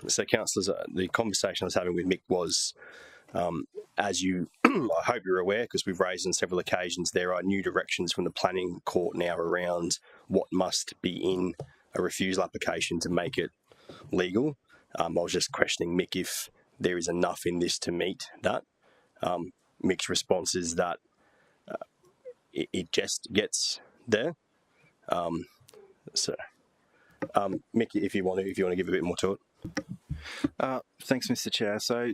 So, councillors, the conversation I was having with Mick was, as you, I hope you're aware, because we've raised on several occasions, there are new directions from the planning court now around what must be in a refusal application to make it legal. I was just questioning Mick if there is enough in this to meet that. Mick's response is that it just gets there. Mick, if you want to give a bit more to it.
Thanks, Mr. Chair. So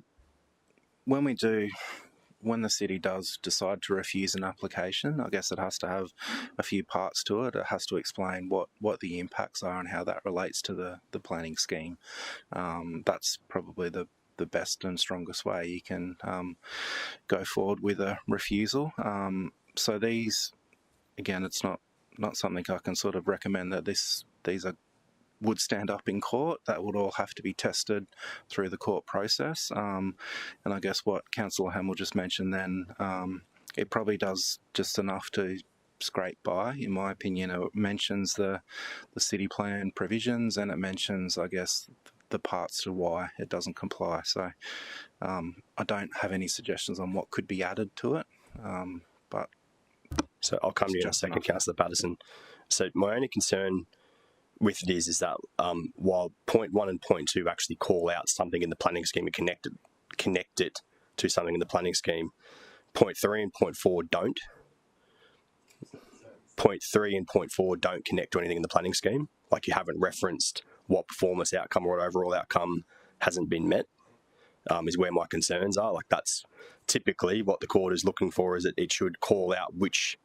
when the city does decide to refuse an application, I guess it has to have a few parts to it. It has to explain what the impacts are and how that relates to the planning scheme. That's probably the best and strongest way you can go forward with a refusal. So these, again, it's not something I can sort of recommend that these would stand up in court. That would all have to be tested through the court process. And I guess what Councillor Hamill just mentioned then, it probably does just enough to scrape by, in my opinion. It mentions the city plan provisions, and it mentions, I guess, the parts to why it doesn't comply. So I don't have any suggestions on what could be added to it.
So I'll come to you in a second, Councillor Patterson. So my only concern with it is that while point 1 and point 2 actually call out something in the planning scheme and connect it to something in the planning scheme, point 3 and point 4 don't. Point 3 and point 4 don't connect to anything in the planning scheme. Like, you haven't referenced what performance outcome or what overall outcome hasn't been met, is where my concerns are. Like, that's typically what the court is looking for, is that it should call out which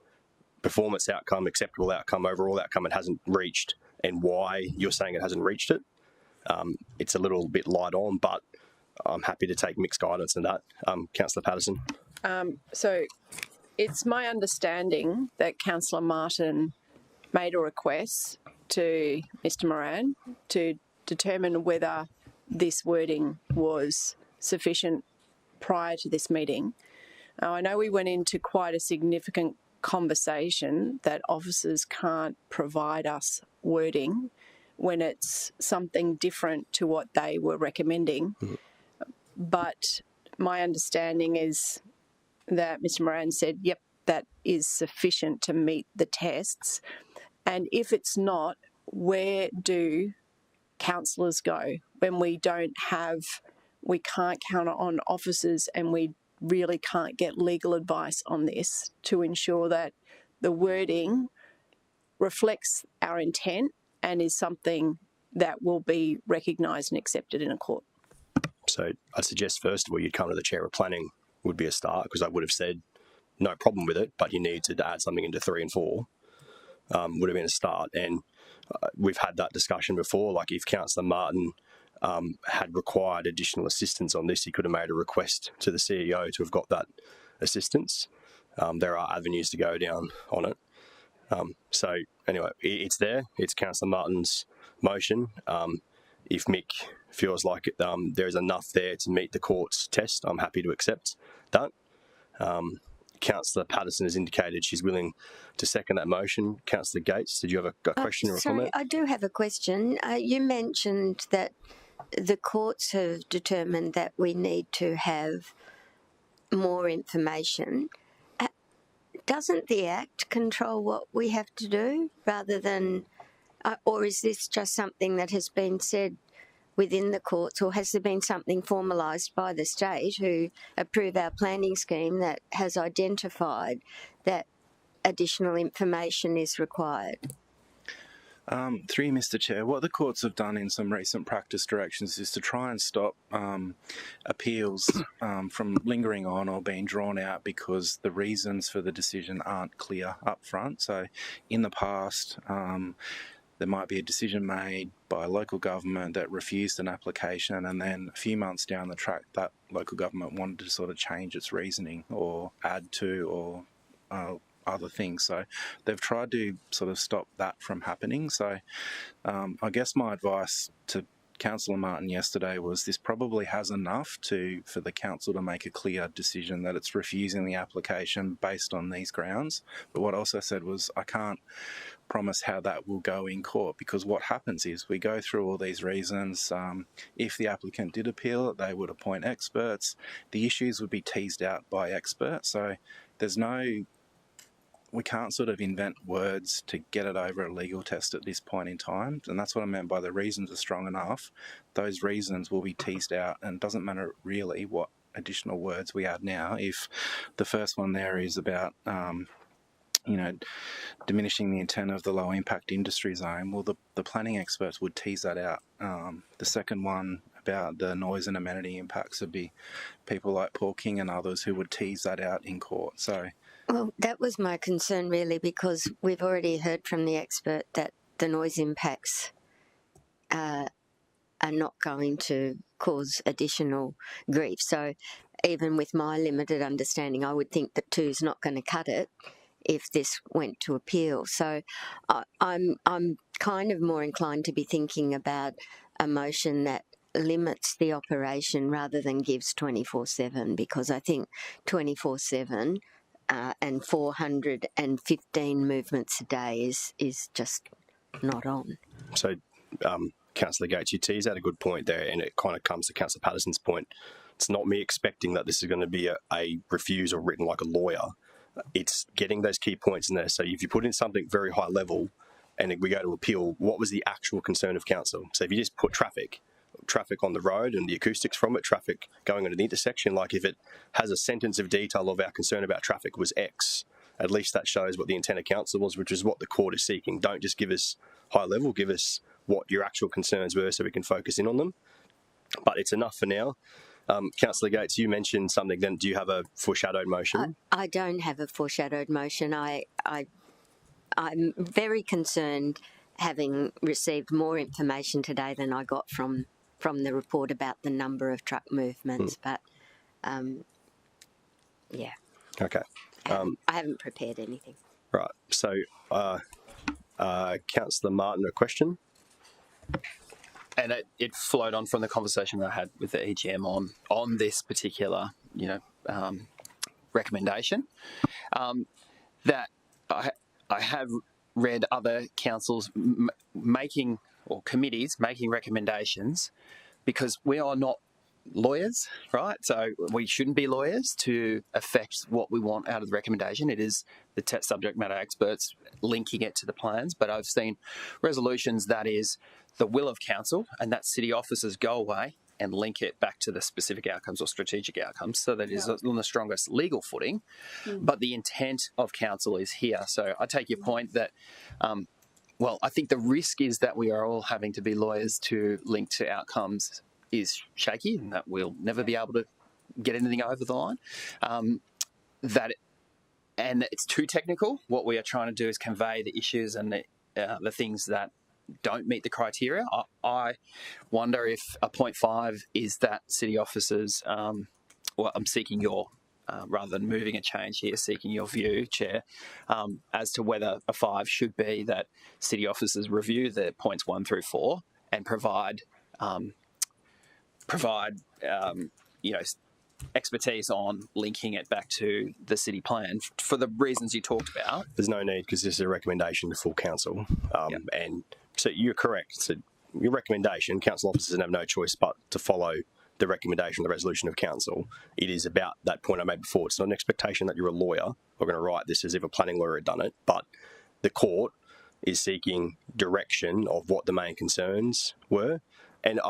performance outcome, acceptable outcome, overall outcome it hasn't reached, and why you're saying it hasn't reached it. It's a little bit light on, but I'm happy to take mixed guidance in that. Councillor Patterson.
So it's my understanding that Councillor Martin made a request to Mr Moran to determine whether this wording was sufficient prior to this meeting. Now, I know we went into quite a significant conversation that officers can't provide us wording when it's something different to what they were recommending. But my understanding is that Mr Moran said, yep, that is sufficient to meet the tests. And if it's not, where do councillors go when we can't count on officers and we really can't get legal advice on this to ensure that the wording reflects our intent and is something that will be recognised and accepted in a court?
So I'd suggest, first of all, you'd come to the Chair of Planning would be a start, because I would have said no problem with it, but you need to add something into 3 and 4. Would have been a start. And we've had that discussion before. Like, if Councillor Martin had required additional assistance on this, he could have made a request to the CEO to have got that assistance. There are avenues to go down on it. So anyway, it's there. It's Councillor Martin's motion. If Mick feels like there's enough there to meet the court's test, I'm happy to accept that. Councillor Patterson has indicated she's willing to second that motion. Councillor Gates, did you have a question or a comment?
I do have a question. You mentioned that the courts have determined that we need to have more information. Doesn't the Act control what we have to do rather than, or is this just something that has been said within the courts, or has there been something formalised by the state who approve our planning scheme that has identified that additional information is required?
Through you, Mr. Chair, what the courts have done in some recent practice directions is to try and stop appeals from lingering on or being drawn out because the reasons for the decision aren't clear up front. So in the past, there might be a decision made by a local government that refused an application, and then a few months down the track, that local government wanted to sort of change its reasoning or add to or other things. So they've tried to sort of stop that from happening. So I guess my advice to Councillor Martin yesterday was this probably has enough for the council to make a clear decision that it's refusing the application based on these grounds. But what I also said was I can't promise how that will go in court, because what happens is we go through all these reasons. If the applicant did appeal, they would appoint experts. The issues would be teased out by experts. So we can't sort of invent words to get it over a legal test at this point in time. And that's what I meant by the reasons are strong enough. Those reasons will be teased out, and it doesn't matter really what additional words we add now. If the first one there is about, diminishing the intent of the low impact industry zone, well, the planning experts would tease that out. The second one about the noise and amenity impacts would be people like Paul King and others who would tease that out in court. So,
well, that was my concern really, because we've already heard from the expert that the noise impacts are not going to cause additional grief. So even with my limited understanding, I would think that 2 is not going to cut it if this went to appeal. So I'm kind of more inclined to be thinking about a motion that limits the operation rather than gives 24/7, because I think 24/7 and 415 movements a day is just not on.
So, Councillor Gates, you teased out a good point there, and it kind of comes to Councillor Patterson's point. It's not me expecting that this is going to be a refusal written like a lawyer. It's getting those key points in there. So if you put in something very high level and we go to appeal, what was the actual concern of council? So if you just put traffic on the road and the acoustics from it, traffic going into the intersection, like if it has a sentence of detail of our concern about traffic was X, at least that shows what the intent of council was, which is what the court is seeking. Don't just give us high level, give us what your actual concerns were so we can focus in on them. But it's enough for now. Councillor Gates, you mentioned something then. Do you have a foreshadowed motion?
I don't have a foreshadowed motion. I'm very concerned, having received more information today than I got from the report about the number of truck movements. But, yeah.
Okay.
I haven't prepared anything.
Right. So, Councillor Martin, a question?
And it flowed on from the conversation I had with the EGM on this particular, recommendation. That I have read other councils making, or committees making recommendations, because we are not lawyers, right? So we shouldn't be lawyers to affect what we want out of the recommendation. It is the subject matter experts linking it to the plans. But I've seen resolutions that is the will of council, and that city officers go away and link it back to the specific outcomes or strategic outcomes, so that it is on the strongest legal footing. But the intent of council is here. So I take your point that, I think the risk is that we are all having to be lawyers to link to outcomes is shaky, and that we'll never be able to get anything over the line. And it's too technical. What we are trying to do is convey the issues and the things that don't meet the criteria. I wonder if a 0.5 is that city officers, I'm seeking your, rather than moving a change here, seeking your view, Chair, as to whether a 5 should be that city officers review the points 1 through 4 and provide provide, expertise on linking it back to the city plan for the reasons you talked about.
There's no need because this is a recommendation to full council. And so you're correct. So your recommendation, council officers have no choice but to follow the recommendation, the resolution of council. It is about that point I made before. It's not an expectation that you're a lawyer or going to write this as if a planning lawyer had done it, but the court is seeking direction of what the main concerns were. And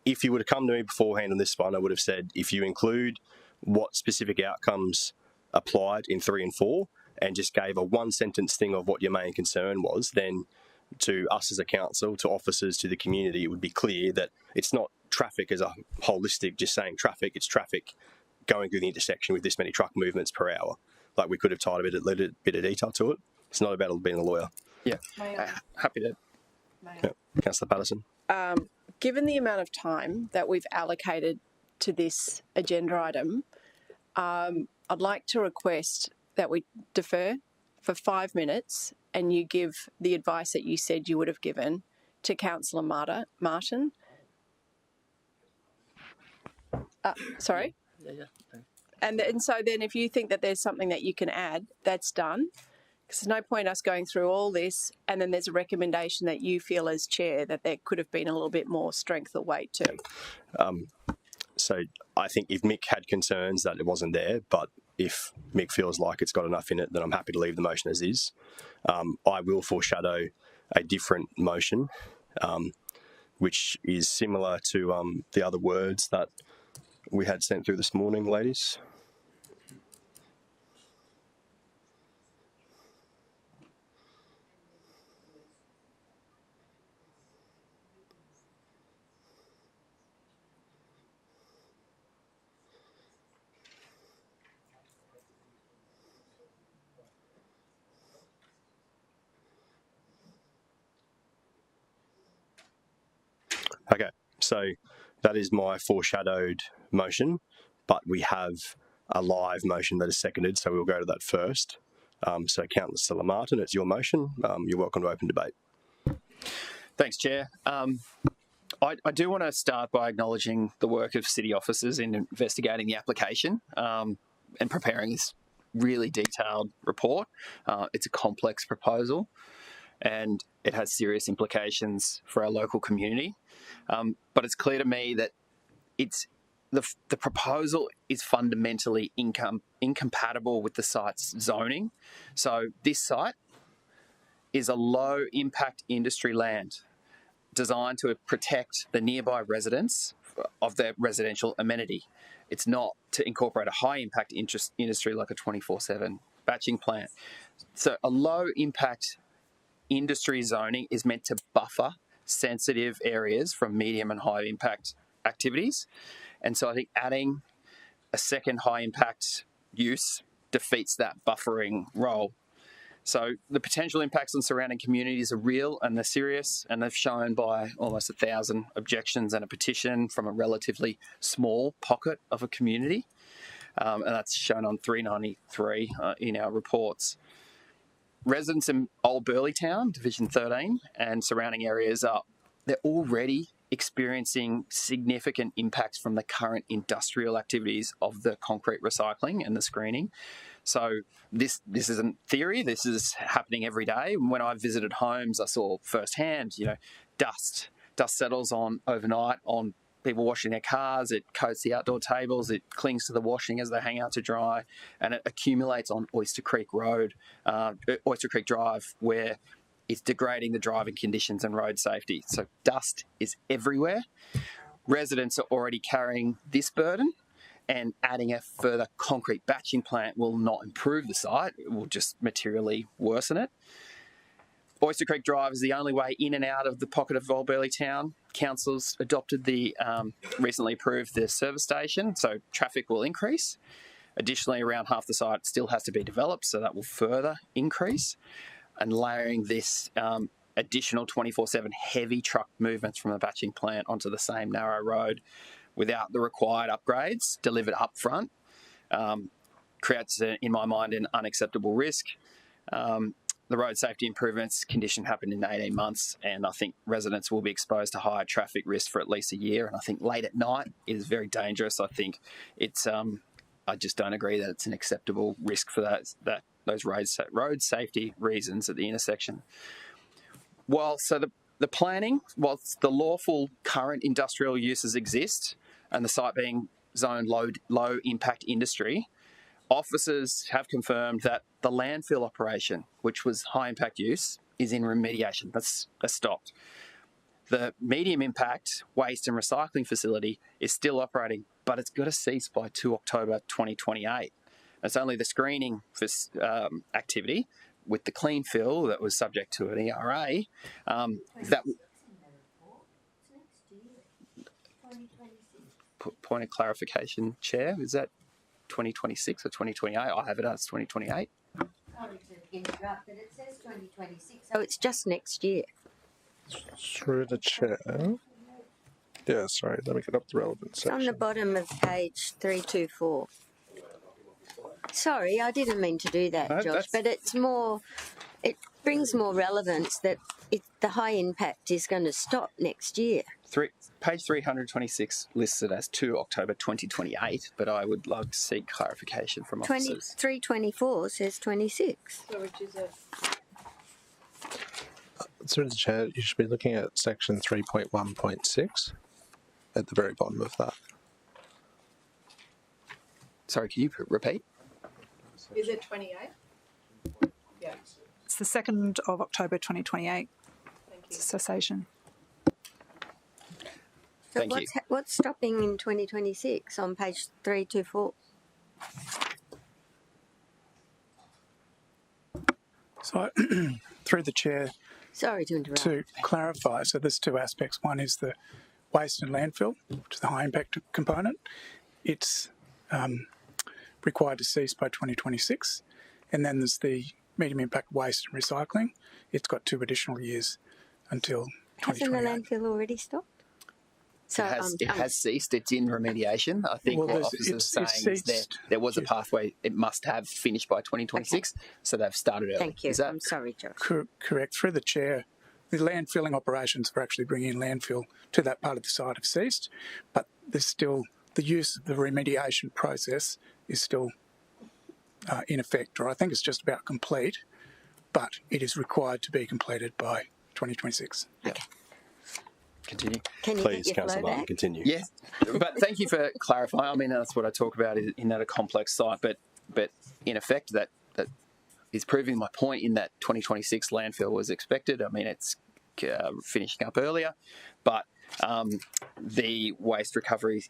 if you would have come to me beforehand on this one, I would have said, if you include what specific outcomes applied in 3 and 4 and just gave a one-sentence thing of what your main concern was, then to us as a council, to officers, to the community, it would be clear that it's not traffic as a holistic, just saying traffic, it's traffic going through the intersection with this many truck movements per hour. Like, we could have tied a bit of detail to it. It's not about being a lawyer.
Yeah, happy to.
Yeah. Councillor Patterson.
Given the amount of time that we've allocated to this agenda item, I'd like to request that we defer for 5 minutes and you give the advice that you said you would have given to Councillor Martin. Sorry?
Yeah.
And so then if you think that there's something that you can add, that's done. Because there's no point us going through all this and then there's a recommendation that you feel as chair that there could have been a little bit more strength or weight to.
So I think if Mick had concerns that it wasn't there, but if Mick feels like it's got enough in it, then I'm happy to leave the motion as is. I will foreshadow a different motion, which is similar to the other words that we had sent through this morning, ladies. Okay, so that is my foreshadowed motion, but we have a live motion that is seconded, so we'll go to that first. So Councillor Martin, it's your motion. You're welcome to open debate.
Thanks, Chair. I do want to start by acknowledging the work of city officers in investigating the application and preparing this really detailed report. It's a complex proposal and it has serious implications for our local community. But it's clear to me that the proposal is fundamentally incompatible with the site's zoning. So this site is a low-impact industry land designed to protect the nearby residents of their residential amenity. It's not to incorporate a high-impact industry like a 24/7 batching plant. So a low-impact industry zoning is meant to buffer sensitive areas from medium and high impact activities. And so I think adding a second high impact use defeats that buffering role. So the potential impacts on surrounding communities are real and they're serious, and they've shown by almost 1,000 objections and a petition from a relatively small pocket of a community. And that's shown on 393 in our reports. Residents in Old Burleigh Town, Division 13, and surrounding areas they're already experiencing significant impacts from the current industrial activities of the concrete recycling and the screening. So this isn't theory, this is happening every day. When I visited homes, I saw firsthand, dust settles on overnight on people washing their cars, it coats the outdoor tables, it clings to the washing as they hang out to dry, and it accumulates on Oyster Creek Drive, where it's degrading the driving conditions and road safety. So dust is everywhere. Residents are already carrying this burden, and adding a further concrete batching plant will not improve the site, it will just materially worsen it. Oyster Creek Drive is the only way in and out of the pocket of Old Burleigh Town. Council's adopted recently approved the service station, so traffic will increase. Additionally, around half the site still has to be developed, so that will further increase. And layering this additional 24/7 heavy truck movements from the batching plant onto the same narrow road without the required upgrades delivered up front creates, in my mind, an unacceptable risk. the road safety improvements condition happened in 18 months, and I think residents will be exposed to higher traffic risk for at least a year. And I think late at night is very dangerous. I think it's I just don't agree that it's an acceptable risk for those road safety reasons at the intersection. Whilst the lawful current industrial uses exist, and the site being zoned low impact industry, officers have confirmed that the landfill operation, which was high impact use, is in remediation. That's stopped. The medium impact waste and recycling facility is still operating, but it's got to cease by 2 October 2028. It's only the screening for, activity with the clean fill that was subject to an ERA. Point of clarification, Chair, is that 2026 or 2028? I have it as 2028.
Sorry to interrupt, but it says 2026, so it's just next year.
Through the chair. Yeah, sorry, let me get up the relevant section.
It's on the bottom of page 324. Sorry, I didn't mean to do that, Josh, but it brings more relevance that the high impact is going to stop next year.
Page 326 lists it as 2 October 2028, but I would like to seek clarification from officers.
324 says 26.
So which is it?
Through the chair, you should be looking at section 3.1.6 at the very bottom of that.
Sorry, can you repeat?
Is it 28? Yeah.
It's the 2nd of October 2028.
Thank you.
Cessation.
So
Thank you.
what's stopping in 2026 on page 324?
So, through the chair,
sorry to interrupt.
To clarify, so there's two aspects. One is the waste and landfill, which is the high impact component. It's required to cease by 2026. And then there's the medium impact waste and recycling. It's got 2 additional years until 2028.
Hasn't the landfill already stopped? So
it has ceased. It's in remediation. I think what officers are saying is that there was a pathway. It must have finished by 2026, so they've started early.
Thank you. I'm sorry, Josh.
Correct. Through the chair, the landfilling operations for actually bringing in landfill to that part of the site have ceased, but there's still the use of the remediation process is still in effect, or I think it's just about complete, but it is required to be completed by 2026.
Yeah. Continue.
Can you
Please,
get your
Councillor
flow
Martin,
back?
continue.
Yes, but thank you for clarifying. I mean, that's what I talk about in that a complex site, but in effect that is proving my point in that 2026 landfill was expected. I mean, it's finishing up earlier, but the waste recovery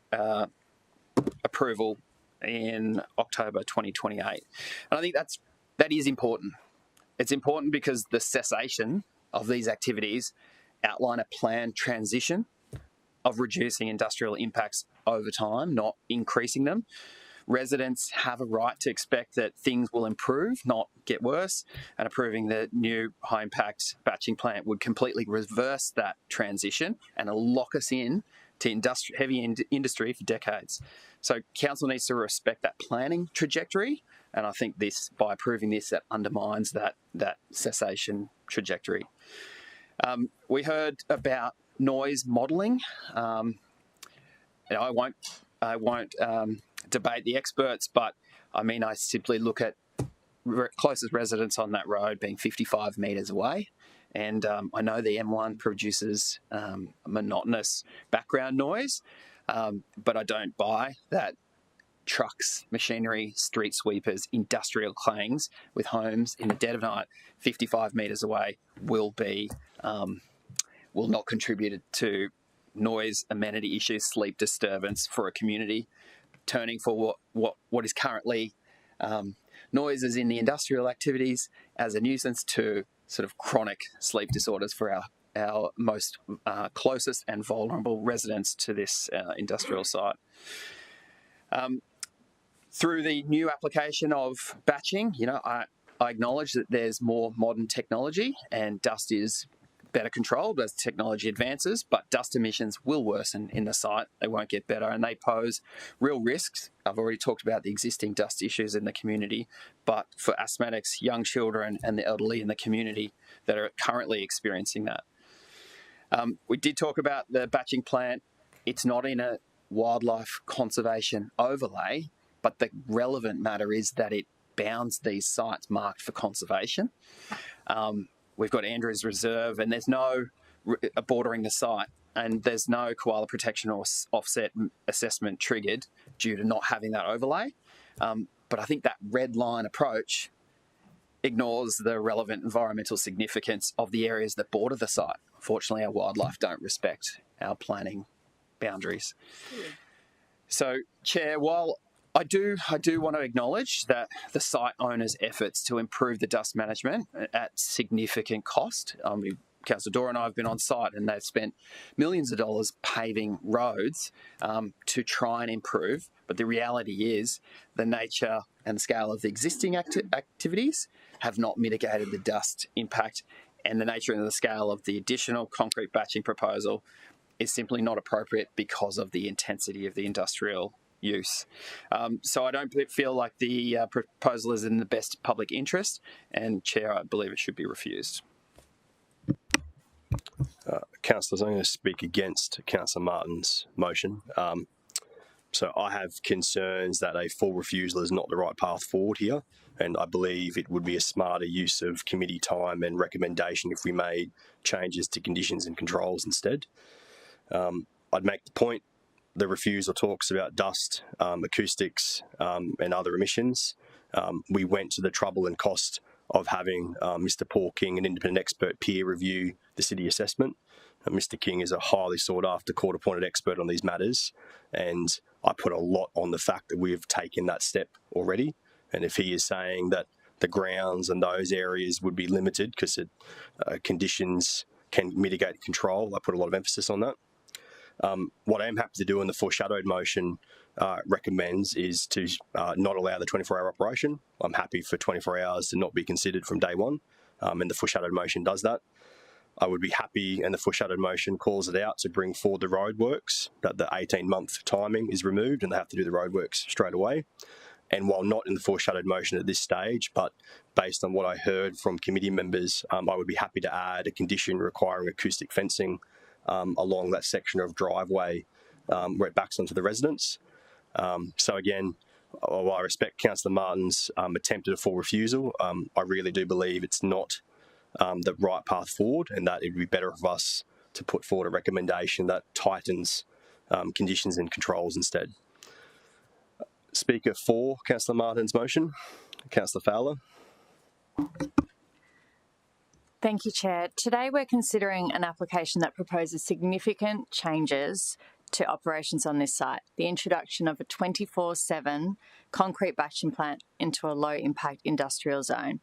approval in October 2028. And I think that is important. It's important because the cessation of these activities outline a planned transition of reducing industrial impacts over time, not increasing them. Residents have a right to expect that things will improve, not get worse, and approving the new high-impact batching plant would completely reverse that transition and lock us in to heavy industry for decades. So council needs to respect that planning trajectory, and I think by approving this, that undermines that cessation trajectory. We heard about noise modelling. I won't debate the experts, but I mean, I simply look at closest residents on that road being 55 metres away. And I know the M1 produces monotonous background noise, but I don't buy that trucks, machinery, street sweepers, industrial clangs with homes in the dead of night, 55 metres away, will not contribute to noise, amenity issues, sleep disturbance for a community, turning for what is currently noises in the industrial activities as a nuisance to sort of chronic sleep disorders for our most closest and vulnerable residents to this industrial site. Through the new application of batching, I acknowledge that there's more modern technology and dust is better controlled as technology advances, but dust emissions will worsen in the site. They won't get better, and they pose real risks. I've already talked about the existing dust issues in the community, but for asthmatics, young children, and the elderly in the community that are currently experiencing that. We did talk about the batching plant. It's not in a wildlife conservation overlay, but the relevant matter is that it bounds these sites marked for conservation. We've got Andrews Reserve, and there's no bordering the site, and there's no koala protection or offset assessment triggered due to not having that overlay. But I think that red line approach ignores the relevant environmental significance of the areas that border the site. Unfortunately, our wildlife don't respect our planning boundaries. So, Chair, while I do want to acknowledge that the site owner's efforts to improve the dust management at significant cost. Councillor Dora and I have been on site, and they've spent millions of dollars paving roads to try and improve. But the reality is the nature and scale of the existing activities have not mitigated the dust impact, and the nature and the scale of the additional concrete batching proposal is simply not appropriate because of the intensity of the industrial use. So I don't feel like the proposal is in the best public interest, and Chair, I believe it should be refused.
Councillors, I'm going to speak against Councillor Martin's motion. So I have concerns that a full refusal is not the right path forward here, and I believe it would be a smarter use of committee time and recommendation if we made changes to conditions and controls instead. I'd make the point the refusal talks about dust, acoustics, and other emissions. We went to the trouble and cost of having Mr. Paul King, an independent expert, peer review the city assessment. Mr. King is a highly sought-after court-appointed expert on these matters, and I put a lot on the fact that we've taken that step already. And if he is saying that the grounds and those areas would be limited because conditions can mitigate control, I put a lot of emphasis on that. What I am happy to do in the foreshadowed motion recommends is to not allow the 24-hour operation. I'm happy for 24 hours to not be considered from day one, and the foreshadowed motion does that. I would be happy, and the foreshadowed motion calls it out, to bring forward the roadworks, that the 18-month timing is removed and they have to do the roadworks straight away. And while not in the foreshadowed motion at this stage, but based on what I heard from committee members, I would be happy to add a condition requiring acoustic fencing along that section of driveway where it backs onto the residents. So again, while I respect Councillor Martin's attempt at a full refusal, I really do believe it's not the right path forward, and that it would be better for us to put forward a recommendation that tightens conditions and controls instead. Speaker for Councillor Martin's motion, Councillor Fowler.
Thank you, Chair. Today we're considering an application that proposes significant changes to operations on this site. The introduction of a 24/7 concrete batching plant into a low-impact industrial zone.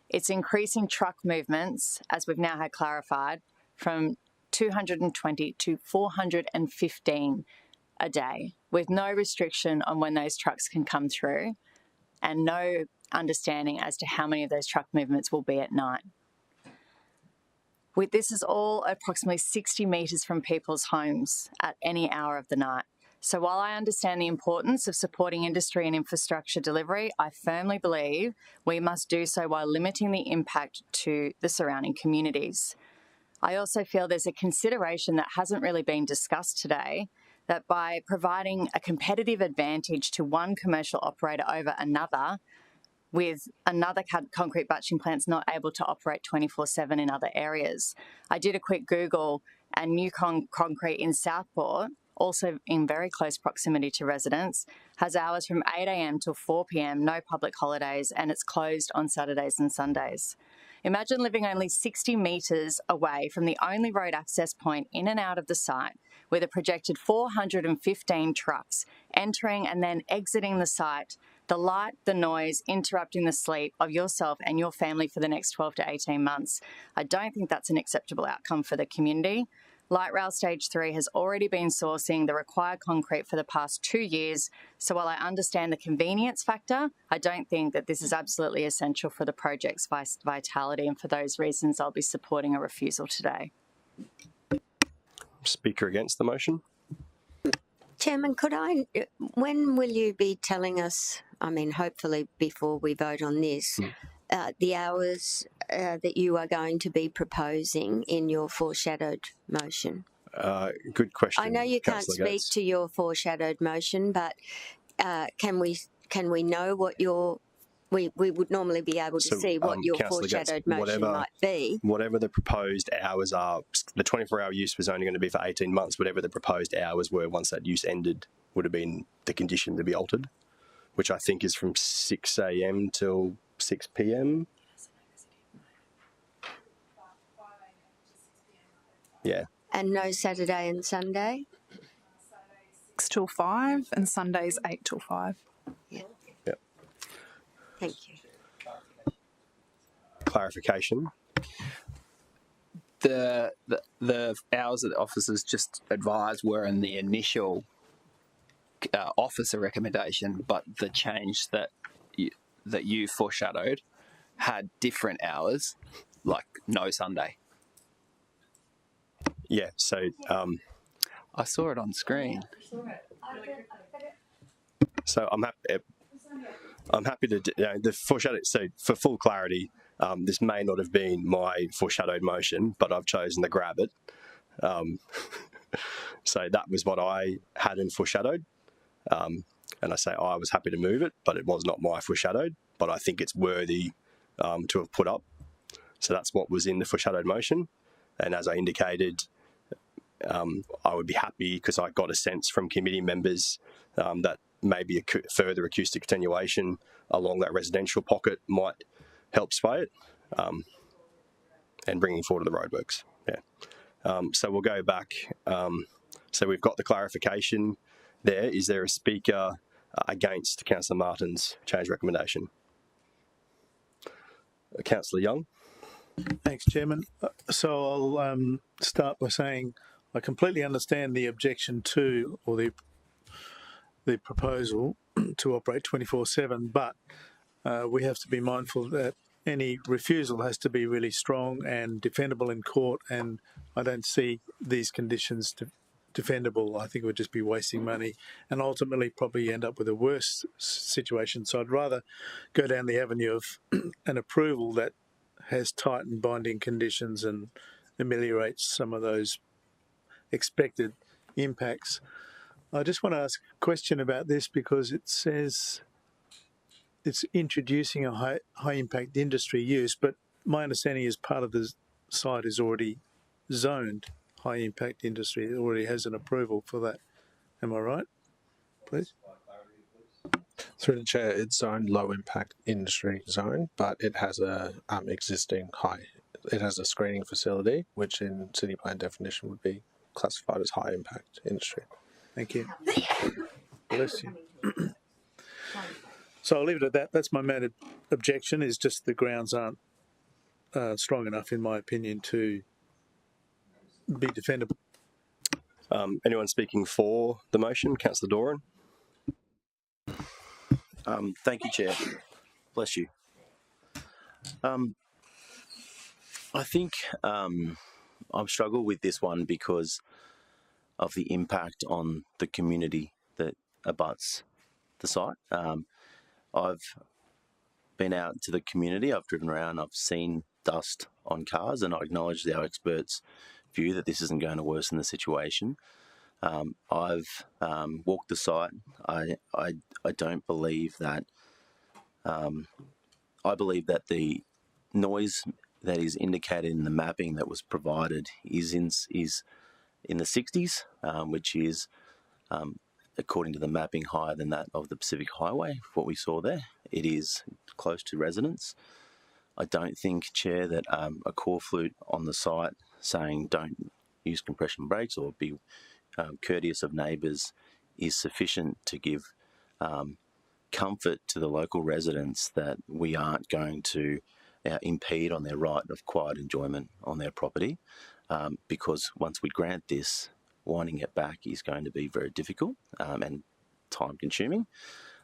It's increasing truck movements, as we've now had clarified, from 220 to 415 a day, with no restriction on when those trucks can come through and no understanding as to how many of those truck movements will be at night. This is all approximately 60 metres from people's homes at any hour of the night. So while I understand the importance of supporting industry and infrastructure delivery, I firmly believe we must do so while limiting the impact to the surrounding communities. I also feel there's a consideration that hasn't really been discussed today, that by providing a competitive advantage to one commercial operator over another, with another concrete batching plants not able to operate 24/7 in other areas. I did a quick Google, and New Concrete in Southport, also in very close proximity to residents, has hours from 8 a.m. till 4 p.m, no public holidays, and it's closed on Saturdays and Sundays. Imagine living only 60 metres away from the only road access point in and out of the site, with a projected 415 trucks entering and then exiting the site, the light, the noise, interrupting the sleep of yourself and your family for the next 12 to 18 months. I don't think that's an acceptable outcome for the community. Light Rail Stage 3 has already been sourcing the required concrete for the past 2 years, so while I understand the convenience factor, I don't think that this is absolutely essential for the project's vitality, and for those reasons I'll be supporting a refusal today.
Speaker against the motion?
Chairman, when will you be telling us, I mean, hopefully before we vote on this, the hours that you are going to be proposing in your foreshadowed motion?
Good question.
I know you can't
Councillor
speak
Gates.
to your foreshadowed motion, but can we know what your we would normally be able to see what your
Councillor Gates,
foreshadowed motion might be.
Whatever the proposed hours are, the 24-hour use was only going to be for 18 months. Whatever the proposed hours were once that use ended would have been the condition to be altered, which I think is from 6 a.m. till 6 p.m. Yeah.
And no Saturday and Sunday?
6 till 5 and Sundays 8 till 5.
Yeah.
Yep.
Thank you.
Clarification.
The hours that the officers just advised were in the initial officer recommendation, but the change that you foreshadowed had different hours, like no Sunday.
Yeah, so
I saw it on screen.
So I'm happy to the foreshadow. So for full clarity, this may not have been my foreshadowed motion, but I've chosen to grab it. So that was what I had in foreshadowed, and I say I was happy to move it, but it was not my foreshadowed. But I think it's worthy to have put up. So that's what was in the foreshadowed motion, and as I indicated, I would be happy because I got a sense from committee members that maybe a further acoustic attenuation along that residential pocket might help sway it, and bringing forward the roadworks. Yeah. So we'll go back. So we've got the clarification there. Is there a speaker against Councillor Martin's change recommendation? Councillor Young.
Thanks, Chairman. So I'll start by saying I completely understand the objection to, or the proposal to operate 24/7, but we have to be mindful that any refusal has to be really strong and defendable in court, and I don't see these conditions defendable. I think it would just be wasting money and ultimately probably end up with a worse situation. So I'd rather go down the avenue of an approval that has tight and binding conditions and ameliorates some of those expected impacts. I just want to ask a question about this because it says it's introducing a high impact industry use, but my understanding is part of the site is already zoned high impact industry. It already has an approval for that. Am I right? Please.
Through the chair, it's zoned low impact industry zone, but it has a existing it has a screening facility, which in city plan definition would be classified as high impact industry.
Thank you. Bless you. So I'll leave it at that. That's my main objection, is just the grounds aren't strong enough, in my opinion, to be defendable.
Anyone speaking for the motion? Councillor Doran.
Thank you, Chair. Bless you. I think I've struggled with this one because of the impact on the community that abuts the site. I've been out to the community, I've driven around, I've seen dust on cars, and I acknowledge our experts' view that this isn't going to worsen the situation. I've walked the site. I don't believe that. I believe that the noise that is indicated in the mapping that was provided is in the 60s, which is, according to the mapping, higher than that of the Pacific Highway. What we saw there, it is close to residents. I don't think, Chair, that a core flute on the site saying don't use compression brakes or be courteous of neighbours is sufficient to give comfort to the local residents that we aren't going to impede on their right of quiet enjoyment on their property, because once we grant this, winding it back is going to be very difficult and time consuming.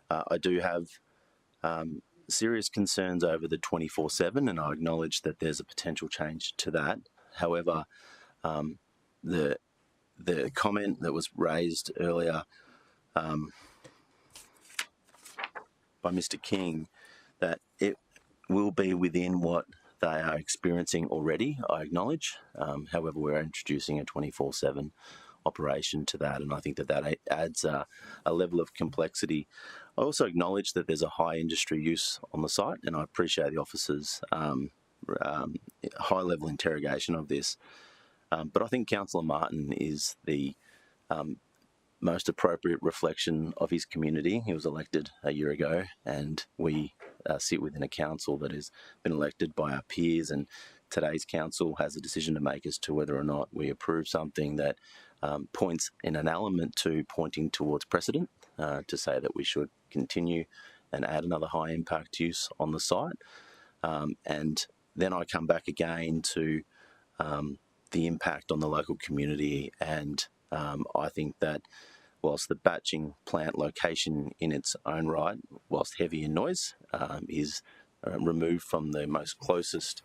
I do have serious concerns over the 24/7, and I acknowledge that there's a potential change to that. However, the comment that was raised earlier by Mr. King, that it will be within what they are experiencing already, I acknowledge. However, we're introducing a 24/7 operation to that, and I think that adds a level of complexity. I also acknowledge that there's a high industry use on the site, and I appreciate the officer's high-level interrogation of this. But I think Councillor Martin is the most appropriate reflection of his community. He was elected a year ago, and we sit within a council that has been elected by our peers, and today's council has a decision to make as to whether or not we approve something that points in an element to pointing towards precedent, to say that we should continue and add another high impact use on the site. And then I come back again to the impact on the local community, and I think that whilst the batching plant location in its own right, whilst heavy in noise, is removed from the most closest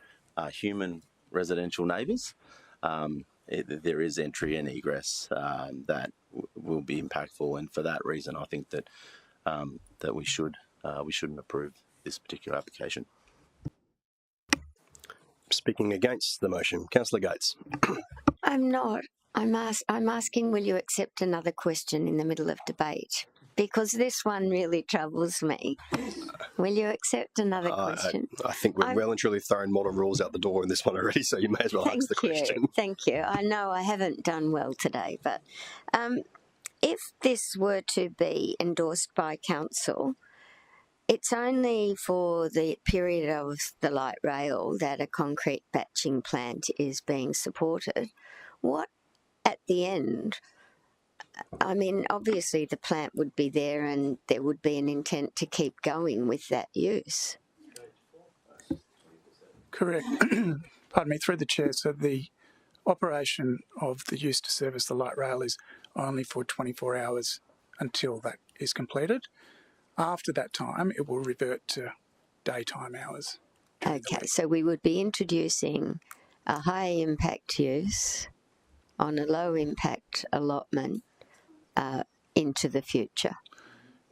human residential neighbours, there is entry and egress that will be impactful, and for that reason, I think that that we shouldn't approve this particular application.
Speaking against the motion, Councillor Gates.
I'm not. I'm asking, will you accept another question in the middle of debate? Because this one really troubles me. Will you accept another question?
I think we've well and truly thrown modern rules out the door in this one already, so you may as well ask the question.
Thank you. I know I haven't done well today, but if this were to be endorsed by council, it's only for the period of the light rail that a concrete batching plant is being supported. What at the end? I mean, obviously the plant would be there and there would be an intent to keep going with that use.
Correct. Pardon me, through the chair. So the operation of the use to service the light rail is only for 24 hours until that is completed. After that time, it will revert to daytime hours.
Okay, so we would be introducing a high impact use on a low impact allotment into the future.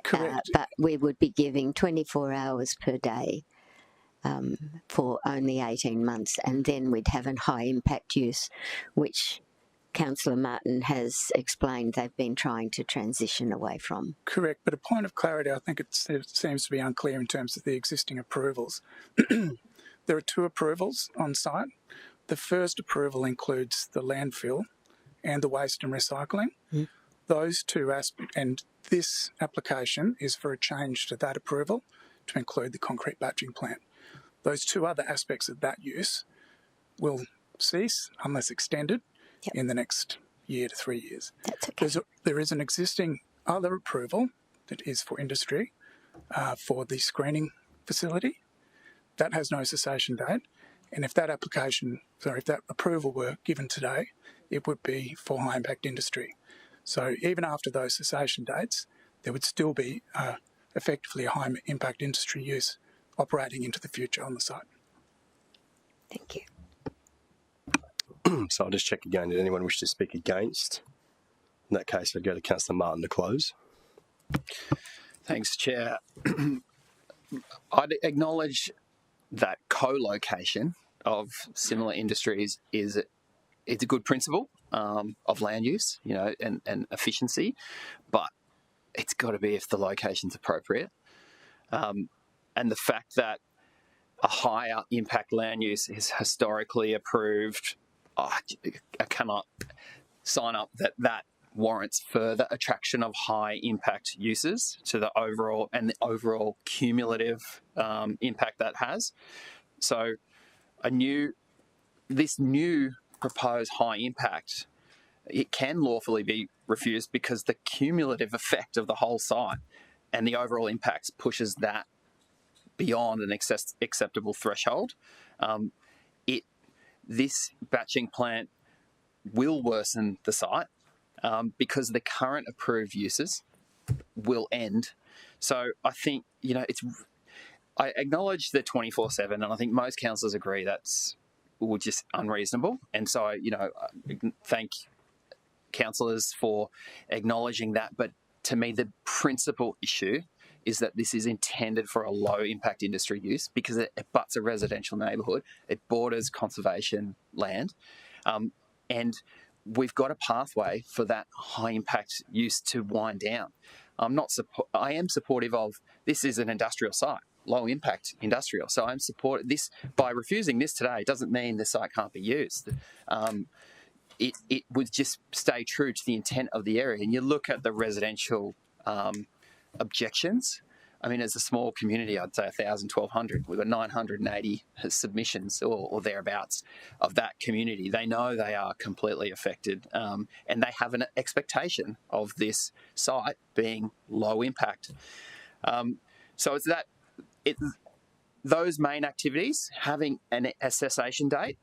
Correct.
But we would be giving 24 hours per day for only 18 months, and then we'd have a high impact use, which Councillor Martin has explained they've been trying to transition away from.
Correct, but a point of clarity, I think it seems to be unclear in terms of the existing approvals. There are two approvals on site. The first approval includes the landfill and the waste and recycling. Those two aspects, and this application is for a change to that approval to include the concrete batching plant. Those two other aspects of that use will cease unless extended in the next year to 3 years.
That's okay.
There is an existing other approval that is for industry for the screening facility. That has no cessation date, and if that approval were given today, it would be for high impact industry. So even after those cessation dates, there would still be effectively a high impact industry use operating into the future on the site.
Thank you.
So I'll just check again. Did anyone wish to speak against? In that case, I'd go to Councillor Martin to close.
Thanks, Chair. I'd acknowledge that co-location of similar industries is a good principle of land use, and efficiency, but it's got to be if the location's appropriate. And the fact that a higher impact land use is historically approved, I cannot sign up that warrants further attraction of high impact uses to the overall cumulative impact that has. So this new proposed high impact, it can lawfully be refused because the cumulative effect of the whole site and the overall impacts pushes that beyond an acceptable threshold. This batching plant will worsen the site because the current approved uses will end. So I think, I acknowledge the 24/7, and I think most councillors agree that's were just unreasonable. And so, thank councillors for acknowledging that. But to me, the principal issue is that this is intended for a low impact industry use because it butts a residential neighbourhood, it borders conservation land, and we've got a pathway for that high impact use to wind down. I am supportive of this is an industrial site, low impact industrial. So I'm supportive. This, by refusing this today, doesn't mean the site can't be used. It would just stay true to the intent of the area. And you look at the residential objections. I mean, as a small community, I'd say 1,000, 1,200. We've got 980 submissions or thereabouts of that community. They know they are completely affected, and they have an expectation of this site being low impact. So it's those main activities, having a cessation date,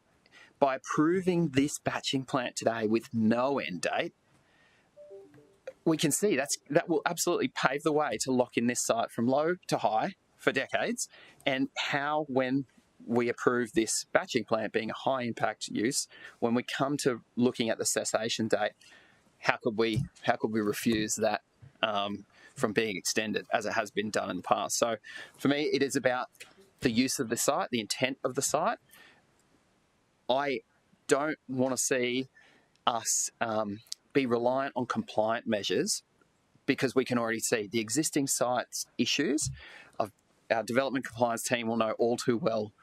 by approving this batching plant today with no end date, we can see that will absolutely pave the way to lock in this site from low to high for decades. And how, when we approve this batching plant being a high impact use, when we come to looking at the cessation date, how could we refuse that from being extended as it has been done in the past? So for me, it is about the use of the site, the intent of the site. I don't want to see us be reliant on compliant measures because we can already see the existing site's issues. Our development compliance team will know all too well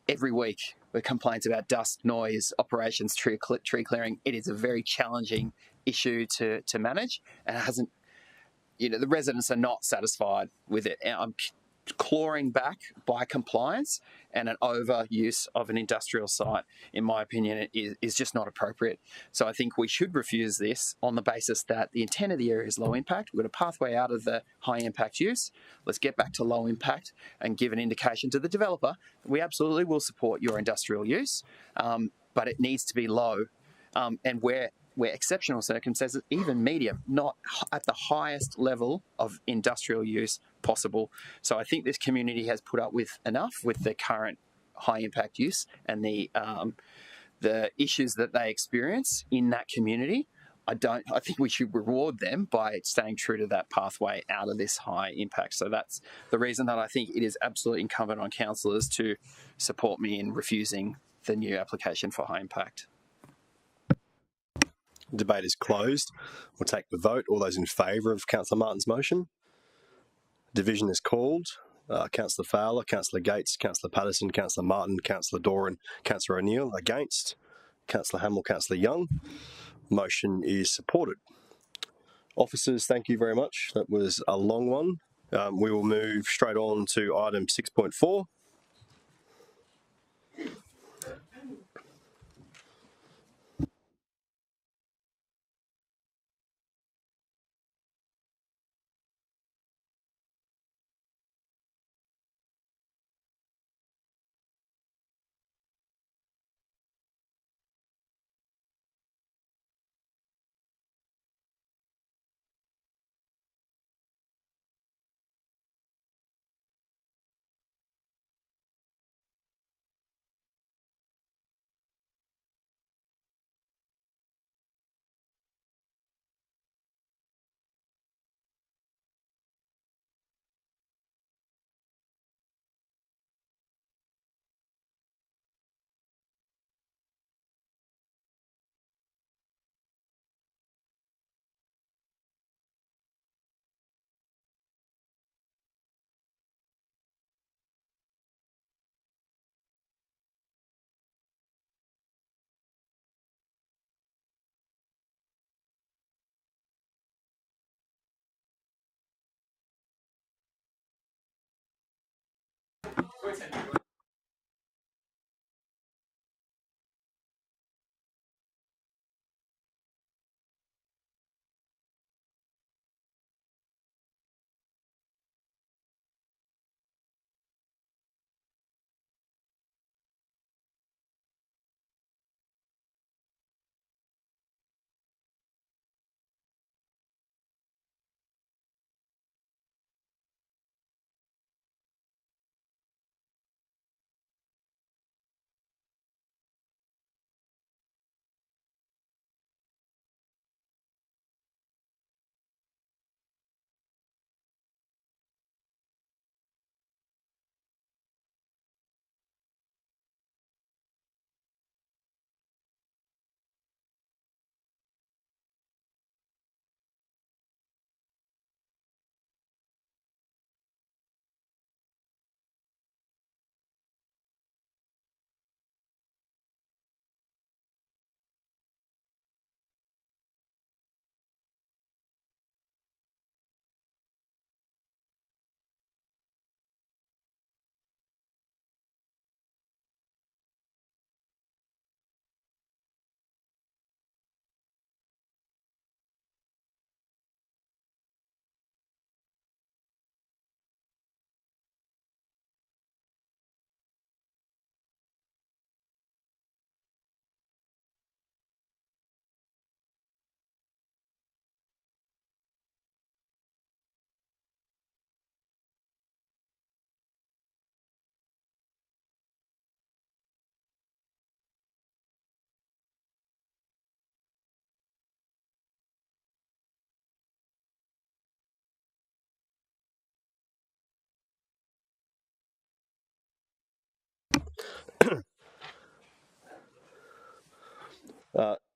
every week with complaints about dust, noise, operations, tree clearing. It is a very challenging issue to manage, and it hasn't, the residents are not satisfied with it. And I'm clawing back by compliance, and an overuse of an industrial site, in my opinion, is just not appropriate. So I think we should refuse this on the basis that the intent of the area is low impact. We've got a pathway out of the high impact use. Let's get back to low impact and give an indication to the developer that we absolutely will support your industrial use, but it needs to be low. And where exceptional circumstances, even medium, not at the highest level of industrial use possible. So I think this community has put up with enough with the current high impact use and the issues that they experience in that community. I think we should reward them by staying true to that pathway out of this high impact. So that's the reason that I think it is absolutely incumbent on councillors to support me in refusing the new application for high impact.
Debate is closed. We'll take the vote. All those in favour of Councillor Martin's motion? Division is called. Councillor Fowler, Councillor Gates, Councillor Patterson, Councillor Martin, Councillor Doran, Councillor O'Neill against. Councillor Hamill, Councillor Young. Motion is supported. Officers, thank you very much. That was a long one. We will move straight on to item 6.4.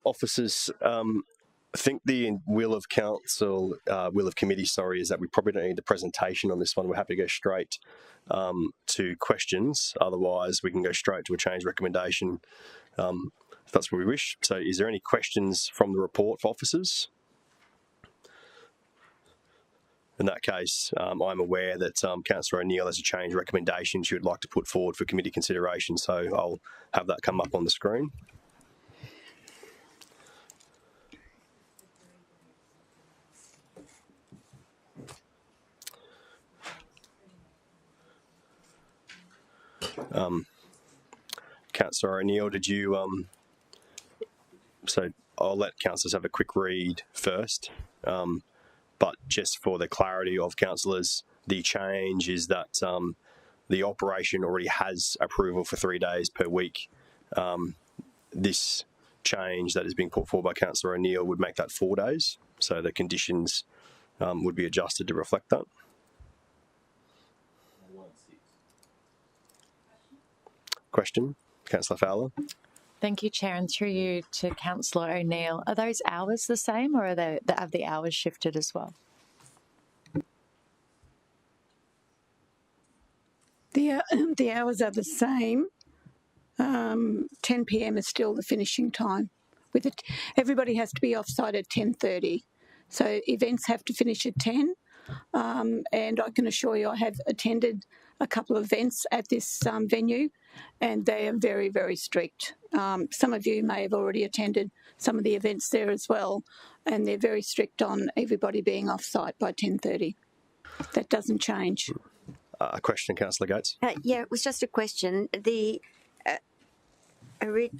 Officers, I think the will of council, will of committee, sorry, is that we probably don't need the presentation on this one. We're happy to go straight to questions. Otherwise, we can go straight to a change recommendation if that's what we wish. So is there any questions from the report for officers? In that case, I'm aware that Councillor O'Neill has a change recommendation she would like to put forward for committee consideration, so I'll have that come up on the screen. Councillor O'Neill, did you... so I'll let councillors have a quick read first, but just for the clarity of councillors, the change is that the operation already has approval for 3 days per week. This change that is being put forward by Councillor O'Neill would make that 4 days, so the conditions would be adjusted to reflect that. Question, Councillor Fowler.
Thank you, Chair, and through you to Councillor O'Neill. Are those hours the same, or have the hours shifted as well?
The hours are the same. 10 p.m. is still the finishing time. With it, everybody has to be off-site at 10:30. So events have to finish at 10. And I can assure you I have attended a couple of events at this venue, and they are very, very strict. Some of you may have already attended some of the events there as well, and they're very strict on everybody being off-site by 10:30. That doesn't change.
A question, Councillor Gates.
Yeah, it was just a question. The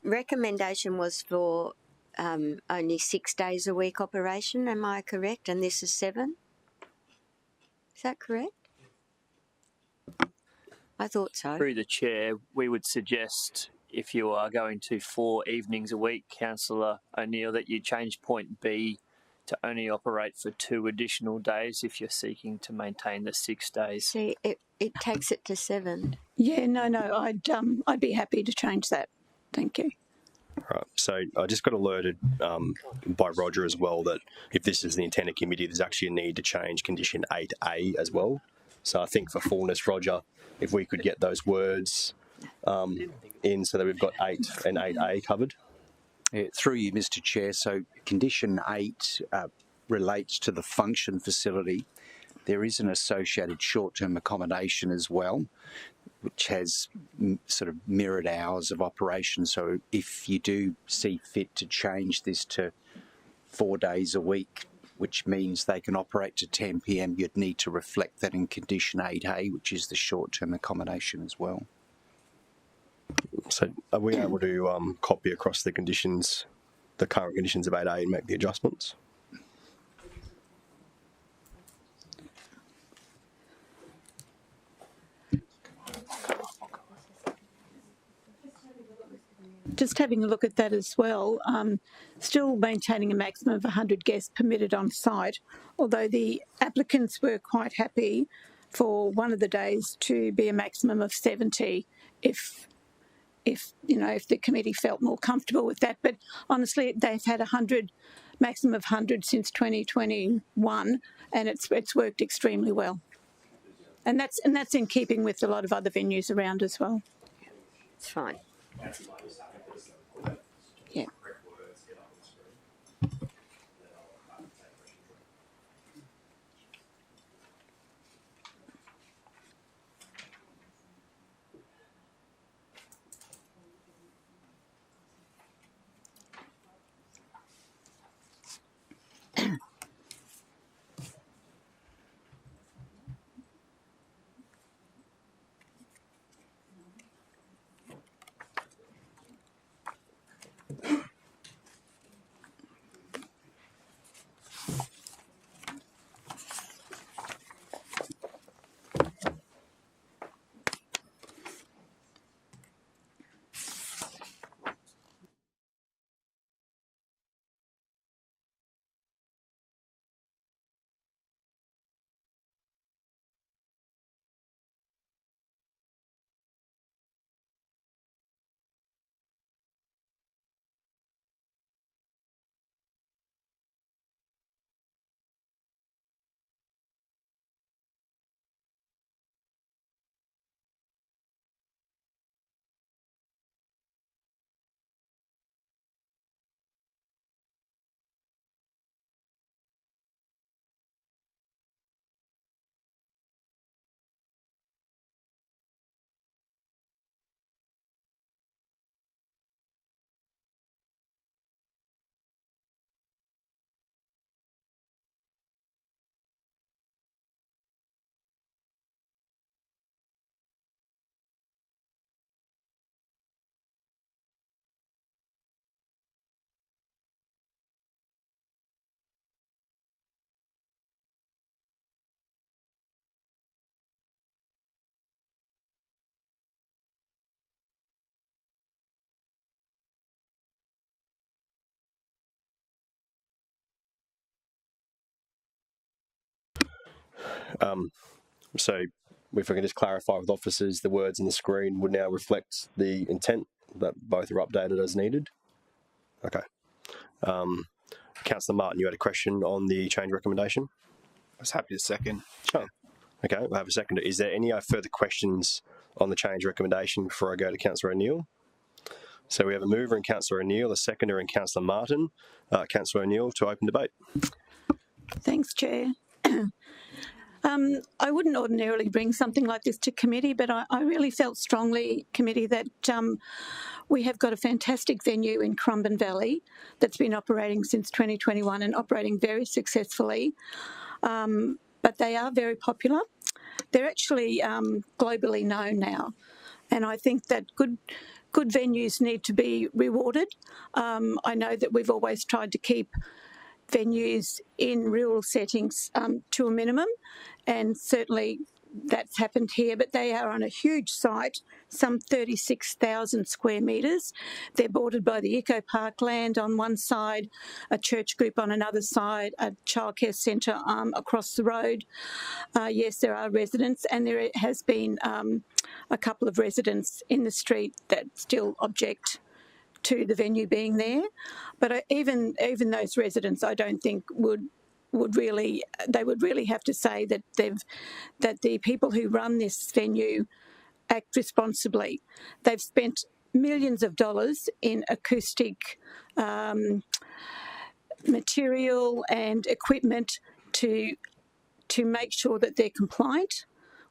recommendation was for only 6 days a week operation, am I correct? And this is 7? Is that correct? I thought so.
Through the Chair, we would suggest if you are going to 4 evenings a week, Councillor O'Neill, that you change point B to only operate for 2 additional days if you're seeking to maintain the 6 days.
See, it takes it to 7.
Yeah, no, I'd be happy to change that. Thank you.
Right, so I just got alerted by Roger as well that if this is the intended committee, there's actually a need to change condition 8A as well. So I think for fullness, Roger, if we could get those words in so that we've got 8 and 8A covered.
Through you, Mr. Chair. So condition 8 relates to the function facility. There is an associated short-term accommodation as well, which has sort of mirrored hours of operation. So if you do see fit to change this to 4 days a week, which means they can operate to 10 p.m, you'd need to reflect that in condition 8A, which is the short-term accommodation as well.
So are we able to copy across the conditions, the current conditions of 8A and make the adjustments?
Just having a look at that as well, still maintaining a maximum of 100 guests permitted on site, although the applicants were quite happy for one of the days to be a maximum of 70 if the committee felt more comfortable with that. But honestly, they've had 100, maximum of 100 since 2021, and it's worked extremely well. And that's in keeping with a lot of other venues around as well.
It's fine.
Yeah.
So if I can just clarify with officers, the words on the screen would now reflect the intent that both are updated as needed. Okay. Councillor Martin, you had a question on the change recommendation?
I was happy to second.
Oh, okay, we'll have a second. Is there any further questions on the change recommendation before I go to Councillor O'Neill? So we have a mover in Councillor O'Neill, a seconder in Councillor Martin. Councillor O'Neill to open debate.
Thanks, Chair. I wouldn't ordinarily bring something like this to committee, but I really felt strongly, committee, that we have got a fantastic venue in Currumbin Valley that's been operating since 2021 and operating very successfully. But they are very popular. They're actually globally known now, and I think that good venues need to be rewarded. I know that we've always tried to keep venues in rural settings to a minimum, and certainly that's happened here, but they are on a huge site, some 36,000 square metres. They're bordered by the Eco Park land on one side, a church group on another side, a childcare centre across the road. Yes, there are residents, and there has been a couple of residents in the street that still object to the venue being there. But even those residents, I don't think would really have to say that the people who run this venue act responsibly. They've spent millions of dollars in acoustic material and equipment to make sure that they're compliant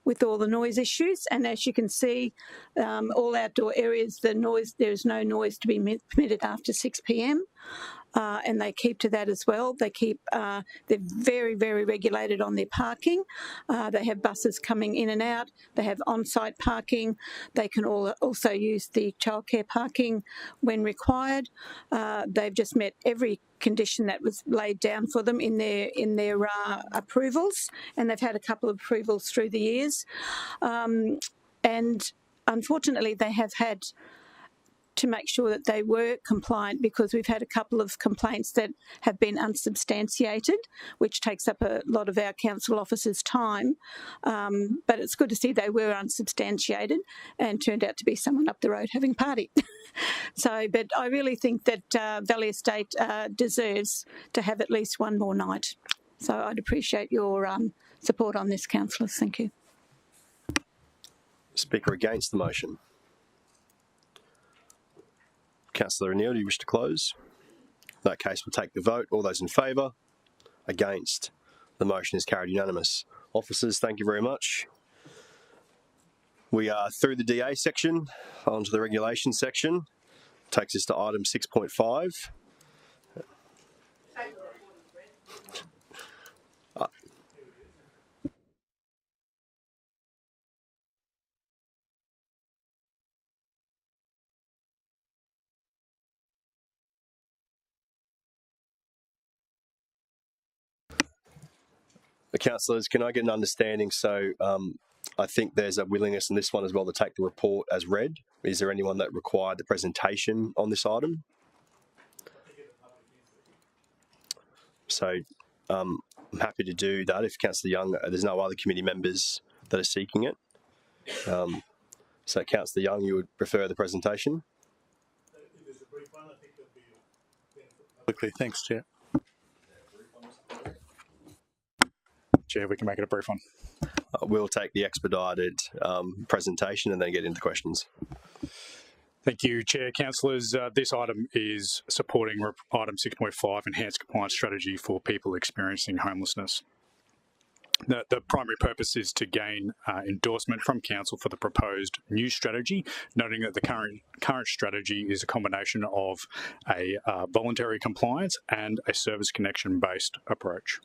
with all the noise issues. And as you can see, all outdoor areas, there is no noise to be permitted after 6 p.m. And they keep to that as well. They're very, very regulated on their parking. They have buses coming in and out. They have on-site parking. They can also use the childcare parking when required. They've just met every condition that was laid down for them in their approvals, and they've had a couple of approvals through the years. And unfortunately, they have had to make sure that they were compliant, because we've had a couple of complaints that have been unsubstantiated, which takes up a lot of our council officers' time. But it's good to see they were unsubstantiated and turned out to be someone up the road having a party. But I really think that Valley Estate deserves to have at least one more night. So I'd appreciate your support on this, councillors. Thank you.
Speaker against the motion. Councillor O'Neill, do you wish to close? In that case, we'll take the vote. All those in favour? Against? The motion is carried unanimous. Officers, thank you very much. We are through the DA section, onto the regulation section. Takes us to item 6.5. The councillors, can I get an understanding? So I think there's a willingness in this one as well to take the report as read. Is there anyone that required the presentation on this item? So I'm happy to do that if Councillor Young, there's no other committee members that are seeking it. So Councillor Young, you would prefer the presentation?
Quickly, thanks, Chair.
Chair, we can make it a brief one.
We'll take the expedited presentation and then get into questions.
Thank you, Chair. Councillors, this item is supporting item 6.5, Enhanced Compliance Strategy for People Experiencing Homelessness. The primary purpose is to gain endorsement from Council for the proposed new strategy, noting that the current strategy is a combination of a voluntary compliance and a service connection-based approach.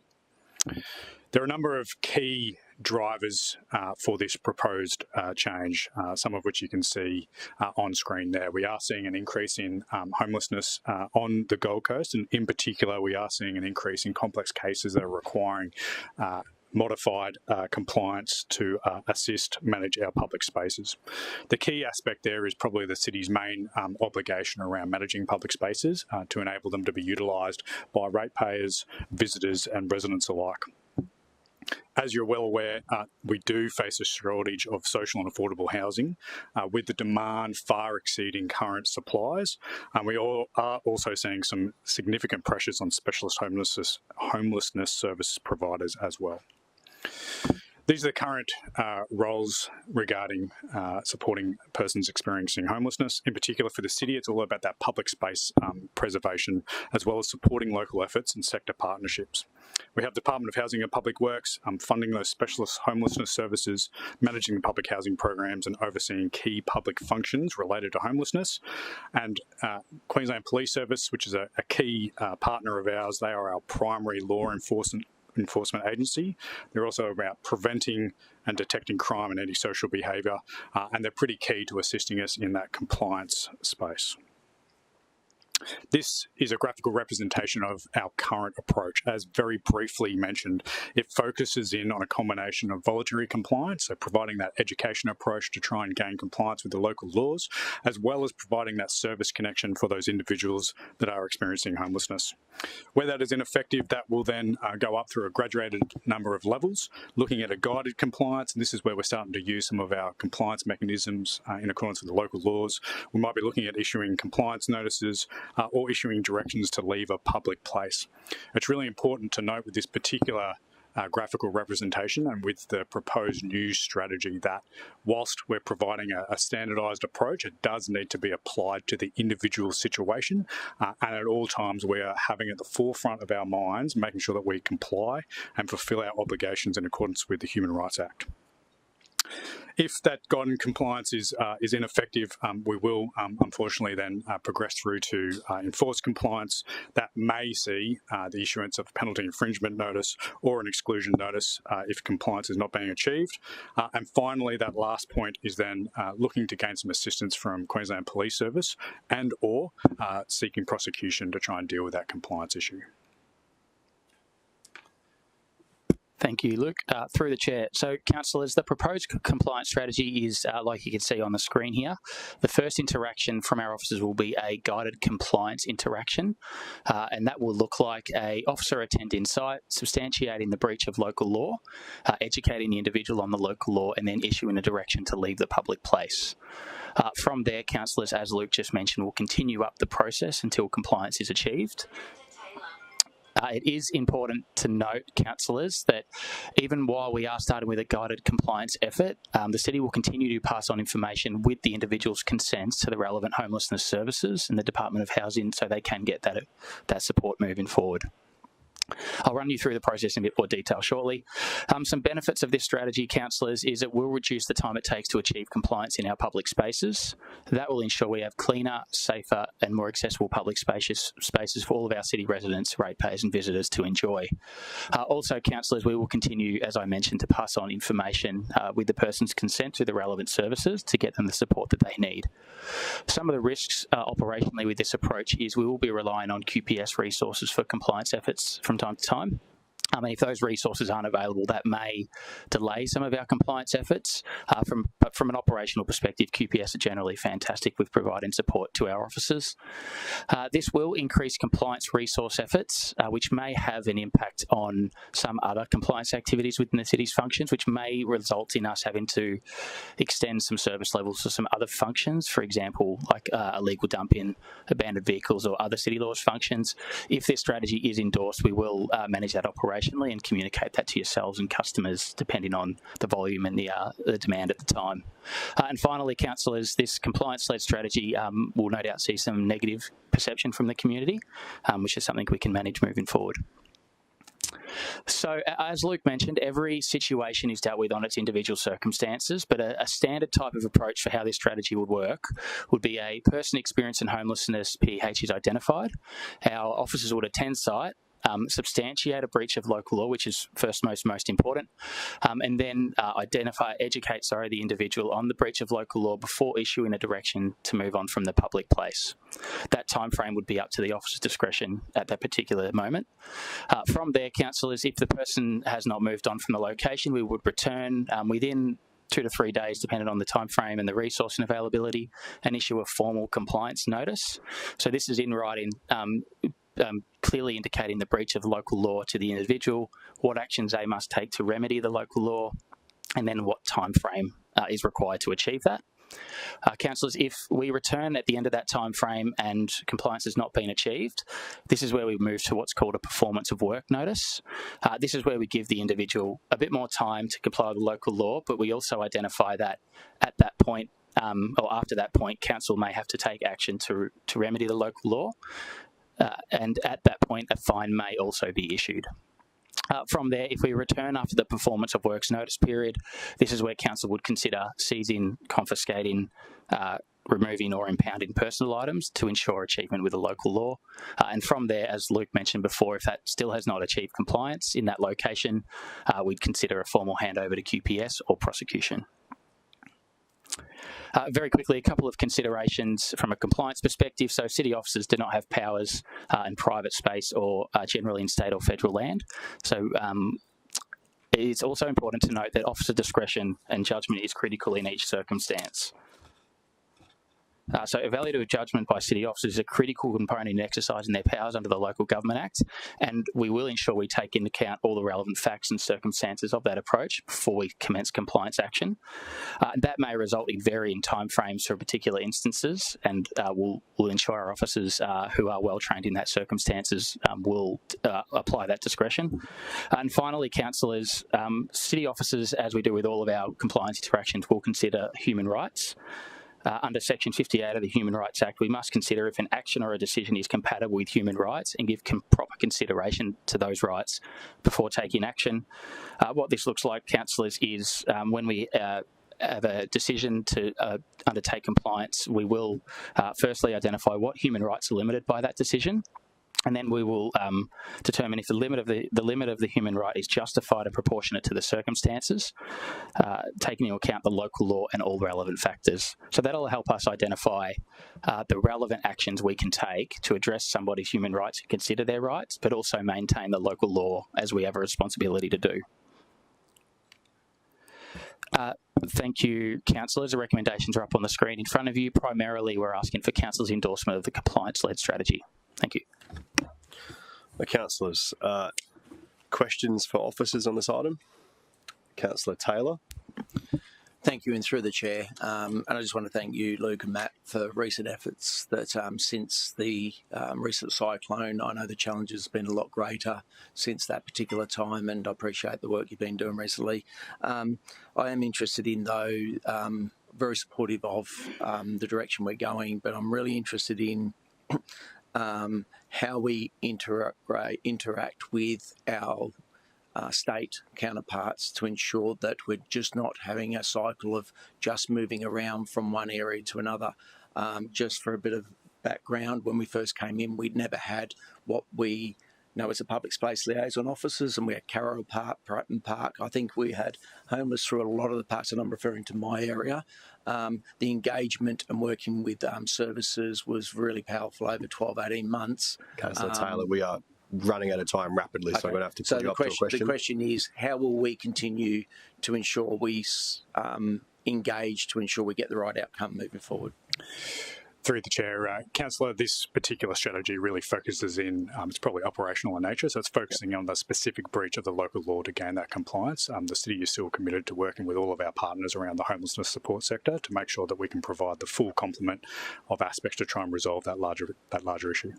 There are a number of key drivers for this proposed change, some of which you can see on screen there. We are seeing an increase in homelessness on the Gold Coast, and in particular we are seeing an increase in complex cases that are requiring modified compliance to assist manage our public spaces. The key aspect there is probably the city's main obligation around managing public spaces to enable them to be utilised by ratepayers, visitors and residents alike. As you're well aware, we do face a shortage of social and affordable housing, with the demand far exceeding current supplies. We are also seeing some significant pressures on specialist homelessness service providers as well. These are the current roles regarding supporting persons experiencing homelessness. In particular for the city, it's all about that public space preservation, as well as supporting local efforts and sector partnerships. We have Department of Housing and Public Works funding those specialist homelessness services, managing the public housing programs and overseeing key public functions related to homelessness. And Queensland Police Service, which is a key partner of ours, they are our primary law enforcement agency. They're also about preventing and detecting crime and antisocial behaviour, and they're pretty key to assisting us in that compliance space. This is a graphical representation of our current approach. As very briefly mentioned, it focuses in on a combination of voluntary compliance, so providing that education approach to try and gain compliance with the local laws, as well as providing that service connection for those individuals that are experiencing homelessness. Where that is ineffective, that will then go up through a graduated number of levels, looking at a guided compliance, and this is where we're starting to use some of our compliance mechanisms in accordance with the local laws. We might be looking at issuing compliance notices, or issuing directions to leave a public place. It's really important to note with this particular graphical representation and with the proposed new strategy that whilst we're providing a standardised approach, it does need to be applied to the individual situation, and at all times we are having at the forefront of our minds making sure that we comply and fulfil our obligations in accordance with the Human Rights Act. If that guidance compliance is ineffective, we will unfortunately then progress through to enforced compliance. That may see the issuance of a penalty infringement notice or an exclusion notice if compliance is not being achieved. And finally, that last point is then looking to gain some assistance from Queensland Police Service and or seeking prosecution to try and deal with that compliance issue.
Thank you, Luke. Through the chair. So, councillors, the proposed compliance strategy is, like you can see on the screen here, the first interaction from our officers will be a guided compliance interaction, and that will look like a officer attending site, substantiating the breach of local law, educating the individual on the local law, and then issuing a direction to leave the public place. From there, councillors, as Luke just mentioned, will continue up the process until compliance is achieved. It is important to note, councillors, that even while we are starting with a guided compliance effort, the city will continue to pass on information with the individual's consents to the relevant homelessness services and the Department of Housing so they can get that support moving forward. I'll run you through the process in a bit more detail shortly. Some benefits of this strategy, councillors, is it will reduce the time it takes to achieve compliance in our public spaces. That will ensure we have cleaner, safer and more accessible public spaces for all of our city residents, ratepayers and visitors to enjoy. Also, councillors, we will continue, as I mentioned, to pass on information with the person's consent to the relevant services to get them the support that they need. Some of the risks operationally with this approach is we will be relying on QPS resources for compliance efforts from time to time. If those resources aren't available, that may delay some of our compliance efforts. But from an operational perspective, QPS are generally fantastic with providing support to our officers. This will increase compliance resource efforts, which may have an impact on some other compliance activities within the city's functions, which may result in us having to extend some service levels to some other functions, for example, like illegal dumping, abandoned vehicles or other city laws functions. If this strategy is endorsed, we will manage that operationally and communicate that to yourselves and customers depending on the volume and the demand at the time. And finally, councillors, this compliance-led strategy will no doubt see some negative perception from the community, which is something we can manage moving forward. So, as Luke mentioned, every situation is dealt with on its individual circumstances, but a standard type of approach for how this strategy would work would be a person experiencing homelessness, PH is identified. Our officers would attend site, substantiate a breach of local law, which is most important, and then educate the individual on the breach of local law before issuing a direction to move on from the public place. That time frame would be up to the officer's discretion at that particular moment. From there, councillors, if the person has not moved on from the location, we would return within 2 to 3 days, depending on the time frame and the resource and availability, and issue a formal compliance notice. So this is in writing, clearly indicating the breach of local law to the individual, what actions they must take to remedy the local law, and then what time frame is required to achieve that. Councillors, if we return at the end of that time frame and compliance has not been achieved, this is where we move to what's called a performance of work notice. This is where we give the individual a bit more time to comply with the local law, but we also identify that at that point, or after that point, council may have to take action to remedy the local law, and at that point, a fine may also be issued. From there, if we return after the performance of works notice period, this is where council would consider seizing, confiscating, removing or impounding personal items to ensure achievement with the local law. And from there, as Luke mentioned before, if that still has not achieved compliance in that location, we'd consider a formal handover to QPS or prosecution. Very quickly, a couple of considerations from a compliance perspective. So city officers do not have powers in private space or generally in state or federal land. So it's also important to note that officer discretion and judgment is critical in each circumstance. So evaluative judgment by city officers is a critical component in exercising their powers under the Local Government Act, and we will ensure we take into account all the relevant facts and circumstances of that approach before we commence compliance action. That may result in varying timeframes for particular instances, and we'll ensure our officers who are well trained in that circumstances will apply that discretion. And finally, councillors, city officers, as we do with all of our compliance interactions, will consider human rights. Under Section 58 of the Human Rights Act, we must consider if an action or a decision is compatible with human rights and give proper consideration to those rights before taking action. What this looks like, councillors, is when we have a decision to undertake compliance, we will firstly identify what human rights are limited by that decision, and then we will determine if the limit of the human right is justified and proportionate to the circumstances, taking into account the local law and all relevant factors. So that'll help us identify the relevant actions we can take to address somebody's human rights and consider their rights, but also maintain the local law as we have a responsibility to do. Thank you, councillors. The recommendations are up on the screen in front of you. Primarily, we're asking for council's endorsement of the compliance-led strategy. Thank you.
Councillors, questions for officers on this item? Councillor Taylor.
Thank you, and through the chair. And I just want to thank you, Luke and Matt, for recent efforts that since the recent cyclone, I know the challenge has been a lot greater since that particular time, and I appreciate the work you've been doing recently. I am interested in, though, very supportive of the direction we're going, but I'm really interested in how we interact with our state counterparts to ensure that we're just not having a cycle of just moving around from one area to another. Just for a bit of background, when we first came in, we'd never had what we know as a public space liaison officers, and we had Carroll Park, Brighton Park. I think we had homeless through a lot of the parts, and I'm referring to my area. The engagement and working with services was really powerful over 12, 18 months.
Councillor Taylor, we are running out of time rapidly, so I'm going to have to put you up to a question.
The question is, how will we continue to ensure we engage to ensure we get the right outcome moving forward?
Through the chair, councillor, this particular strategy really focuses in, it's probably operational in nature, so it's focusing on the specific breach of the local law to gain that compliance. The city is still committed to working with all of our partners around the homelessness support sector to make sure that we can provide the full complement of aspects to try and resolve that larger issue.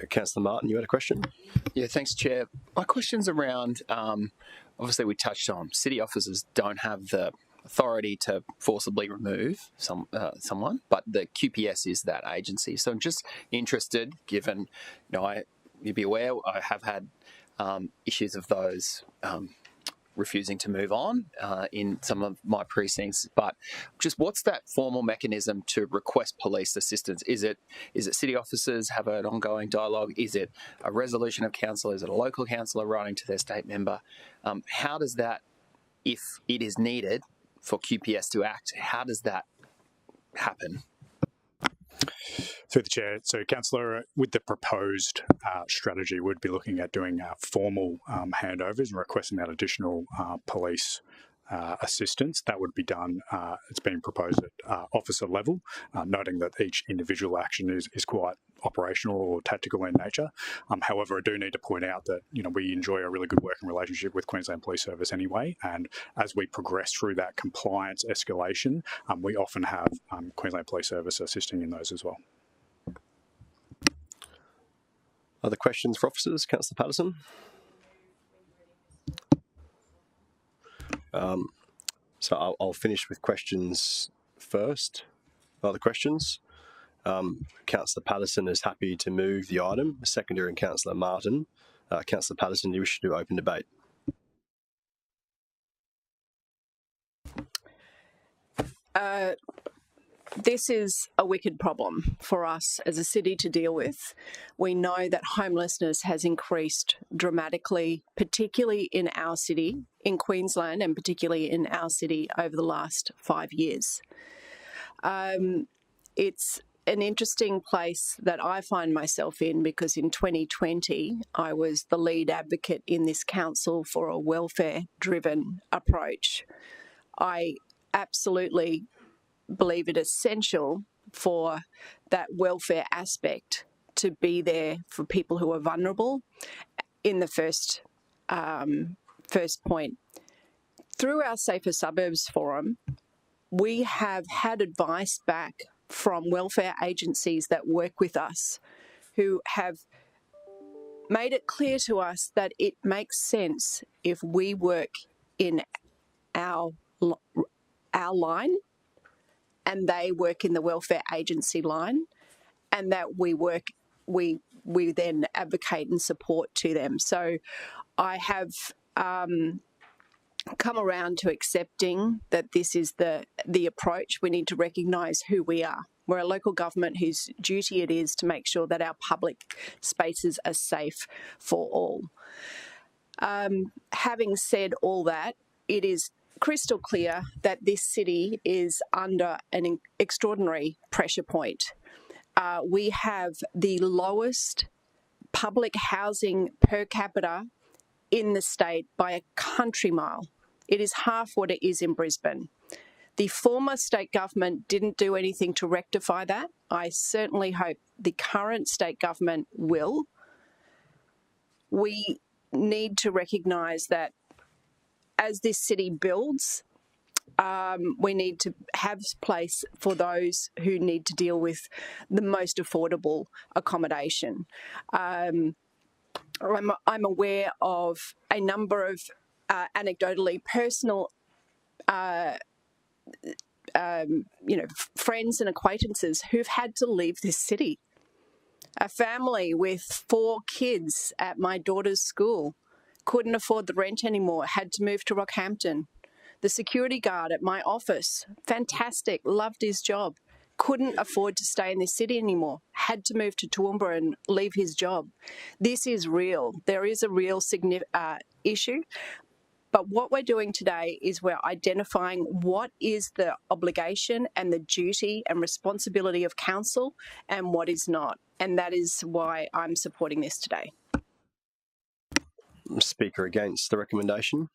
Councillor Martin, you had a question?
Yeah, thanks, Chair. My question's around, obviously we touched on city officers don't have the authority to forcibly remove someone, but the QPS is that agency. So I'm just interested, given, you'd be aware, I have had issues of those refusing to move on in some of my precincts, but just what's that formal mechanism to request police assistance? Is it city officers have an ongoing dialogue? Is it a resolution of council? Is it a local councillor writing to their state member? How does that, if it is needed for QPS to act, how does that happen?
Through the chair, so councillor, with the proposed strategy, we'd be looking at doing formal handovers and requesting that additional police assistance, that would be done, it's being proposed at officer level, noting that each individual action is quite operational or tactical in nature. However, I do need to point out that, you know, we enjoy a really good working relationship with Queensland Police Service anyway, and as we progress through that compliance escalation, we often have Queensland Police Service assisting in those as well.
Other questions for officers? Councillor Patterson? So I'll finish with questions first. Other questions? Councillor Patterson is happy to move the item. Seconder and Councillor Martin. Councillor Patterson, do you wish to do open debate?
This is a wicked problem for us as a city to deal with. We know that homelessness has increased dramatically, particularly in our city, in Queensland, and particularly in our city over the last 5 years. It's an interesting place that I find myself in because in 2020, I was the lead advocate in this council for a welfare-driven approach. I absolutely believe it essential for that welfare aspect to be there for people who are vulnerable in the first point. Through our Safer Suburbs Forum, we have had advice back from welfare agencies that work with us who have made it clear to us that it makes sense if we work in our line and they work in the welfare agency line, and that we then advocate and support to them. So I have come around to accepting that this is the approach. We need to recognise who we are. We're a local government whose duty it is to make sure that our public spaces are safe for all. Having said all that, it is crystal clear that this city is under an extraordinary pressure point. We have the lowest public housing per capita in the state by a country mile. It is half what it is in Brisbane. The former state government didn't do anything to rectify that. I certainly hope the current state government will. We need to recognise that as this city builds, we need to have place for those who need to deal with the most affordable accommodation. I'm aware of a number of anecdotally personal, friends and acquaintances who've had to leave this city. A family with 4 kids at my daughter's school couldn't afford the rent anymore, had to move to Rockhampton. The security guard at my office, fantastic, loved his job, couldn't afford to stay in this city anymore, had to move to Toowoomba and leave his job. This is real. There is a real issue. But what we're doing today is we're identifying what is the obligation and the duty and responsibility of council and what is not. And that is why I'm supporting this today.
Speaker against the recommendation.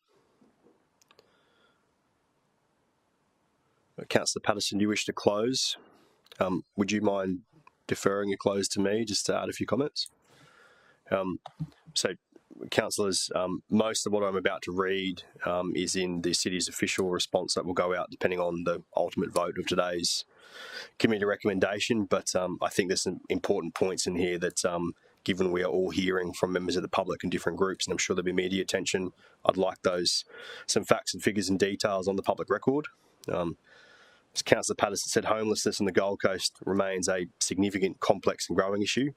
Councillor Patterson, do you wish to close? Would you mind deferring your close to me just to add a few comments? So, councillors, most of what I'm about to read is in the city's official response that will go out depending on the ultimate vote of today's committee recommendation, but I think there's some important points in here that given we are all hearing from members of the public and different groups, and I'm sure there'll be media attention, I'd like some facts and figures and details on the public record. As Councillor Patterson said, homelessness on the Gold Coast remains a significant, complex and growing issue.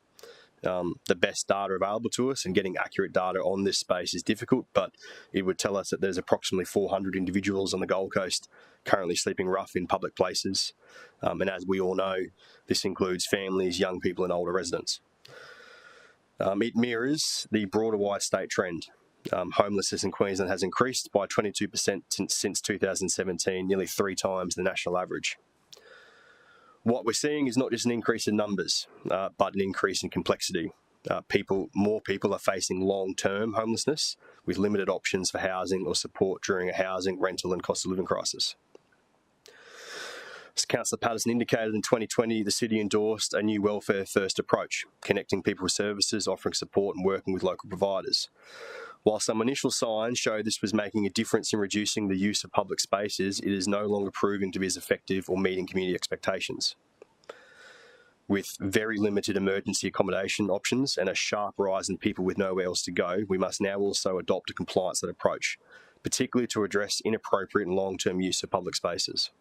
The best data available to us and getting accurate data on this space is difficult, but it would tell us that there's approximately 400 individuals on the Gold Coast currently sleeping rough in public places. And as we all know, this includes families, young people and older residents. It mirrors the broader wide state trend. Homelessness in Queensland has increased by 22% since 2017, nearly 3 times the national average. What we're seeing is not just an increase in numbers, but an increase in complexity. More people are facing long-term homelessness with limited options for housing or support during a housing, rental and cost of living crisis. As Councillor Patterson indicated, in 2020, the City endorsed a new welfare-first approach, connecting people with services, offering support and working with local providers. While some initial signs show this was making a difference in reducing the use of public spaces, it is no longer proving to be as effective or meeting community expectations. With very limited emergency accommodation options and a sharp rise in people with nowhere else to go, we must now also adopt a compliance-led approach, particularly to address inappropriate and long-term use of public spaces.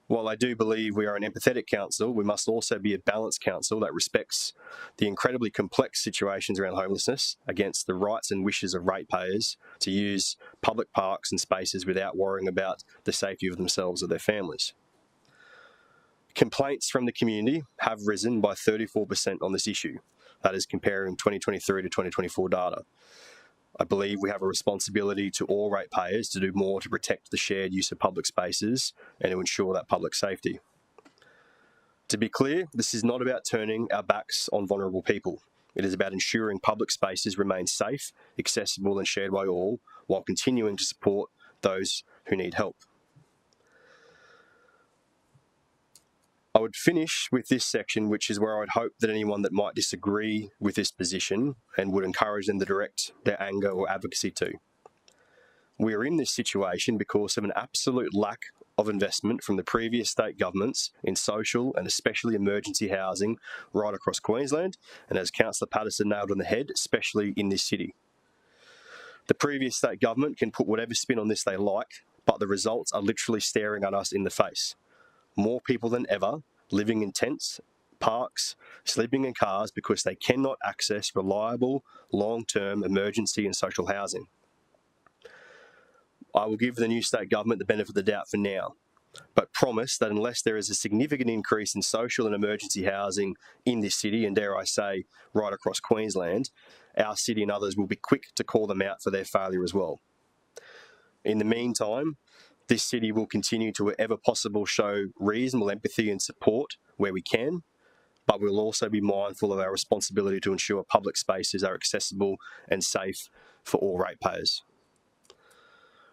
While I do believe we are an empathetic council, we must also be a balanced council that respects the incredibly complex situations around homelessness against the rights and wishes of ratepayers to use public parks and spaces without worrying about the safety of themselves or their families. Complaints from the community have risen by 34% on this issue. That is comparing 2023 to 2024 data. I believe we have a responsibility to all ratepayers to do more to protect the shared use of public spaces and to ensure that public safety. To be clear, this is not about turning our backs on vulnerable people. It is about ensuring public spaces remain safe, accessible and shared by all, while continuing to support those who need help. I would finish with this section, which is where I would hope that anyone that might disagree with this position and would encourage them to direct their anger or advocacy to. We are in this situation because of an absolute lack of investment from the previous state governments in social and especially emergency housing right across Queensland, and as Councillor Patterson nailed on the head, especially in this city. The previous state government can put whatever spin on this they like, but the results are literally staring at us in the face. More people than ever living in tents, parks, sleeping in cars because they cannot access reliable, long-term emergency and social housing. I will give the new state government the benefit of the doubt for now, but promise that unless there is a significant increase in social and emergency housing in this city, and dare I say, right across Queensland, our city and others will be quick to call them out for their failure as well. In the meantime, this city will continue to, wherever possible, show reasonable empathy and support where we can, but we'll also be mindful of our responsibility to ensure public spaces are accessible and safe for all ratepayers.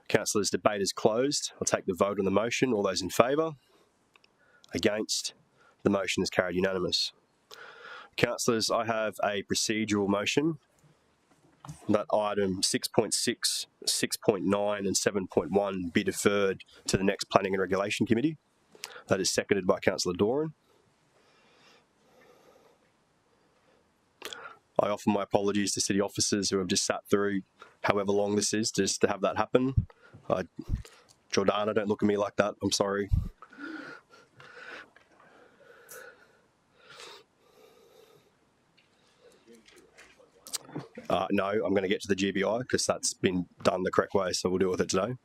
Councillors, debate is closed. I'll take the vote on the motion. All those in favour? Against? The motion is carried unanimous. Councillors, I have a procedural motion that item 6.6, 6.9 and 7.1 be deferred to the next Planning and Regulation Committee. That is seconded by Councillor Doran. I offer my apologies to city officers who have just sat through however long this is just to have that happen. Jordana, don't look at me like that. I'm sorry. No, I'm going to get to the GBI because that's been done the correct way, so we'll deal with it today.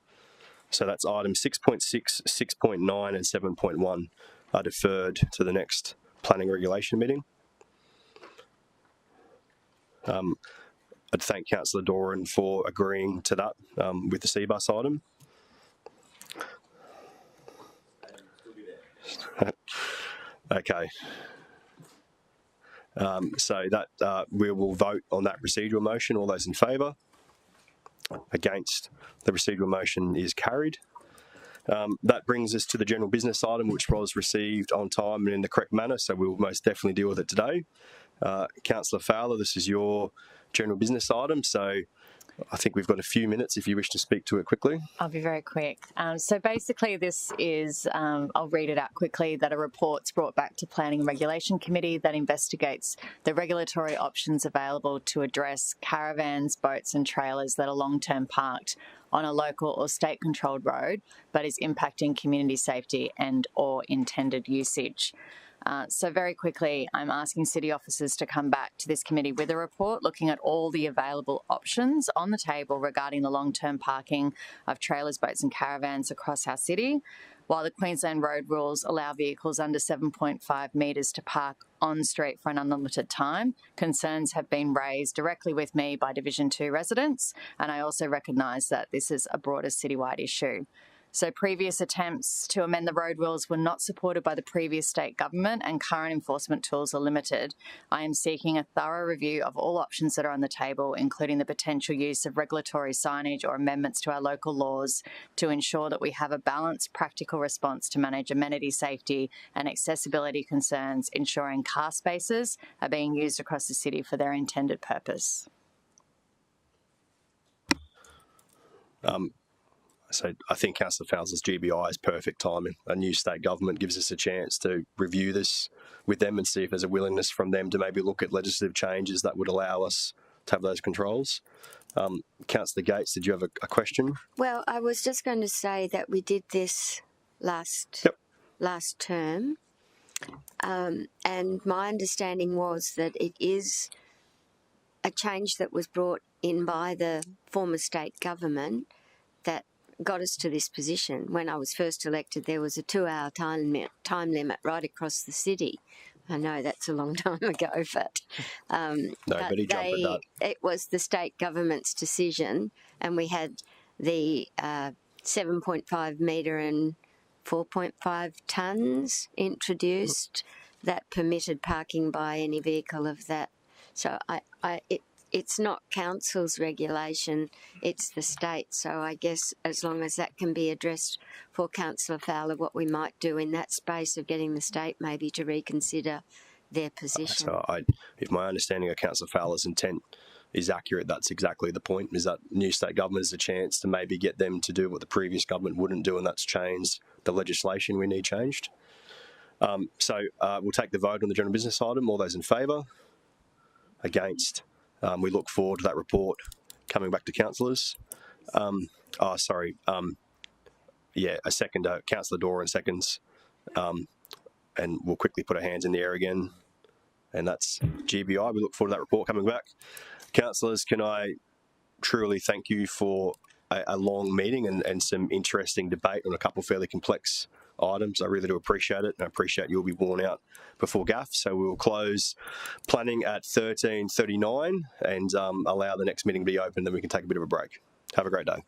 So that's item 6.6, 6.9 and 7.1 are deferred to the next planning regulation meeting. I'd thank Councillor Doran for agreeing to that with the C-Bus item. Okay. So that we will vote on that procedural motion. All those in favour? Against? The procedural motion is carried. That brings us to the general business item, which was received on time and in the correct manner, so we'll most definitely deal with it today. Councillor Fowler, this is your general business item, so I think we've got a few minutes if you wish to speak to it quickly.
I'll be very quick. So basically this is, I'll read it out quickly, that a report's brought back to Planning and Regulation Committee that investigates the regulatory options available to address caravans, boats and trailers that are long-term parked on a local or state-controlled road but is impacting community safety and or intended usage. So very quickly, I'm asking city officers to come back to this committee with a report looking at all the available options on the table regarding the long-term parking of trailers, boats and caravans across our city. While the Queensland road rules allow vehicles under 7.5 metres to park on street for an unlimited time, concerns have been raised directly with me by Division 2 residents, and I also recognise that this is a broader citywide issue. So previous attempts to amend the road rules were not supported by the previous state government and current enforcement tools are limited. I am seeking a thorough review of all options that are on the table, including the potential use of regulatory signage or amendments to our local laws to ensure that we have a balanced, practical response to manage amenity safety and accessibility concerns, ensuring car spaces are being used across the city for their intended purpose.
So I think Councillor Fowles' GBI is perfect timing. A new state government gives us a chance to review this with them and see if there's a willingness from them to maybe look at legislative changes that would allow us to have those controls. Councillor Gates, did you have a question?
Well, I was just going to say that we did this last term, and my understanding was that it is a change that was brought in by the former state government that got us to this position. When I was first elected, there was a 2-hour time limit right across the city. I know that's a long time ago, but
nobody jumped at that.
It was the state government's decision, and we had the 7.5 metre and 4.5 tonnes introduced that permitted parking by any vehicle of that. So it's not council's regulation, it's the state. So I guess as long as that can be addressed for Councillor Fowler, what we might do in that space of getting the state maybe to reconsider their position.
So if my understanding of Councillor Fowler's intent is accurate, that's exactly the point, is that new state government has a chance to maybe get them to do what the previous government wouldn't do, and that's change the legislation we need changed. So we'll take the vote on the general business item. All those in favour? Against? We look forward to that report coming back to councillors. Yeah, a second, Councillor Doran seconds. And we'll quickly put our hands in the air again. And that's GBI. We look forward to that report coming back. Councillors, can I truly thank you for a long meeting and some interesting debate on a couple of fairly complex items. I really do appreciate it, and I appreciate you'll be worn out before GAF. So we will close planning at 13:39 and allow the next meeting to be open, then we can take a bit of a break. Have a great day.